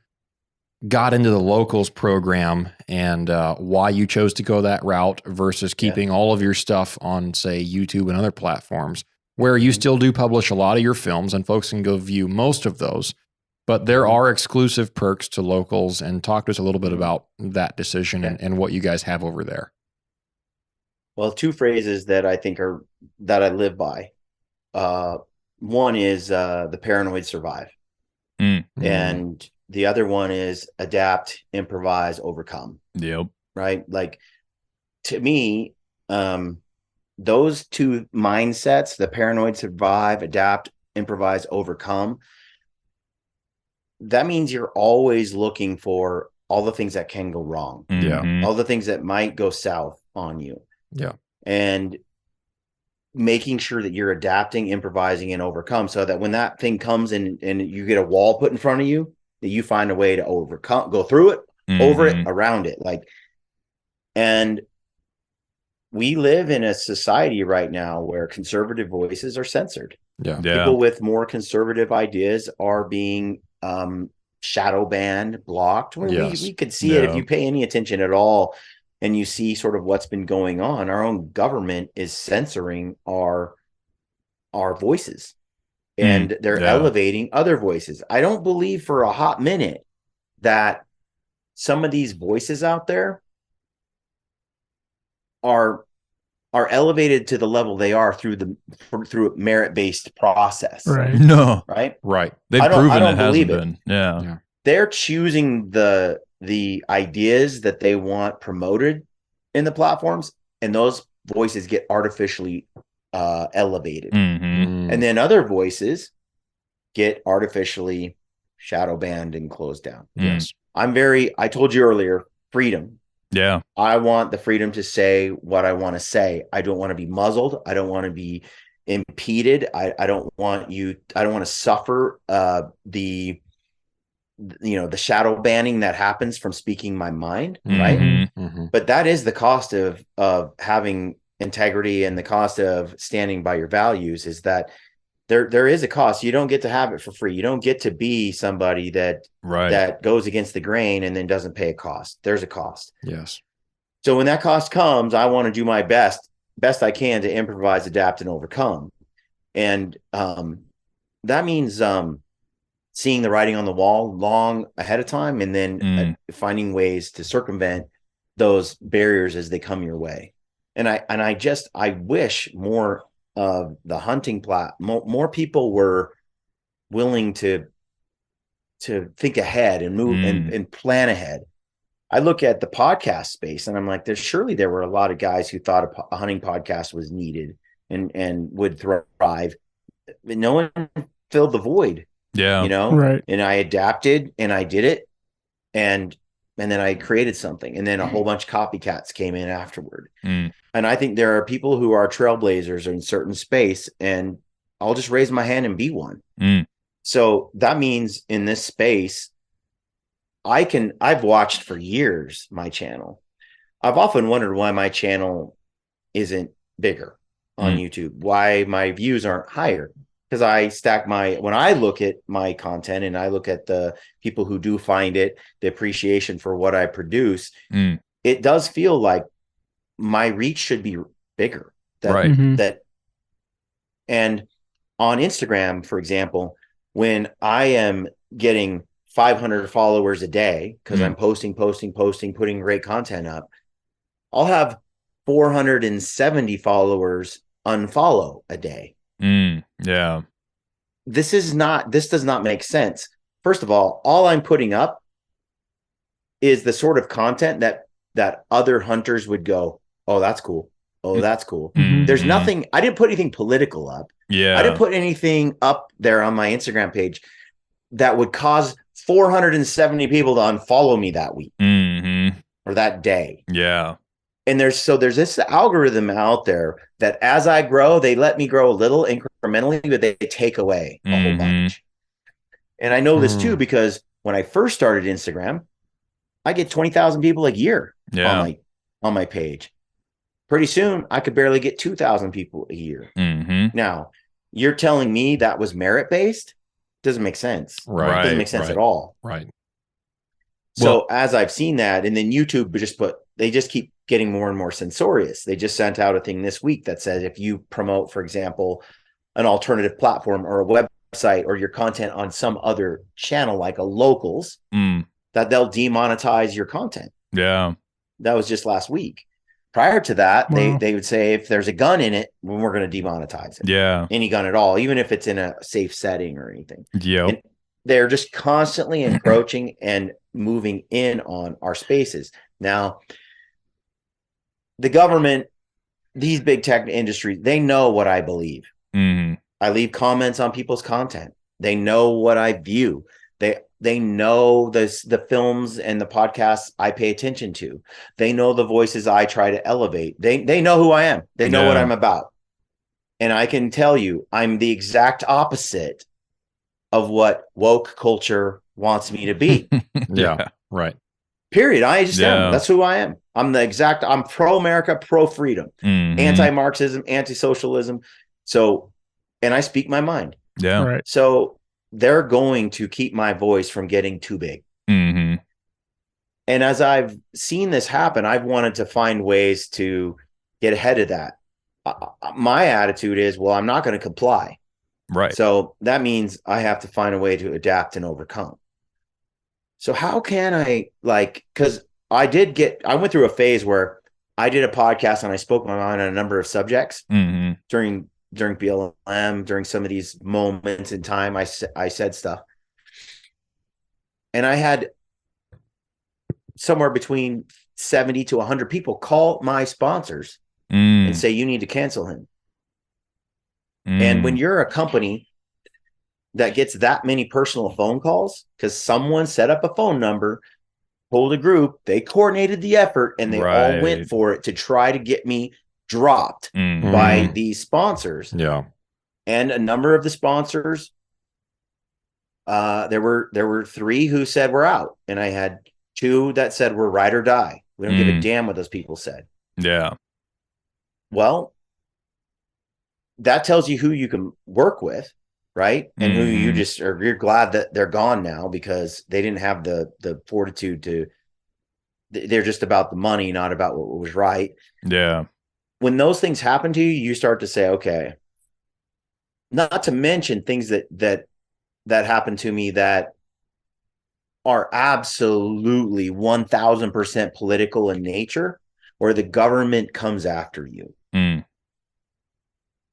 got into the locals program and why you chose to go that route versus keeping all of your stuff on, say, YouTube and other platforms, where you still do publish a lot of your films and folks can go view most of those. But there are exclusive perks to locals, and talk to us a little bit about that decision and what you guys have over there. Well, 2 phrases that I think that I live by. One is the paranoid survive. And the other one is adapt, improvise, overcome. Yep. Right? Like, to me, those 2 mindsets, the paranoid survive, adapt, improvise, overcome, that means you're always looking for all the things that can go wrong. All the things that might go south on you. And making sure that you're adapting, improvising, and overcome, so that when that thing comes in and you get a wall put in front of you, that you find a way to overcome, go through it, over it, around it. Like, and we live in a society right now where conservative voices are censored. People with more conservative ideas are being shadow banned, blocked. Yes. We could see it if you pay any attention at all, and you see sort of what's been going on. Our own government is censoring our voices, and they're elevating other voices. I don't believe for a hot minute that some of these voices out there are elevated to the level they are through merit-based process. Right. No. Right. They've proven it hasn't been. Yeah. They're choosing the ideas that they want promoted in the platforms, and those voices get artificially elevated. And then other voices get artificially shadow banned and closed down. Yes. I told you earlier, freedom. Yeah. I want the freedom to say what I want to say. I don't want to be muzzled. I don't want to be impeded. I don't want to suffer the shadow banning that happens from speaking my mind. Right. But that is the cost of having integrity, and the cost of standing by your values is that there is a cost. You don't get to have it for free. You don't get to be somebody that goes against the grain and then doesn't pay a cost. There's a cost. Yes. So when that cost comes, I want to do my best I can to improvise, adapt, and overcome. And that means seeing the writing on the wall long ahead of time, and then finding ways to circumvent those barriers as they come your way. And I wish more of the hunting more people were willing to think ahead and move and plan ahead. I look at the podcast space, and I'm like, there were a lot of guys who thought a hunting podcast was needed and would thrive. But no one filled the void. Yeah. Right. And I adapted, and I did it. And then I created something, and then a whole bunch of copycats came in afterward. And I think there are people who are trailblazers in certain space, and I'll just raise my hand and be one. So that means in this space, I've watched for years my channel. I've often wondered why my channel isn't bigger on YouTube, why my views aren't higher. Because I stack when I look at my content and I look at the people who do find it, the appreciation for what I produce, it does feel like my reach should be bigger. And on Instagram, for example, when I am getting 500 followers a day, because I'm posting, putting great content up, I'll have 470 followers unfollow a day. Yeah. This does not make sense. First of all I'm putting up is the sort of content that other hunters would go, oh, that's cool. Oh, that's cool. There's nothing, I didn't put anything political up. Yeah. I didn't put anything up there on my Instagram page that would cause 470 people to unfollow me that week or that day. Yeah. And there's this algorithm out there that as I grow, they let me grow a little incrementally, but they take away a whole bunch. And I know this too, because when I first started Instagram, I get 20,000 people a year on my page. Pretty soon I could barely get 2,000 people a year. Now you're telling me that was merit-based? Doesn't make sense. Right. Doesn't make sense at all. Right. So as I've seen that, and then YouTube they just keep getting more and more censorious. They just sent out a thing this week that says if you promote, for example, an alternative platform or a website or your content on some other channel, like a locals, that they'll demonetize your content. Yeah. That was just last week. Prior to that, they would say if there's a gun in it, we're going to demonetize it. Yeah. Any gun at all, even if it's in a safe setting or anything. Yeah. They're just constantly encroaching and moving in on our spaces. Now, the government, these big tech industries, they know what I believe. I leave comments on people's content. They know what I view. They know the films and the podcasts I pay attention to. They know the voices I try to elevate. They know who I am. They know what I'm about. And I can tell you, I'm the exact opposite of what woke culture wants me to be. Yeah, right. Period. I just am. That's who I am. I'm pro-America, pro-freedom, anti-Marxism, anti-socialism. So, and I speak my mind. Yeah. Right. So they're going to keep my voice from getting too big. Mm-hmm. And as I've seen this happen, I've wanted to find ways to get ahead of that. My attitude is, well, I'm not going to comply. Right. So that means I have to find a way to adapt and overcome. So how can I, like, because I went through a phase where I did a podcast and I spoke my mind on a number of subjects during BLM, during some of these moments in time. I said stuff, and I had somewhere between 70 to 100 people call my sponsors and say, you need to cancel him. And when you're a company that gets that many personal phone calls because someone set up a phone number, told a group, they coordinated the effort, and they all went for it to try to get me dropped by these sponsors. Yeah. And a number of the sponsors, there were 3 who said we're out, and I had 2 that said we're ride or die. We don't give a damn what those people said. Yeah. Well, that tells you who you can work with, right? And who you just are, you're glad that they're gone now because they didn't have the fortitude to, they're just about the money, not about what was right. Yeah. When those things happen to you, you start to say, okay, not to mention things that happen to me that are absolutely 1000% political in nature, where the government comes after you.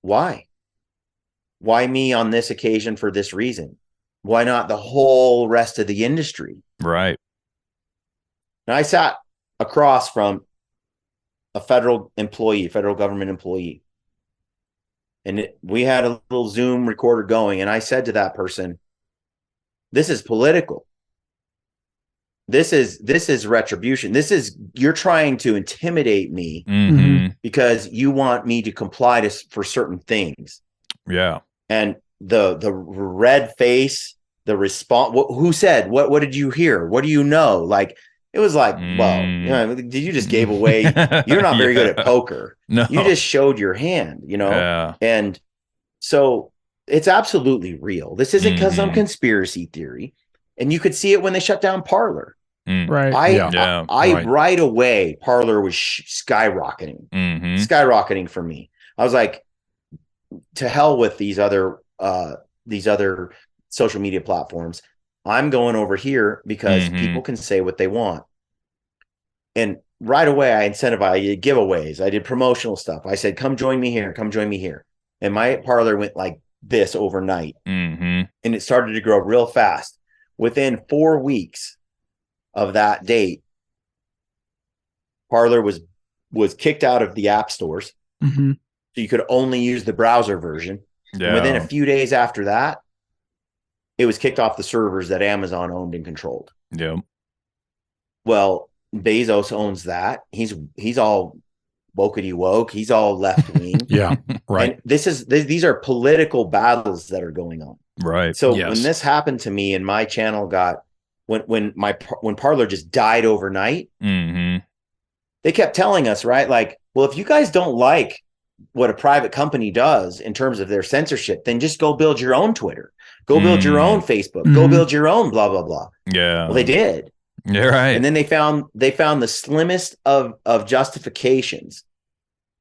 Why me on this occasion for this reason? Why not the whole rest of the industry? Right. And I sat across from a federal government employee. And we had a little Zoom recorder going. And I said to that person, this is political. This is retribution. You're trying to intimidate me because you want me to comply for certain things. Yeah. And the red face, the response, who said, what did you hear? What do you know? Like, it was like, well, you just gave away, you're not very good at poker. No. You just showed your hand, Yeah. And so it's absolutely real. This isn't because some conspiracy theory. And you could see it when they shut down Parler. Right. I right away, Parler was skyrocketing for me. I was like, to hell with these other social media platforms. I'm going over here because people can say what they want. And right away, I incentivized giveaways. I did promotional stuff. I said, come join me here. Come join me here. And my Parler went like this overnight. And it started to grow real fast. Within 4 weeks of that date, Parler was kicked out of the app stores. So you could only use the browser version. Yeah. And within a few days after that, it was kicked off the servers that Amazon owned and controlled. Yeah. Well, Bezos owns that. He's all wokety woke. He's all left wing. Yeah. Right. And these are political battles that are going on. Right. So when this happened to me and my channel when Parler just died overnight, they kept telling us, right? Like, well, if you guys don't like what a private company does in terms of their censorship, then just go build your own Twitter, go build your own Facebook, go build your own blah, blah, blah. Yeah. Well, they did. Yeah. Right. And then they found the slimmest of justifications.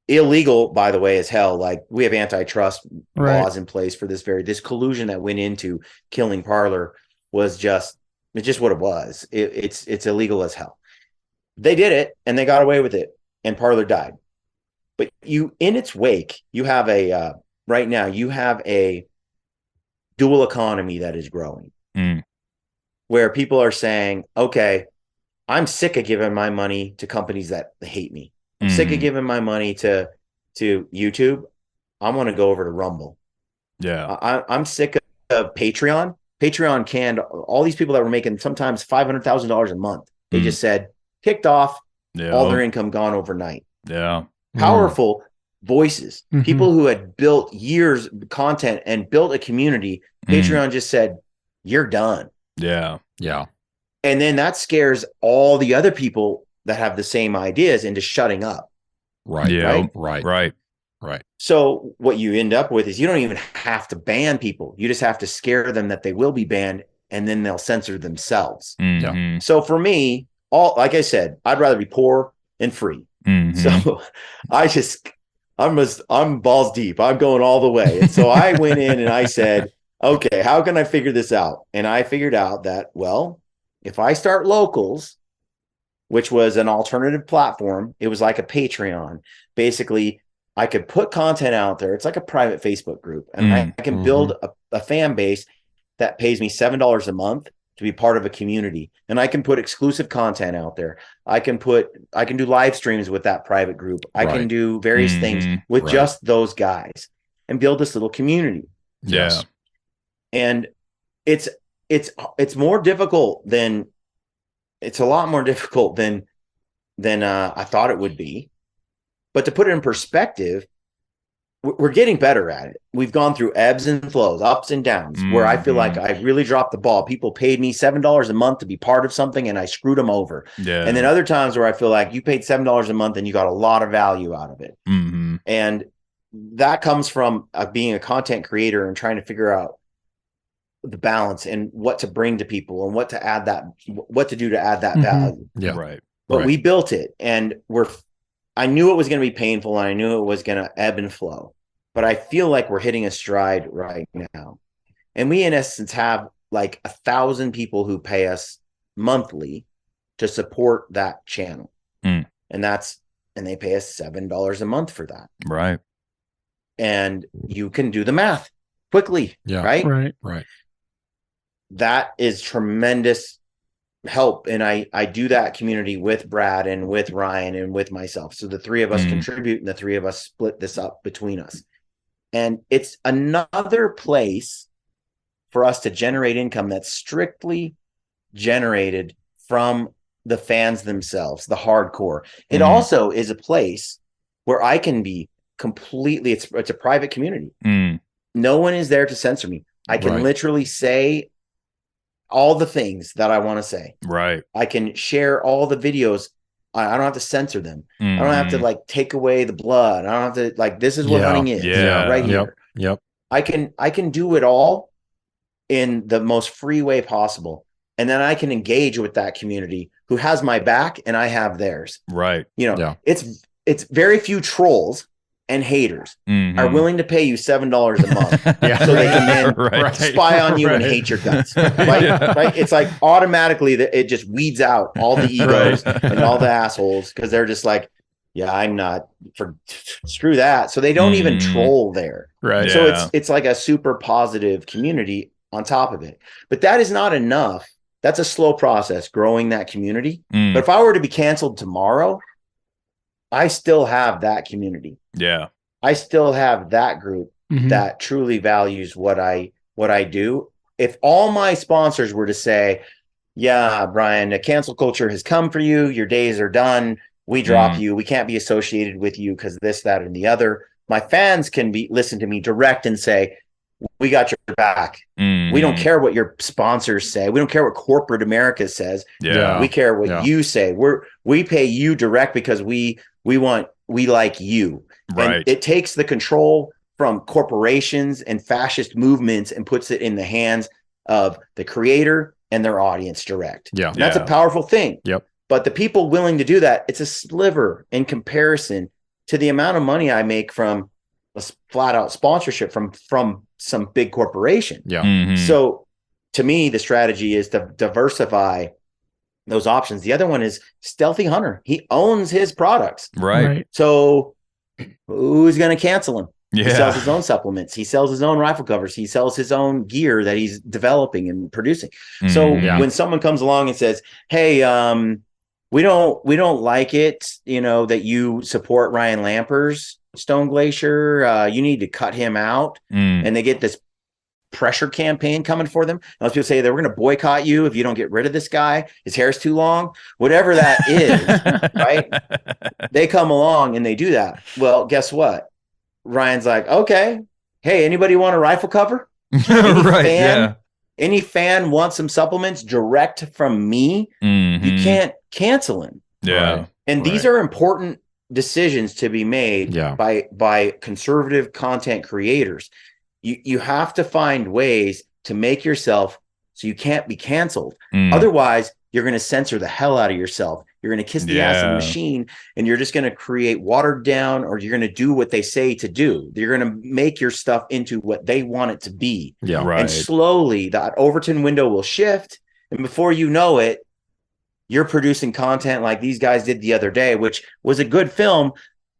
Illegal, by the way, as hell. Like, we have antitrust laws in place for this collusion that went into killing Parler was just what it was. It's illegal as hell. They did it and they got away with it, and Parler died. But in its wake, you have right now you have a dual economy that is growing, where people are saying, okay, I'm sick of giving my money to companies that hate me. I'm sick of giving my money to YouTube. I want to go over to Rumble. Yeah. I'm sick of Patreon. Patreon canned all these people that were making sometimes $500,000 a month. They just said, kicked off, all their income gone overnight. Yeah. Powerful voices, people who had built years of content and built a community. Patreon just said, you're done. Yeah. Yeah. And then that scares all the other people that have the same ideas into shutting up. Right. Yeah. Right. Right. Right. So what you end up with is you don't even have to ban people. You just have to scare them that they will be banned, and then they'll censor themselves. Mm-hmm. So for me, like I said, I'd rather be poor and free. Mm-hmm. So I'm balls deep. I'm going all the way. And so I went in and I said, okay, how can I figure this out? And I figured out that, well, if I start Locals, which was an alternative platform, it was like a Patreon. Basically, I could put content out there. It's like a private Facebook group, and I can build a fan base that pays me $7 a month to be part of a community. And I can put exclusive content out there. I can do live streams with that private group. I can do various things with just those guys and build this little community. Yeah. And it's more difficult than it's a lot more difficult than I thought it would be. But to put it in perspective, we're getting better at it. We've gone through ebbs and flows, ups and downs, where I feel like I really dropped the ball. People paid me $7 a month to be part of something, and I screwed them over. Yeah. And then other times where I feel like you paid $7 a month and you got a lot of value out of it. And that comes from being a content creator and trying to figure out the balance and what to bring to people and what to do to add that value. Yeah. Right. But we built it, and I knew it was going to be painful, and I knew it was going to ebb and flow, but I feel like we're hitting a stride right now. And we, in essence, have like 1,000 people who pay us monthly to support that channel. And they pay us $7 a month for that. Right. And you can do the math quickly. Yeah. Right. That is tremendous help. And I do that community with Brad and with Ryan and with myself. So the three of us contribute, and the three of us split this up between us. And it's another place for us to generate income that's strictly generated from the fans themselves, the hardcore. It also is a place where I can be completely, it's a private community. No one is there to censor me. I can literally say all the things that I want to say. Right. I can share all the videos. I don't have to censor them. I don't have to like take away the blood. I don't have to like, this is what hunting is right here. Yep. I can do it all in the most free way possible. And then I can engage with that community who has my back and I have theirs. Right. It's very few trolls and haters are willing to pay you $7 a month so they can then spy on you and hate your guts. Right? It's like automatically that it just weeds out all the egos and all the assholes, because they're just like, yeah, I'm not screw that. So they don't even troll there. Right. So it's like a super positive community on top of it. But that is not enough. That's a slow process, growing that community. But if I were to be canceled tomorrow, I still have that community. Yeah. I still have that group that truly values what I do. If all my sponsors were to say, yeah, Brian, the cancel culture has come for you. Your days are done. We drop you. We can't be associated with you because this, that, and the other. My fans can listen to me direct and say, we got your back. We don't care what your sponsors say. We don't care what corporate America says. Yeah. We care what you say. We pay you direct because we like you. Right. And it takes the control from corporations and fascist movements and puts it in the hands of the creator and their audience direct. Yeah. And that's a powerful thing. Yep. But the people willing to do that, it's a sliver in comparison to the amount of money I make from a flat out sponsorship from some big corporation. Yeah. So to me, the strategy is to diversify those options. The other one is Stealthy Hunter. He owns his products. Right. So who's going to cancel him? Yeah. He sells his own supplements. He sells his own rifle covers. He sells his own gear that he's developing and producing. So when someone comes along and says, hey, we don't like it, that you support Ryan Lamper's Stone Glacier. You need to cut him out. And they get this pressure campaign coming for them. Most people say they were going to boycott you if you don't get rid of this guy. His hair's too long, whatever that is, right? They come along and they do that. Well, guess what? Ryan's like, okay, hey, anybody want a rifle cover? Any fan wants some supplements direct from me? You can't cancel him. Yeah. And these are important decisions to be made by conservative content creators. You have to find ways to make yourself so you can't be canceled. Otherwise, you're going to censor the hell out of yourself. You're going to kiss the ass of the machine, and you're just going to create watered down, or you're going to do what they say to do. You're going to make your stuff into what they want it to be. Yeah, right. And slowly that Overton window will shift. And before you know it, you're producing content like these guys did the other day, which was a good film.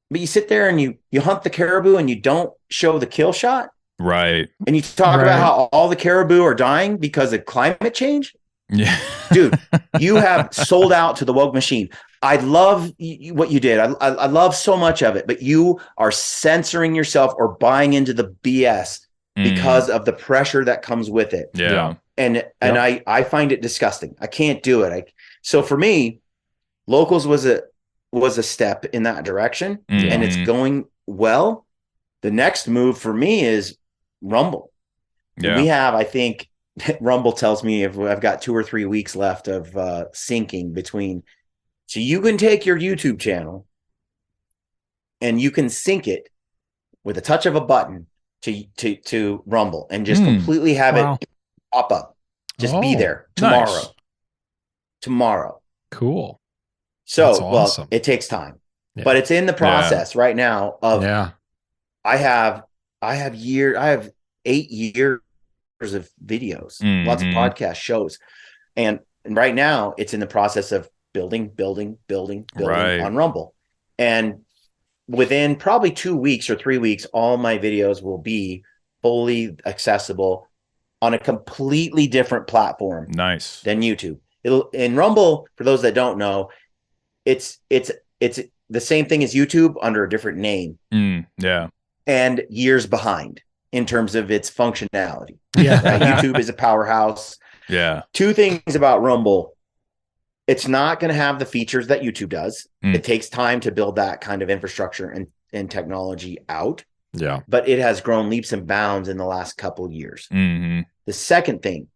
But you sit there and you hunt the caribou and you don't show the kill shot. Right. And you talk about how all the caribou are dying because of climate change. Yeah. Dude, you have sold out to the woke machine. I love what you did. I love so much of it, but you are censoring yourself or buying into the BS because of the pressure that comes with it. Yeah. And I find it disgusting. I can't do it. So for me, Locals was a step in that direction, and it's going well. The next move for me is Rumble. Yeah. We have, I think, Rumble tells me if I've got 2 or 3 weeks left of syncing between. So you can take your YouTube channel and you can sync it with a touch of a button to Rumble and just completely have it pop up. Just be there tomorrow. Nice. Tomorrow. Cool. So, awesome. It takes time, but it's in the process right now of, I have 8 years of videos, lots of podcast shows. And right now it's in the process of building on Rumble. And within probably 2 weeks or 3 weeks, all my videos will be fully accessible on a completely different platform. Nice. Than YouTube. In Rumble, for those that don't know, it's the same thing as YouTube under a different name. Yeah. And years behind in terms of its functionality. Yeah. Right? YouTube is a powerhouse. Yeah. 2 things about Rumble. It's not going to have the features that YouTube does. It takes time to build that kind of infrastructure and technology out. Yeah. But it has grown leaps and bounds in the last couple of years. The second thing,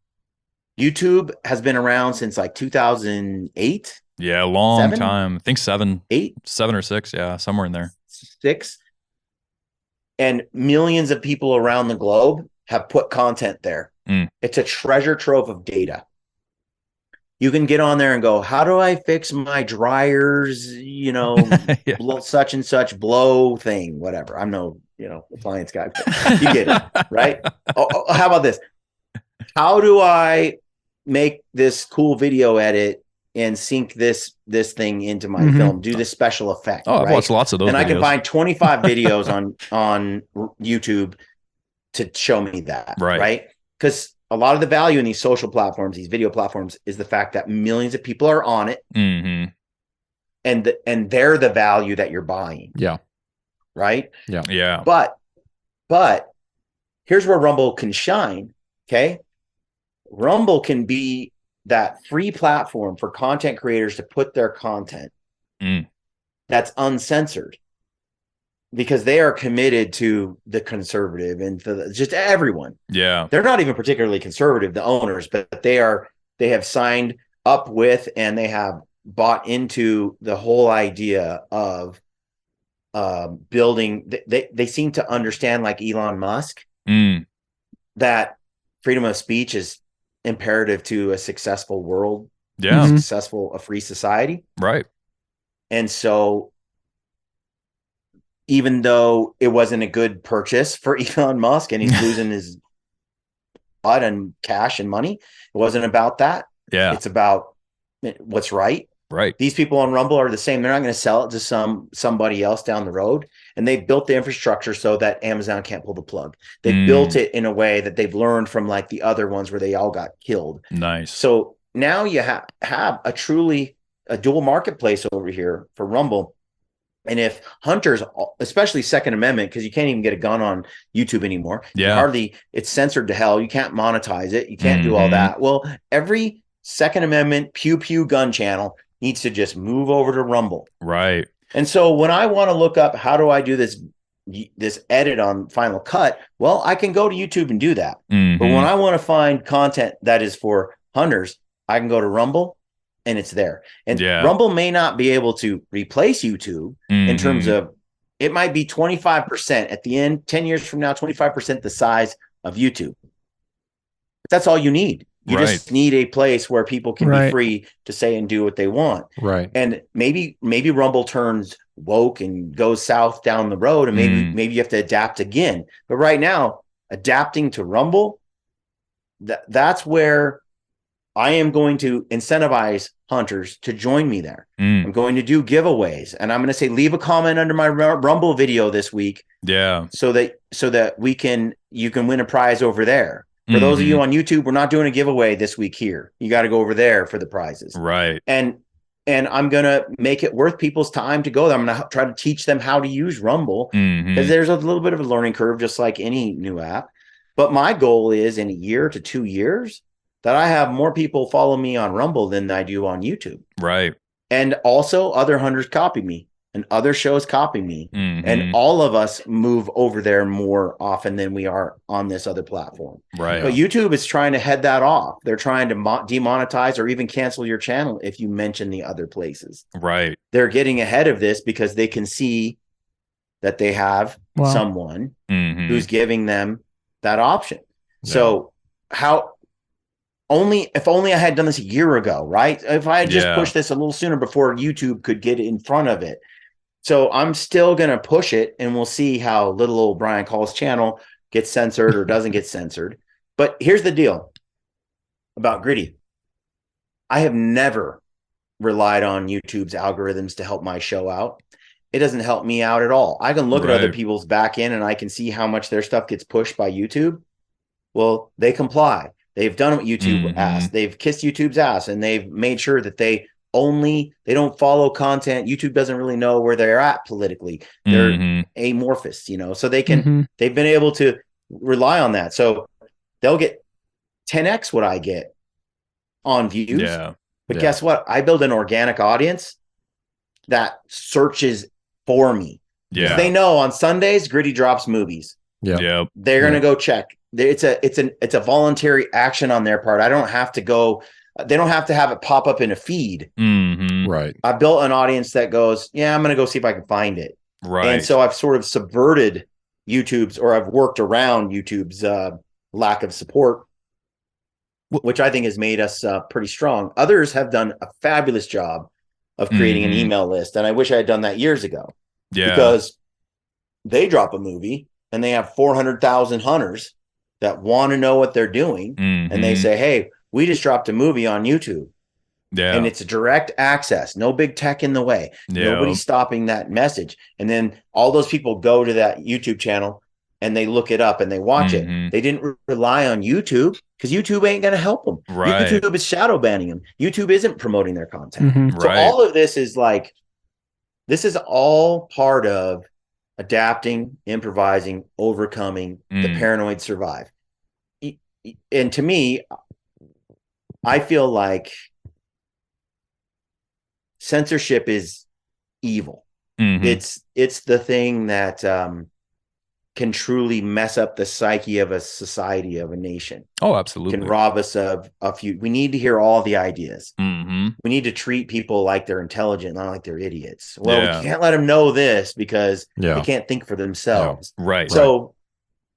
YouTube has been around since like 2008. Yeah, a long time. I think 7 or 6. Yeah, somewhere in there. 6. And millions of people around the globe have put content there. It's a treasure trove of data. You can get on there and go, how do I fix my dryers, such and such blow thing, whatever. I'm no, appliance guy. You get it, right? How about this? How do I make this cool video edit and sync this thing into my film, do this special effect? Oh, I've watched lots of those. And videos. I can find 25 videos on YouTube to show me that, right? Because a lot of the value in these social platforms, these video platforms, is the fact that millions of people are on it, and they're the value that you're buying. Yeah. Right. Yeah. Yeah. But here's where Rumble can shine. Okay. Rumble can be that free platform for content creators to put their content that's uncensored, because they are committed to the conservative and to just everyone. Yeah. They're not even particularly conservative, the owners, but they have signed up with, and they have bought into the whole idea of building. They seem to understand, like Elon Musk, that freedom of speech is imperative to a successful world, a free society. Right. And so, even though it wasn't a good purchase for Elon Musk and he's losing his blood and cash and money, it wasn't about that. Yeah. It's about what's right. Right. These people on Rumble are the same. They're not going to sell it to somebody else down the road. And they've built the infrastructure so that Amazon can't pull the plug. They built it in a way that they've learned from like the other ones where they all got killed. Nice. So now you have a dual marketplace over here for Rumble. And if hunters, especially Second Amendment, because you can't even get a gun on YouTube anymore. Yeah. It's censored to hell. You can't monetize it. You can't do all that. Well, every Second Amendment pew gun channel needs to just move over to Rumble. Right. And so when I want to look up, how do I do this edit on Final Cut? Well, I can go to YouTube and do that. But when I want to find content that is for hunters, I can go to Rumble and it's there. And Rumble may not be able to replace YouTube in terms of, it might be 25% at the end, 10 years from now, 25% the size of YouTube. But that's all you need. You just need a place where people can be free to say and do what they want. Right. And maybe Rumble turns woke and goes south down the road, and maybe you have to adapt again. But right now, adapting to Rumble, that's where I am going to incentivize hunters to join me there. I'm going to do giveaways, and I'm going to say, leave a comment under my Rumble video this week. Yeah. So that you can win a prize over there. For those of you on YouTube, we're not doing a giveaway this week here. You got to go over there for the prizes. Right. And I'm going to make it worth people's time to go there. I'm going to try to teach them how to use Rumble, because there's a little bit of a learning curve, just like any new app. But my goal is, in a year to 2 years, that I have more people follow me on Rumble than I do on YouTube. Right. And also other hunters copy me, and other shows copy me. And all of us move over there more often than we are on this other platform. Right. But YouTube is trying to head that off. They're trying to demonetize or even cancel your channel if you mention the other places. Right. They're getting ahead of this because they can see that they have someone who's giving them that option. Yeah. So if only I had done this a year ago, right? If I had just pushed this a little sooner before YouTube could get in front of it. So I'm still going to push it, and we'll see how little old Brian Call's channel gets censored or doesn't get censored. But here's the deal about Gritty. I have never relied on YouTube's algorithms to help my show out. It doesn't help me out at all. I can look at other people's back end, and I can see how much their stuff gets pushed by YouTube. Well, they comply. They've done what YouTube asked. They've kissed YouTube's ass, and they've made sure that they don't follow content. YouTube doesn't really know where they're at politically. They're amorphous, so they've been able to rely on that. So they'll get 10x what I get on views. Yeah. But guess what? I build an organic audience that searches for me. Yeah. They know on Sundays, Gritty drops movies. Yeah. They're going to go check. It's a voluntary action on their part. I don't have to go. They don't have to have it pop up in a feed. Right. I built an audience that goes, I'm going to go see if I can find it. Right. And so I've sort of subverted I've worked around YouTube's lack of support, which I think has made us pretty strong. Others have done a fabulous job of creating an email list. And I wish I had done that years ago. Yeah. Because they drop a movie and they have 400,000 hunters that want to know what they're doing. And they say, hey, we just dropped a movie on YouTube. Yeah. And it's direct access, no big tech in the way. Yeah. Nobody's stopping that message. And then all those people go to that YouTube channel and they look it up and they watch it. They didn't rely on YouTube because YouTube ain't going to help them. Right. YouTube is shadow banning them. YouTube isn't promoting their content. So all of this is this is all part of adapting, improvising, overcoming, the paranoid survive. And to me, I feel like censorship is evil. It's the thing that can truly mess up the psyche of a society, of a nation. Oh, absolutely. Can rob us of a few. We need to hear all the ideas. We need to treat people like they're intelligent, not like they're idiots. Well, we can't let them know this because they can't think for themselves. Right. So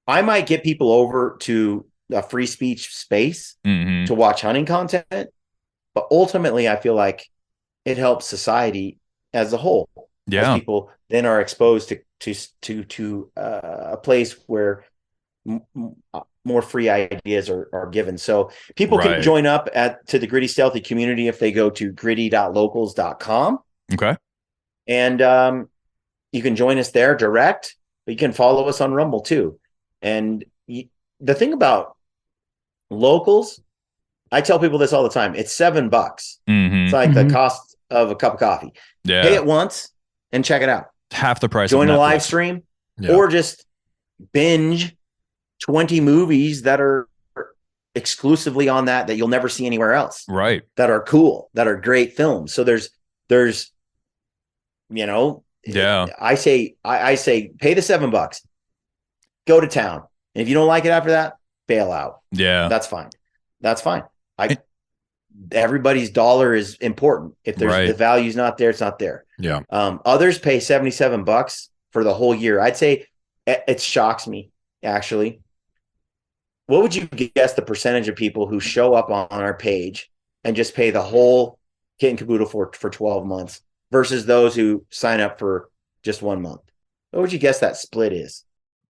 I might get people over to a free speech space to watch hunting content, but ultimately I feel like it helps society as a whole. As people then are exposed to a place where more free ideas are given. So people can join up to the Gritty Stealthy community if they go to gritty.locals.com. Okay. And you can join us there direct, but you can follow us on Rumble too. And the thing about locals, I tell people this all the time. It's $7. It's like the cost of a cup of coffee. Yeah. Pay it once and check it out. Half the price. Join a live stream or just binge 20 movies that are exclusively on that you'll never see anywhere else. Right. That are cool, that are great films. So there's I say pay the $7. Go to town. And if you don't like it after that, bail out. Yeah. That's fine. everybody's dollar is important. If there's the value's not there, it's not there. Yeah. Others pay $77 for the whole year. I'd say it shocks me, actually. What would you guess the percentage of people who show up on our page and just pay the whole kit and caboodle for 12 months versus those who sign up for just 1 month? What would you guess that split is?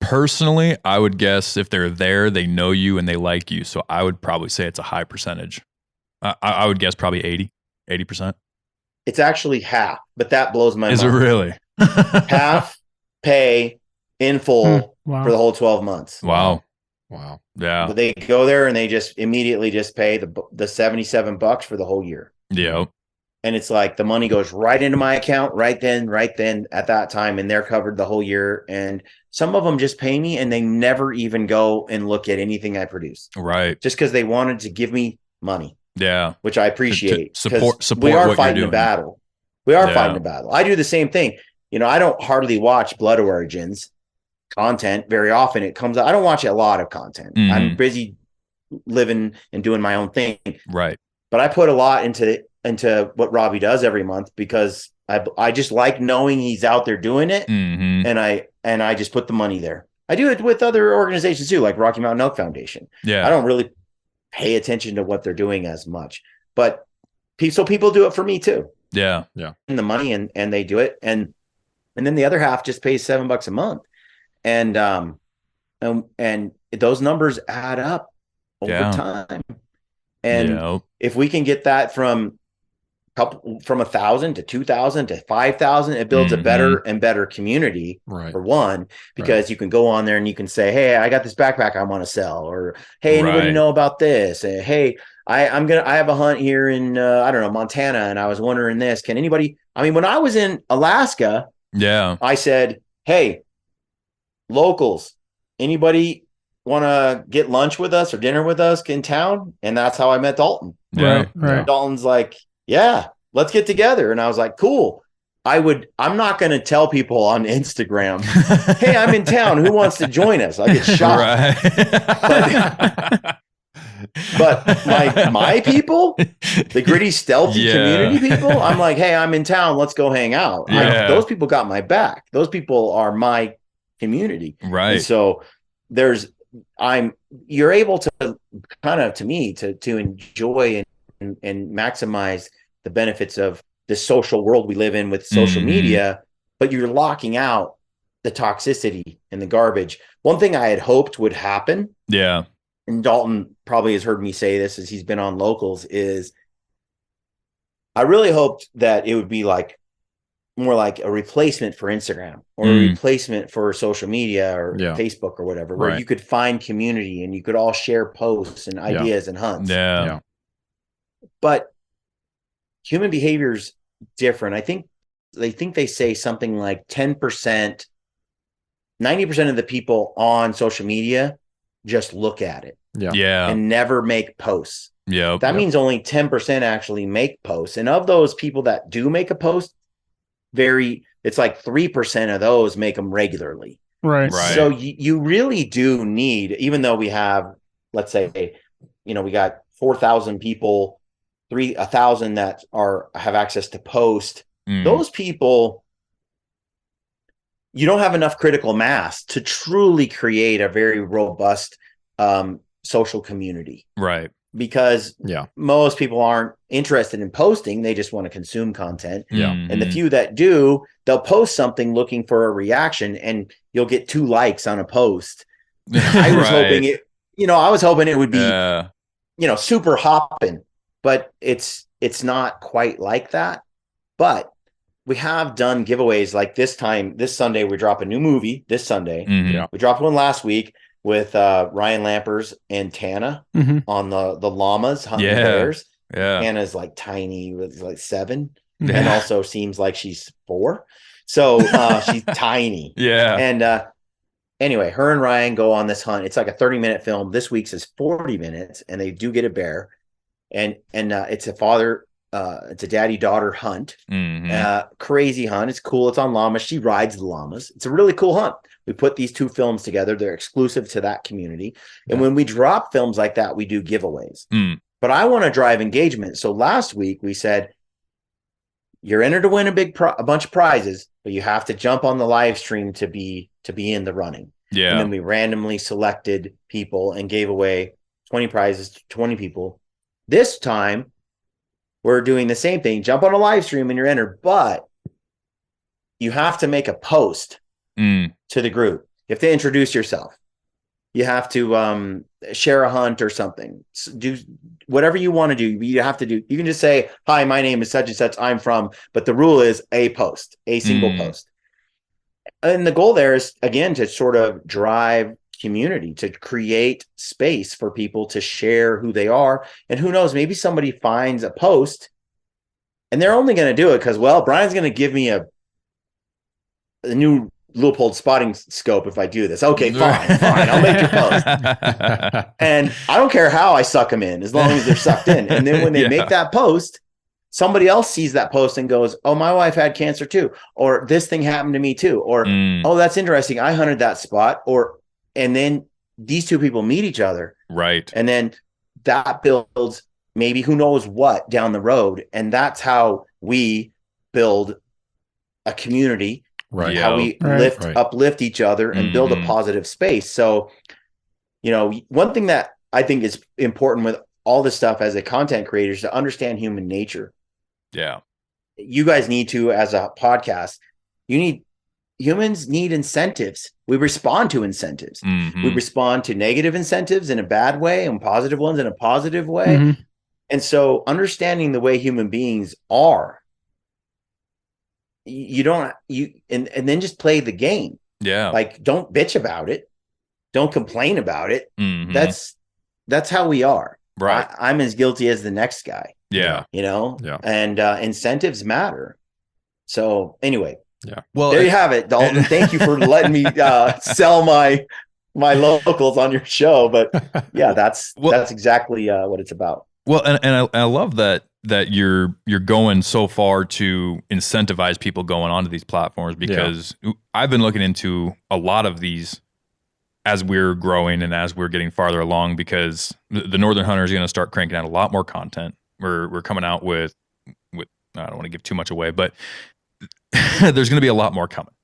Personally, I would guess if they're there, they know you and they like you. So I would probably say it's a high percentage. I would guess probably 80%. It's actually half, but that blows my mind. Is it really? Half pay in full for the whole 12 months. Wow. Yeah. But they go there and they just immediately just pay the $77 for the whole year. Yeah. And it's like the money goes right into my account right then at that time. And they're covered the whole year. And some of them just pay me and they never even go and look at anything I produce. Right. Just because they wanted to give me money. Yeah. Which I appreciate. Support we are what fighting you're a doing. battle. We are fighting a battle. I do the same thing. I don't hardly watch Blood Origins content very often. It comes out. I don't watch a lot of content. I'm busy living and doing my own thing. Right. But I put a lot into what Robbie does every month because I just like knowing he's out there doing it. And I just put the money there. I do it with other organizations too, like Rocky Mountain Elk Foundation. Yeah. I don't really pay attention to what they're doing as much, but so people do it for me too. Yeah. And the money and they do it. And then the other half just pays $7 a month. And those numbers add up over time. And if we can get that from 1,000 to 2,000 to 5,000, it builds a better and better community for one, because you can go on there and you can say, hey, I got this backpack I want to sell, or hey, anybody know about this? Hey, I have a hunt here in I don't know, Montana, and I was wondering this. Can anybody? I mean, when I was in Alaska, I said, hey, locals, anybody want to get lunch with us or dinner with us in town? And that's how I met Dalton. Right. Dalton's like, yeah, let's get together. And I was like, cool. I'm not going to tell people on Instagram, hey, I'm in town. Who wants to join us? I get shot. But my people, the gritty, stealthy community people, I'm like, hey, I'm in town. Let's go hang out. Those people got my back. Those people are my community. Right. And so you're able to kind of, to me, to enjoy and maximize the benefits of the social world we live in with social media, but you're locking out the toxicity and the garbage. One thing I had hoped would happen. Yeah. And Dalton probably has heard me say this as he's been on Locals, is I really hoped that it would be more like a replacement for Instagram or a replacement for social media or Facebook or whatever, where you could find community and you could all share posts and ideas and hunts. Yeah. But human behavior is different. I think they say something like 10%, 90% of the people on social media just look at it. And never make posts. That means only 10% actually make posts. And of those people that do make a post, it's like 3% of those make them regularly. Right. So you really do need, even though we have, let's say, we got 4,000 people, 1,000 that have access to post. Those people, you don't have enough critical mass to truly create a very robust social community. Right. Because most people aren't interested in posting. They just want to consume content. And the few that do, they'll post something looking for a reaction and you'll get 2 likes on a post. I was hoping it would be, super hopping, but it's not quite like that. But we have done giveaways like this Sunday, we drop a new movie this Sunday. We dropped one last week with Ryan Lampers and Tana on the llamas hunting bears. Tana's like tiny, with like 7, and also seems like she's 4. So she's tiny. And anyway, her and Ryan go on this hunt. It's like a 30-minute film. This week's is 40 minutes, and they do get a bear. And it's it's a daddy-daughter hunt. Crazy hunt. It's cool. It's on llamas. She rides the llamas. It's a really cool hunt. We put these 2 films together. They're exclusive to that community. And when we drop films like that, we do giveaways. but I want to drive engagement. So last week we said, you're entered to win a bunch of prizes, but you have to jump on the live stream to be in the running. Yeah. And then we randomly selected people and gave away 20 prizes to 20 people. This time we're doing the same thing. Jump on a live stream and you're entered, but you have to make a post to the group. You have to introduce yourself. You have to share a hunt or something. Do whatever you want to do. You have to do. You can just say, "Hi, my name is such and such. I'm from." But the rule is a post, a single post. And the goal there is, again, to sort of drive community, to create space for people to share who they are. And who knows, maybe somebody finds a post and they're only going to do it because, well, Brian's going to give me a new Leupold spotting scope if I do this. Okay, fine. I'll make your post. And I don't care how I suck them in, as long as they're sucked in. And then when they make that post, somebody else sees that post and goes, "Oh, my wife had cancer too," or "This thing happened to me too," or "Oh, that's interesting. I hunted that spot." And then these two people meet each other. Right. And then that builds maybe who knows what down the road. And that's how we build a community. Right. How we uplift each other and build a positive space. So, one thing that I think is important with all this stuff as a content creator is to understand human nature. Yeah. You guys need to, as a podcast, humans need incentives. We respond to incentives. We respond to negative incentives in a bad way and positive ones in a positive way. And so understanding the way human beings are, and then just play the game. Yeah. Like, don't bitch about it. Don't complain about it. That's how we are. Right. I'm as guilty as the next guy. Yeah. And incentives matter. So anyway, well, there you have it, Dalton. Thank you for letting me sell my locals on your show. But yeah, that's exactly what it's about. Well, and I love that you're going so far to incentivize people going onto these platforms, because I've been looking into a lot of these as we're growing and as we're getting farther along, because the Northern Hunter is going to start cranking out a lot more content. We're coming out with I don't want to give too much away, but there's going to be a lot more coming,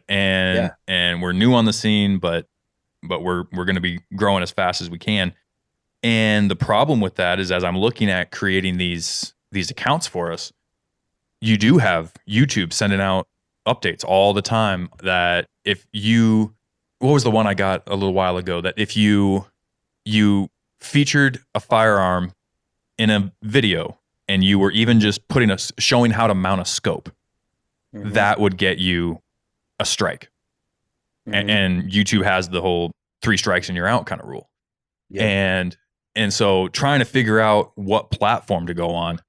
and we're new on the scene, but we're going to be growing as fast as we can. And the problem with that is, as I'm looking at creating these accounts for us, you do have YouTube sending out updates all the time that what was the one I got a little while ago, that if you featured a firearm in a video and you were even just showing how to mount a scope, that would get you a strike. And YouTube has the whole 3 strikes and you're out kind of rule. And so trying to figure out what platform to go on,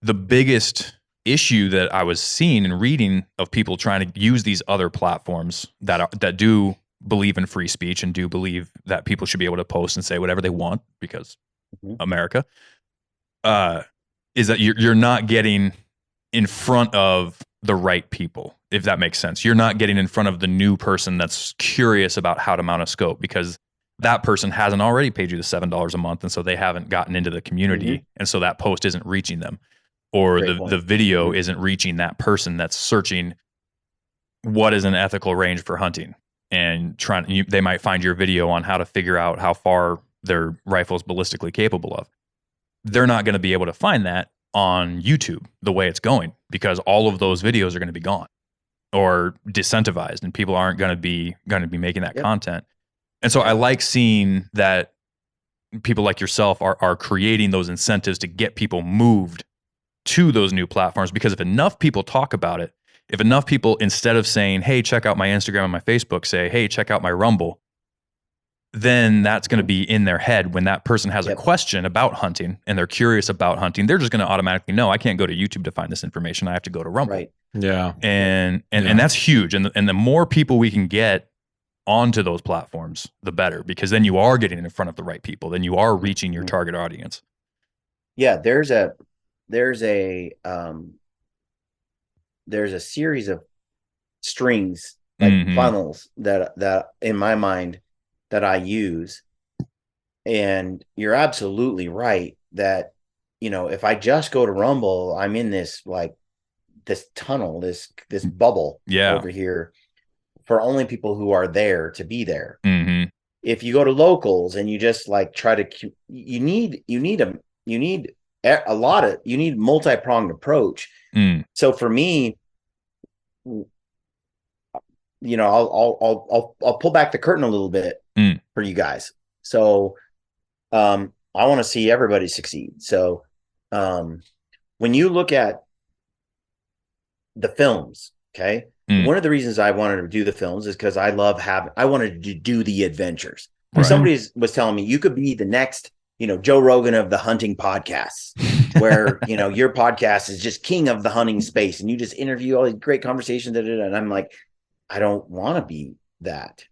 the biggest issue that I was seeing and reading of people trying to use these other platforms that do believe in free speech and do believe that people should be able to post and say whatever they want because America, is that you're not getting in front of the right people, if that makes sense. You're not getting in front of the new person that's curious about how to mount a scope, because that person hasn't already paid you the $7 a month, and so they haven't gotten into the community, and so that post isn't reaching them, or the video isn't reaching that person that's searching what is an ethical range for hunting, and they might find your video on how to figure out how far their rifle is ballistically capable of. They're not going to be able to find that on YouTube the way it's going, because all of those videos are going to be gone or decentivized, and people aren't going to be making that content. And so I like seeing that people like yourself are creating those incentives to get people moved to those new platforms, because if enough people talk about it, if enough people, instead of saying, "Hey, check out my Instagram and my Facebook," say, "Hey, check out my Rumble," then that's going to be in their head when that person has a question about hunting and they're curious about hunting. They're just going to automatically know, I can't go to YouTube to find this information. I have to go to Rumble. Right. Yeah. And that's huge. And the more people we can get onto those platforms, the better, because then you are getting in front of the right people. Then you are reaching your target audience. Yeah. There's a series of strings, like funnels that in my mind that I use. And you're absolutely right. that, if I just go to Rumble, I'm in this this tunnel, this bubble over here for only people who are there to be there. Mm-hmm. If you go to locals and you just try to, you need multi-pronged approach. So for me, I'll pull back the curtain a little bit for you guys. So, I want to see everybody succeed. So, when you look at the films, okay, one of the reasons I wanted to do the films is because I wanted to do the adventures. Right. Somebody was telling me you could be the next, Joe Rogan of the hunting podcasts, where, your podcast is just king of the hunting space and you just interview all these great conversations. And I'm like, I don't want to be that,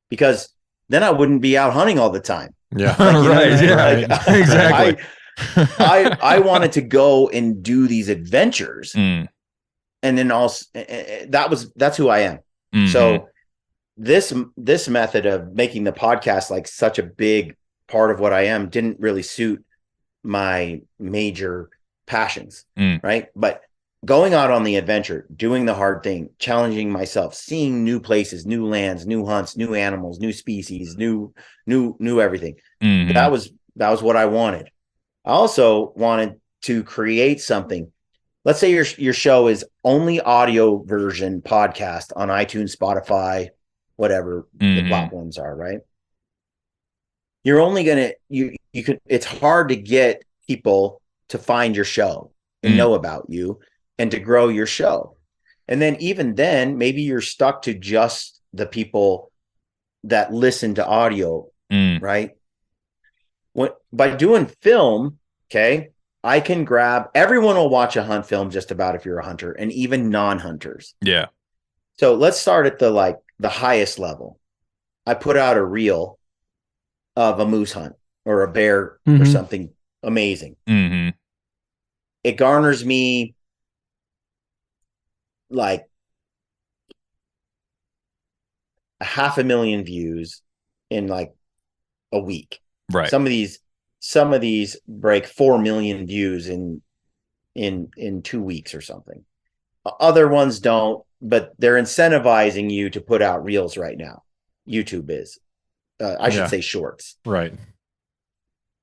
because then I wouldn't be out hunting all the time. Yeah. Right. Exactly. I wanted to go and do these adventures. And then also that's who I am. Mm-hmm. So this method of making the podcast such a big part of what I am didn't really suit my major passions. Right. But going out on the adventure, doing the hard thing, challenging myself, seeing new places, new lands, new hunts, new animals, new species, new everything. Mm-hmm. That was what I wanted. I also wanted to create something. Let's say your show is only audio version podcast on iTunes, Spotify, whatever the platforms are, right? You're only going to, it's hard to get people to find your show and know about you and to grow your show. And then even then, maybe you're stuck to just the people that listen to audio, right? By doing film, okay, I can grab, everyone will watch a hunt film just about if you're a hunter, and even non-hunters. Yeah. So let's start at the highest level. I put out a reel of a moose hunt or a bear or something amazing. Mm-hmm. It garners me 500,000 views in a week. Right. Some of these break 4 million views in 2 weeks or something. Other ones don't, but they're incentivizing you to put out reels right now. YouTube is, I should say shorts. Right.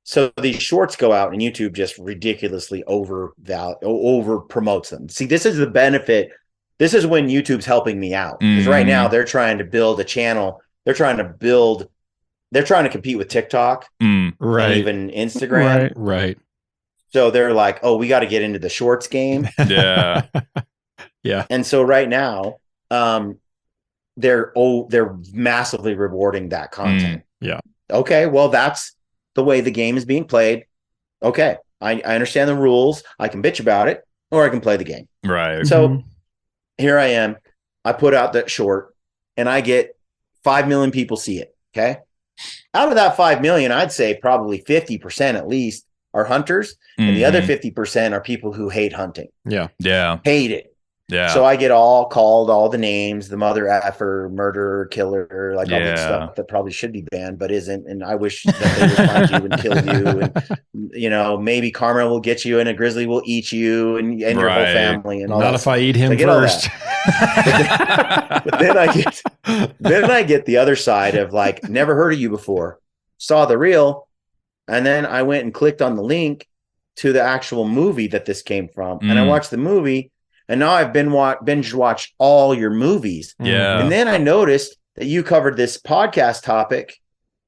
So these shorts go out and YouTube just ridiculously over promotes them. See, this is the benefit. This is when YouTube's helping me out, because right now they're trying to build a channel. They're trying to compete with TikTok, right, and even Instagram. Right. So they're like, oh, we got to get into the shorts game. Yeah. Yeah. And so right now, they're massively rewarding that content. Yeah. Okay. Well, that's the way the game is being played. Okay. I understand the rules. I can bitch about it, or I can play the game. Right. So here I am. I put out that short and I get 5 million people see it. Okay. Out of that 5 million, I'd say probably 50% at least are hunters. And the other 50% are people who hate hunting. Yeah. Yeah. Hate it. Yeah. So I get all the names, the mother effer, murderer, killer, all the stuff that probably should be banned, but isn't. And I wish that they would find you and kill you. And, maybe karma will get you and a grizzly will eat you and your whole family and all Not that if stuff. I eat him first. But then I get the other side of never heard of you before, saw the reel, and then I went and clicked on the link to the actual movie that this came from, and I watched the movie. And now I've binge watched all your movies. Yeah. And then I noticed that you covered this podcast topic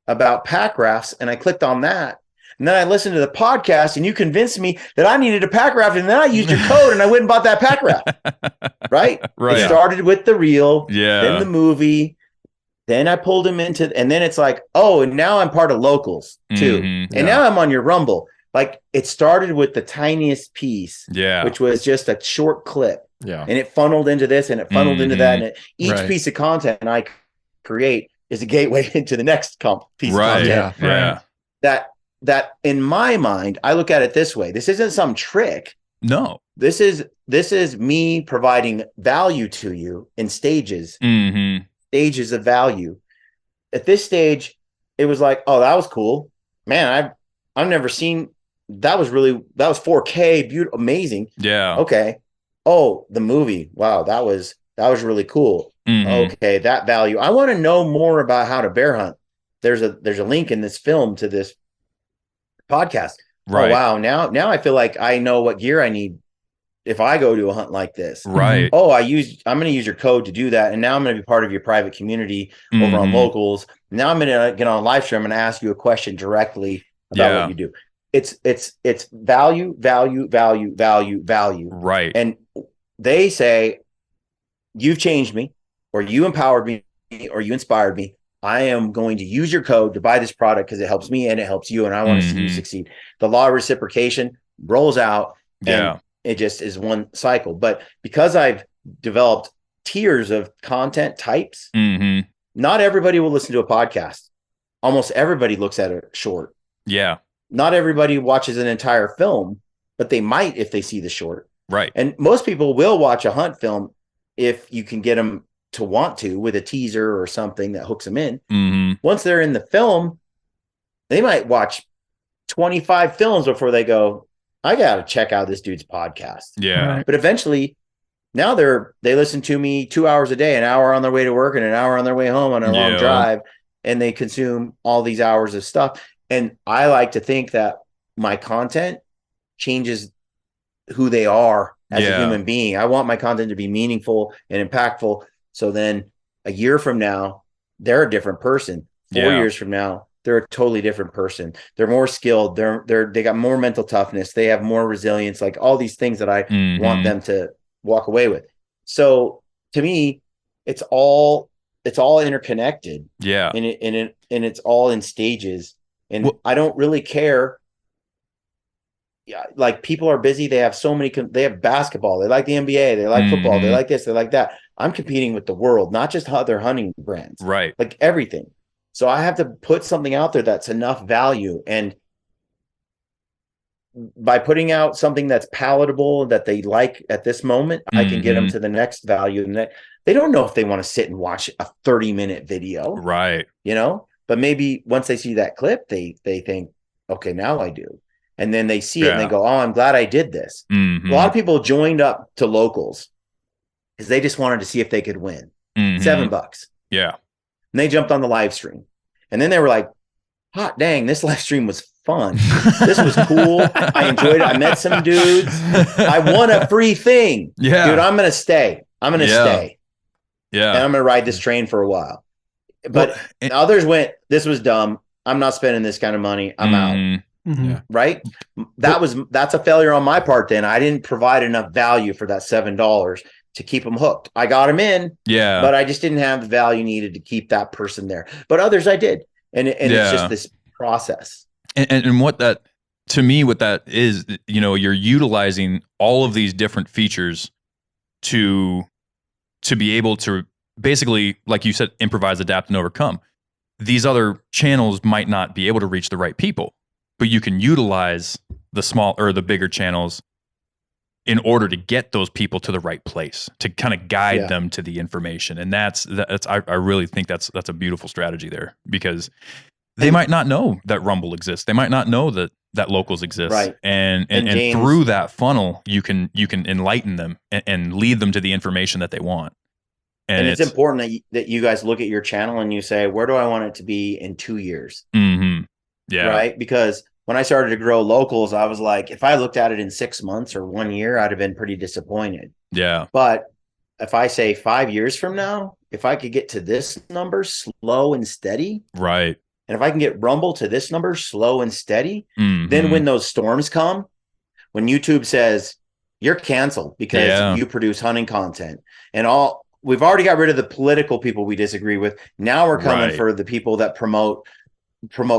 about pack rafts, and I clicked on that. And then I listened to the podcast, and you convinced me that I needed a pack raft, and then I used your code, and I went and bought that pack raft. Right? It started with the reel, then the movie, then I pulled him into, and then it's and now I'm part of Locals too. And now I'm on your Rumble. It started with the tiniest piece, which was just a short clip. Yeah. And it funneled into this and it funneled into that. And each piece of content I create is a gateway into the next piece of content. Yeah. That in my mind, I look at it this way. This isn't some trick. No. This is me providing value to you in stages. Stages of value. At this stage, it was oh, that was cool. Man, I've never seen that was 4K, beautiful, amazing. Yeah. Okay. Oh, the movie. Wow, that was really cool. Okay, that value. I want to know more about how to bear hunt. There's a link in this film to this podcast. Right. Oh wow, now I feel like I know what gear I need if I go to a hunt like this. Right. Oh, I'm going to use your code to do that, and now I'm going to be part of your private community over on Locals. Now I'm going to get on live stream and ask you a question directly about what you do. It's value. Right. And they say, you've changed me, or you empowered me, or you inspired me. I am going to use your code to buy this product because it helps me and it helps you, and I want to see you succeed. The law of reciprocation rolls out, and it just is one cycle. But because I've developed tiers of content types, not everybody will listen to a podcast. Almost everybody looks at a short. Yeah. Not everybody watches an entire film, but they might if they see the short. Right. And most people will watch a hunt film if you can get them to want to with a teaser or something that hooks them in. Once they're in the film, they might watch 25 films before they go, I got to check out this dude's podcast. Yeah. Right. But eventually now they listen to me 2 hours a day, an hour on their way to work and an hour on their way home on a long drive. And they consume all these hours of stuff. And I like to think that my content changes who they are as a human being. I want my content to be meaningful and impactful. So then a year from now, they're a different person. 4 years from now, they're a totally different person. They're more skilled. They got more mental toughness. They have more resilience, like all these things that I want them to walk away with. So to me, it's all interconnected. Yeah. And it's all in stages. And I don't really care. Yeah, like people are busy. They have they have basketball. They like the NBA. They like football. They like this. They like that. I'm competing with the world, not just other hunting brands. Right. Like everything. So I have to put something out there that's enough value. And by putting out something that's palatable, that they like at this moment, I can get them to the next value. And they don't know if they want to sit and watch a 30-minute video. Right. But maybe once they see that clip, they think, okay, now I do. And then they see it and they go, oh, I'm glad I did this. A lot of people joined up to Locals because they just wanted to see if they could win. $7. Yeah. And they jumped on the live stream. And then they were like, hot dang, this live stream was fun. This was cool. I enjoyed it. I met some dudes. I won a free thing. Yeah. Dude, I'm going to stay. I'm going to stay. Yeah. And I'm going to ride this train for a while. But others went, this was dumb. I'm not spending this kind of money. I'm out. Right? That's a failure on my part then. I didn't provide enough value for that $7 to keep them hooked. I got them in, but I just didn't have the value needed to keep that person there. But others I did. And it's just this process. And what that, to me, what that is, you're utilizing all of these different features to be able to basically, like you said, improvise, adapt, and overcome. These other channels might not be able to reach the right people, but you can utilize the small or the bigger channels in order to get those people to the right place, to kind of guide them to the information. And that's I really think that's a beautiful strategy there, because they might not know that Rumble exists. They might not know that Locals exist. Right. And James, through that funnel, you can enlighten them and lead them to the information that they want. And it's important that you guys look at your channel and you say, where do I want it to be in 2 years? Yeah. Right. Because when I started to grow Locals, I was like, if I looked at it in 6 months or 1 year, I'd have been pretty disappointed. Yeah. But if I say 5 years from now, if I could get to this number slow and steady. Right. And if I can get Rumble to this number slow and steady, then when those storms come, when YouTube says you're canceled because you produce hunting content and we've already got rid of the political people we disagree with. Now we're coming for the people that promote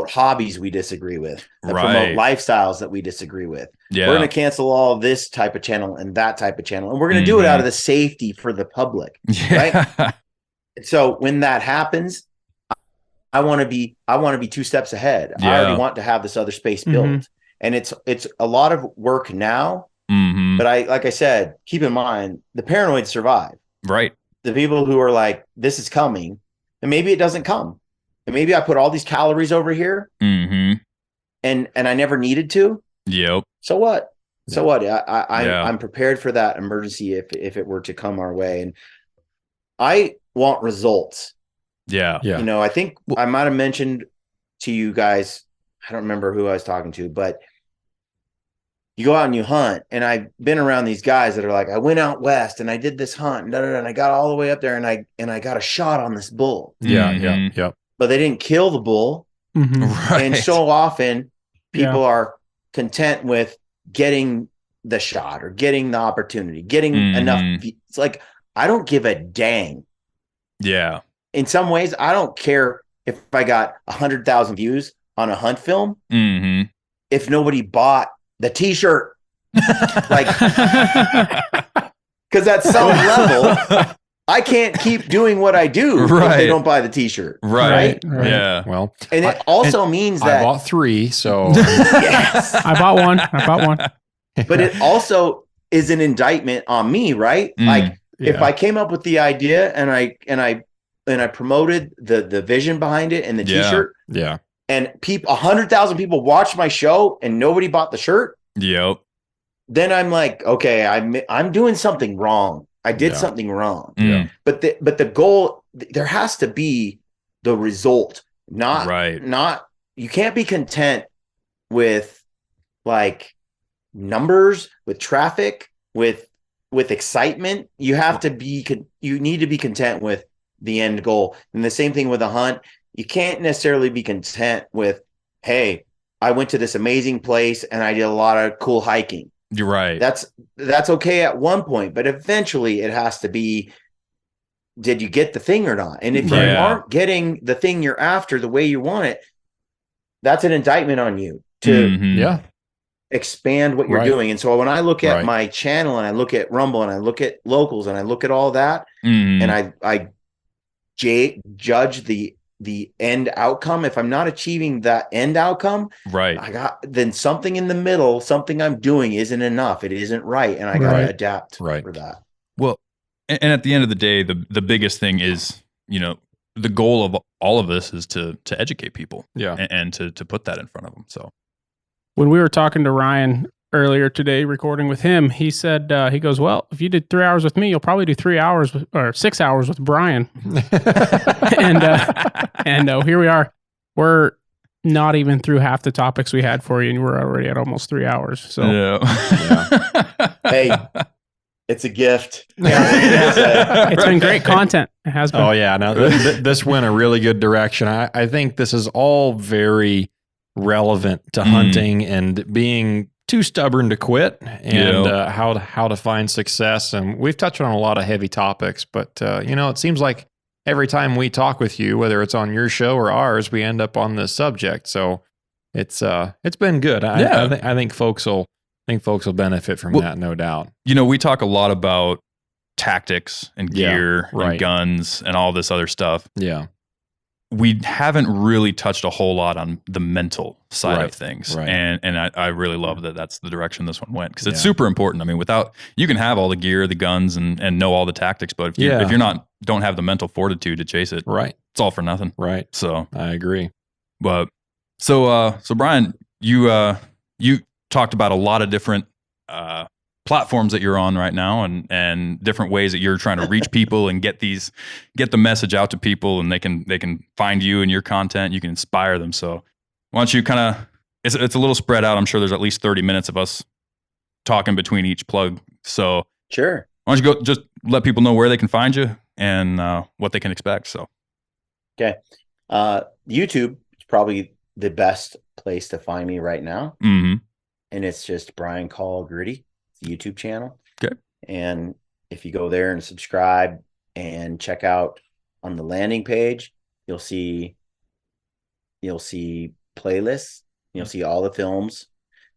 hobbies we disagree with, that promote lifestyles that we disagree with. We're going to cancel all this type of channel and that type of channel. And we're going to do it out of the safety for the public. Right. So when that happens, I want to be 2 steps ahead. I already want to have this other space built. And it's a lot of work now, but like I said, keep in mind the paranoid survive. Right. The people who are like, this is coming, and maybe it doesn't come. And maybe I put all these calories over here and I never needed to. Yep. So what? So what? I'm prepared for that emergency if it were to come our way. And I want results. Yeah. You know, I think I might have mentioned to you guys, I don't remember who I was talking to, but you go out and you hunt, and I've been around these guys that are like, I went out west and I did this hunt, and I got all the way up there and I got a shot on this bull. Yeah. But they didn't kill the bull. Right. And so often people are content with getting the shot or getting the opportunity, getting enough. It's like, I don't give a dang. Yeah. In some ways, I don't care if I got 100,000 views on a hunt film. If nobody bought the t-shirt, like, because at some level, I can't keep doing what I do if they don't buy the t-shirt. Right. Yeah. Well, and it also means that I bought 3. So yes, I bought one. But it also is an indictment on me, right? Like, if I came up with the idea and I promoted the vision behind it and the t-shirt, and 100,000 people watched my show and nobody bought the shirt, then I'm like, okay, I'm doing something wrong. I did something wrong. But the goal, there has to be the result, not you can't be content with like numbers, with traffic, with excitement. You have to be you need to be content with the end goal. And the same thing with a hunt. You can't necessarily be content with, hey, I went to this amazing place and I did a lot of cool hiking. You're right. That's okay at one point, but eventually it has to be, did you get the thing or not? And if you aren't getting the thing you're after the way you want it, that's an indictment on you to expand what you're doing. And so when I look at my channel and I look at Rumble and I look at locals and I look at all that, and I judge the end outcome. If I'm not achieving that end outcome, then something in the middle, something I'm doing isn't enough. It isn't right. And I got to adapt for that. Well, and at the end of the day, the biggest thing is, you know, the goal of all of this is to educate people and to put that in front of them. So when we were talking to Ryan earlier today, recording with him, he said, he goes, well, if you did 3 hours with me, you'll probably do 3 hours or 6 hours with Brian. and here we are. We're not even through half the topics we had for you, and we're already at almost 3 hours. So Hey, it's a gift. It's been great content. It has been. Oh yeah. No, this went a really good direction. I think this is all very relevant to hunting and being too stubborn to quit, and how to find success. And we've touched on a lot of heavy topics, but you know, it seems like every time we talk with you, whether it's on your show or ours, we end up on this subject. So it's been good. I think folks will benefit from that, no doubt. You know, we talk a lot about tactics and gear and guns and all this other stuff. Yeah. We haven't really touched a whole lot on the mental side of things. And I really love that that's the direction this one went, because it's super important. I mean, you can have all the gear, the guns, and know all the tactics, but if you're don't have the mental fortitude to chase it, it's all for nothing. Right. So I agree. But so Brian, you talked about a lot of different platforms that you're on right now, and different ways that you're trying to reach people and get the message out to people, and they can find you and your content. You can inspire them. So why don't you kind of, it's a little spread out. I'm sure there's at least 30 minutes of us talking between each plug. So sure. Why don't you go just let people know where they can find you and what they can expect. So okay. YouTube is probably the best place to find me right now. And it's just Brian Call Gritty, YouTube channel. Okay. And if you go there and subscribe and check out on the landing page, you'll see playlists. You'll see all the films.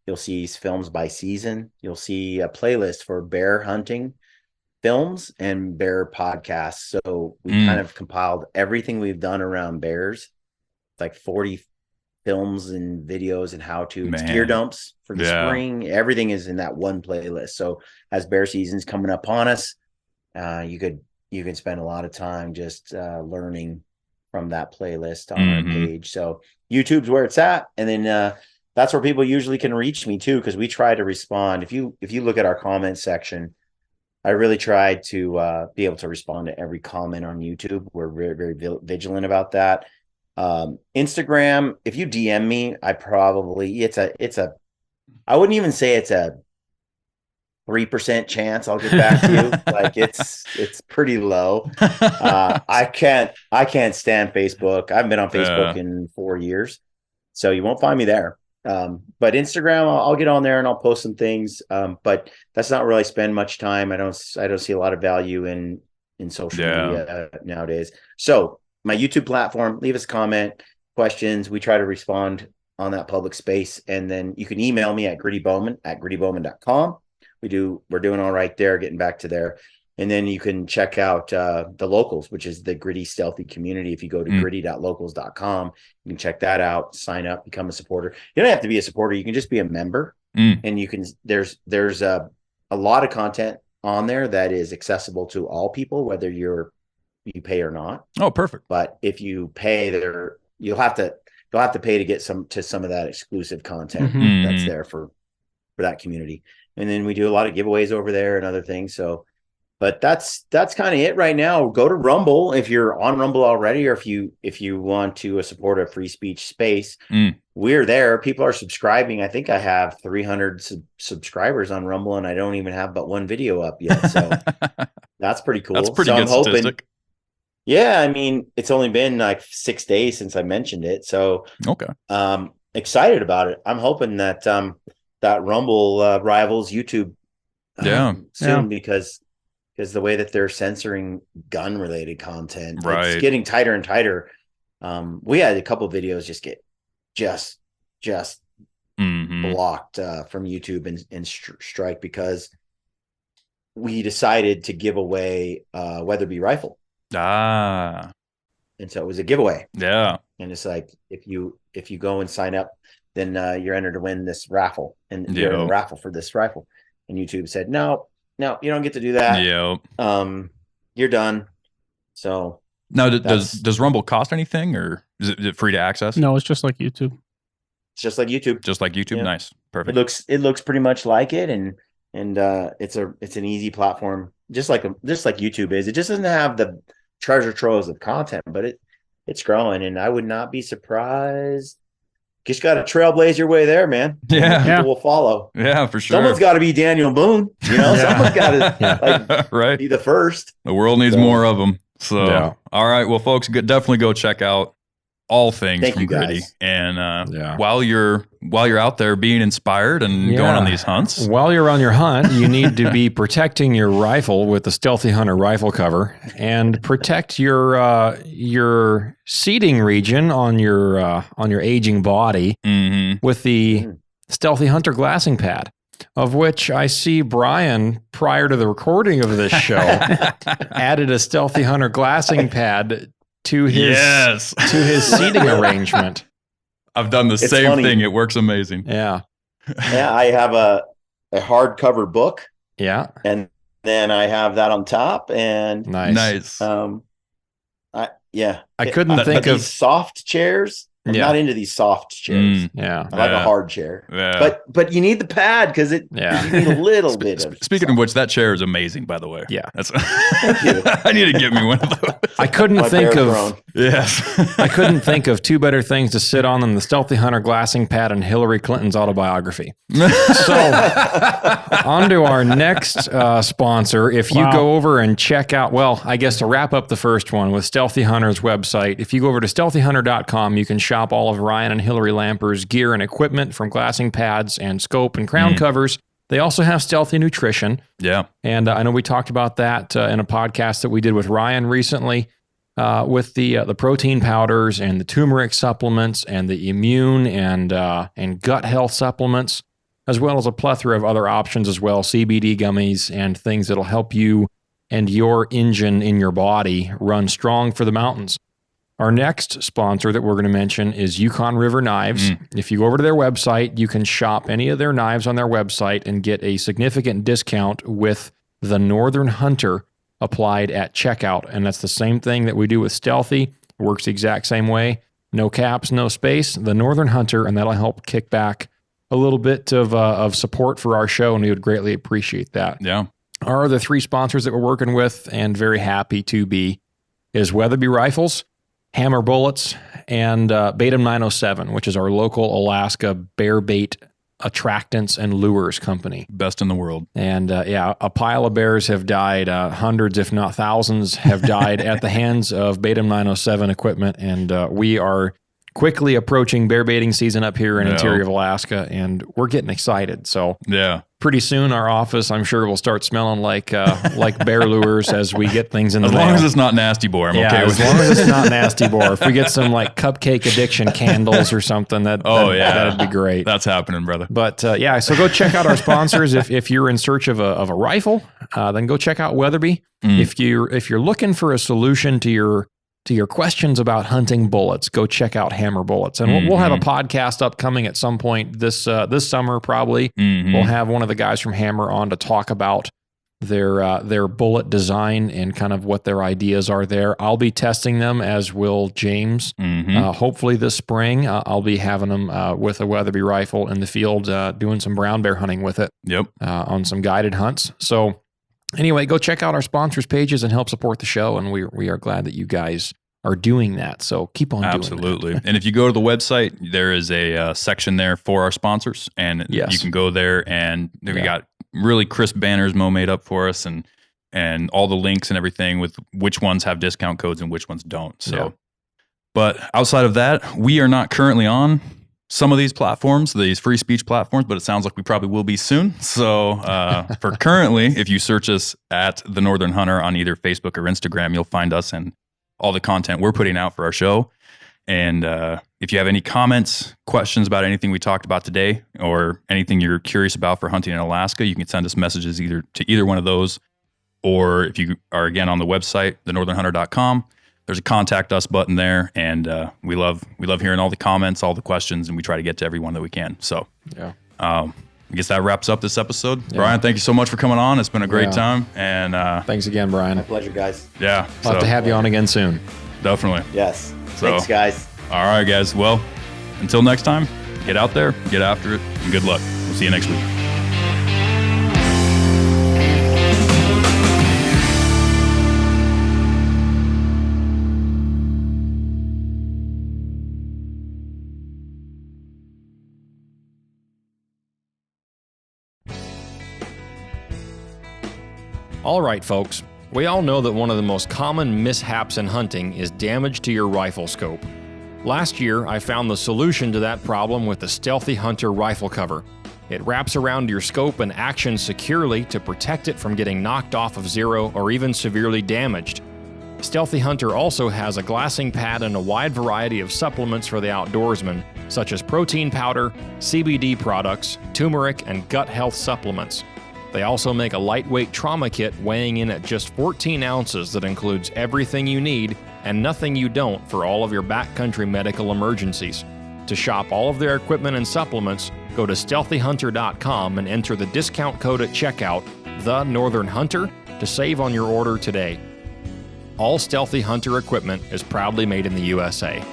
You'll see films by season. You'll see a playlist for bear hunting films and bear podcasts. So we kind of compiled everything we've done around bears. It's like 40 films and videos and how to gear dumps for the spring. Everything is in that one playlist. So as bear season's coming up on us, you can spend a lot of time just learning from that playlist on our page. So YouTube's where it's at. And then that's where people usually can reach me too, because we try to respond. If you look at our comment section, I really try to be able to respond to every comment on YouTube. We're very, very vigilant about that. Instagram, if you DM me, I wouldn't even say it's a 3% chance I'll get back to you. Like it's pretty low. I can't stand Facebook. I haven't been on Facebook in 4 years, so you won't find me there. But Instagram, I'll get on there and I'll post some things. But that's not really spend much time. I don't see a lot of value in social media nowadays. So my YouTube platform, leave us a comment, questions. We try to respond on that public space. And then you can email me at grittybowman@grittybowman.com. We're doing all right there, getting back to there. And then you can check out the Locals, which is the Gritty Stealthy community. If you go to gritty.locals.com, you can check that out, sign up, become a supporter. You don't have to be a supporter. You can just be a member. And you can, there's a lot of content on there that is accessible to all people, whether you pay or not. Oh, perfect. But if you pay you'll have to pay to get some of that exclusive content that's there for that community. And then we do a lot of giveaways over there and other things. So, but that's kind of it right now. Go to Rumble if you're on Rumble already, or if you want to support a free speech space. We're there. People are subscribing. I think I have 300 subscribers on Rumble, and I don't even have but one video up yet. So that's pretty cool. That's pretty good statistic. Yeah, I mean, it's only been like 6 days since I mentioned it. So excited about it. I'm hoping that that Rumble rivals YouTube soon, because the way that they're censoring gun related content, it's getting tighter and tighter. We had a couple of videos just blocked from YouTube and strike because we decided to give away Weatherby rifle. And so it was a giveaway. Yeah. And it's like, if you go and sign up, then you're entered to win this raffle, and you're in a raffle for this rifle. And YouTube said, no, you don't get to do that. You're done. So now, does Rumble cost anything, or is it free to access? No, it's just like YouTube. It's just like YouTube. Just like YouTube. Yeah. Nice. Perfect. It looks pretty much like it. And it's an easy platform, just like YouTube is. It just doesn't have the treasure troves of content, but it's growing, and I would not be surprised. Just got to trailblaze your way there, man. Yeah. People will follow. Yeah, for sure. Someone's got to be Daniel Boone. Someone's got to be the first. The world needs more of them. So, all right. Well, folks, definitely go check out all things from Gritty. And while you're out there being inspired and going on these hunts, while you're on your hunt, you need to be protecting your rifle with the Stealthy Hunter rifle cover, and protect your seating region on your aging body with the Stealthy Hunter glassing pad, of which I see Brian, prior to the recording of this show, added a Stealthy Hunter glassing pad to his seating arrangement. I've done the same thing. It works amazing. Yeah. I have a hardcover book. Yeah. And then I have that on top, and nice. I couldn't think of soft chairs. I'm not into these soft chairs. I like a hard chair. Yeah. But you need the pad because you need a little bit of. Speaking of which, that chair is amazing, by the way. Yeah. Thank you. I need to get me one of those. I couldn't think of two better things to sit on than the Stealthy Hunter glassing pad and Hillary Clinton's autobiography. So on to our next sponsor. If you go over and check out, I guess to wrap up the first one with Stealthy Hunter's website, if you go over to stealthyhunter.com, you can shop all of Ryan and Hillary Lamper's gear and equipment, from glassing pads and scope and crown covers. They also have Stealthy Nutrition. Yeah. And I know we talked about that in a podcast that we did with Ryan recently, with the protein powders and the turmeric supplements and the immune and gut health supplements, as well as a plethora of other options as well, CBD gummies and things that'll help you and your engine in your body run strong for the mountains. Our next sponsor that we're going to mention is Yukon River Knives. If you go over to their website, you can shop any of their knives on their website and get a significant discount with the Northern Hunter applied at checkout. And that's the same thing that we do with Stealthy. It works the exact same way. no caps, no space, The Northern Hunter, and that'll help kick back a little bit of support for our show, and we would greatly appreciate that. Yeah. Our other 3 sponsors that we're working with and very happy to be is Weatherby Rifles, Hammer Bullets, and Batum 907, which is our local Alaska bear bait attractants and lures company. Best in the world. And a pile of bears have died. Hundreds, if not thousands, have died at the hands of Batum 907 equipment. And we are quickly approaching bear baiting season up here in interior of Alaska, and we're getting excited. So pretty soon our office, I'm sure, will start smelling like bear lures as we get things in the mail. As long as it's not nasty boar, I'm okay with it. As long as it's not nasty boar. If we get some like cupcake addiction candles or something, that'd be great. That's happening, brother. But so go check out our sponsors. If you're in search of a rifle, then go check out Weatherby. If you're looking for a solution to your questions about hunting bullets, go check out Hammer Bullets. And we'll have a podcast upcoming at some point this summer, probably. We'll have one of the guys from Hammer on to talk about their bullet design and kind of what their ideas are there. I'll be testing them, as will James. Hopefully this spring, I'll be having them with a Weatherby rifle in the field, doing some brown bear hunting with it. On some guided hunts. So anyway, go check out our sponsors pages and help support the show. And we are glad that you guys are doing that. So keep on Absolutely. doing that. And if you go to the website, there is a section there for our sponsors, and you can go there, and we got really crisp banners Mo made up for us, and all the links and everything with which ones have discount codes and which ones don't. So, but outside of that, we are not currently on some of these platforms, these free speech platforms, but it sounds like we probably will be soon. So for currently, if you search us at The Northern Hunter on either Facebook or Instagram, you'll find us and all the content we're putting out for our show. And if you have any comments, questions about anything we talked about today, or anything you're curious about for hunting in Alaska, you can send us messages either to either one of those, or if you are again on the website, thenorthernhunter.com, there's a contact us button there, and we love hearing all the comments, all the questions, and we try to get to everyone that we can. So I guess that wraps up this episode. Brian, thank you so much for coming on. It's been a great time. And thanks again, Brian. My pleasure, guys. I'll have to have you on again soon. Definitely. Yes. Thanks, guys. All right, guys. Well, until next time, get out there, get after it, and good luck. We'll see you next week. All right, folks. We all know that one of the most common mishaps in hunting is damage to your rifle scope. Last year, I found the solution to that problem with the Stealthy Hunter rifle cover. It wraps around your scope and actions securely to protect it from getting knocked off of zero or even severely damaged. Stealthy Hunter also has a glassing pad and a wide variety of supplements for the outdoorsman, such as protein powder, CBD products, turmeric, and gut health supplements. They also make a lightweight trauma kit weighing in at just 14 ounces that includes everything you need and nothing you don't for all of your backcountry medical emergencies. To shop all of their equipment and supplements, go to STEALTHYHunter.com and enter the discount code at checkout, The Northern Hunter, to save on your order today. All Stealthy Hunter equipment is proudly made in the USA.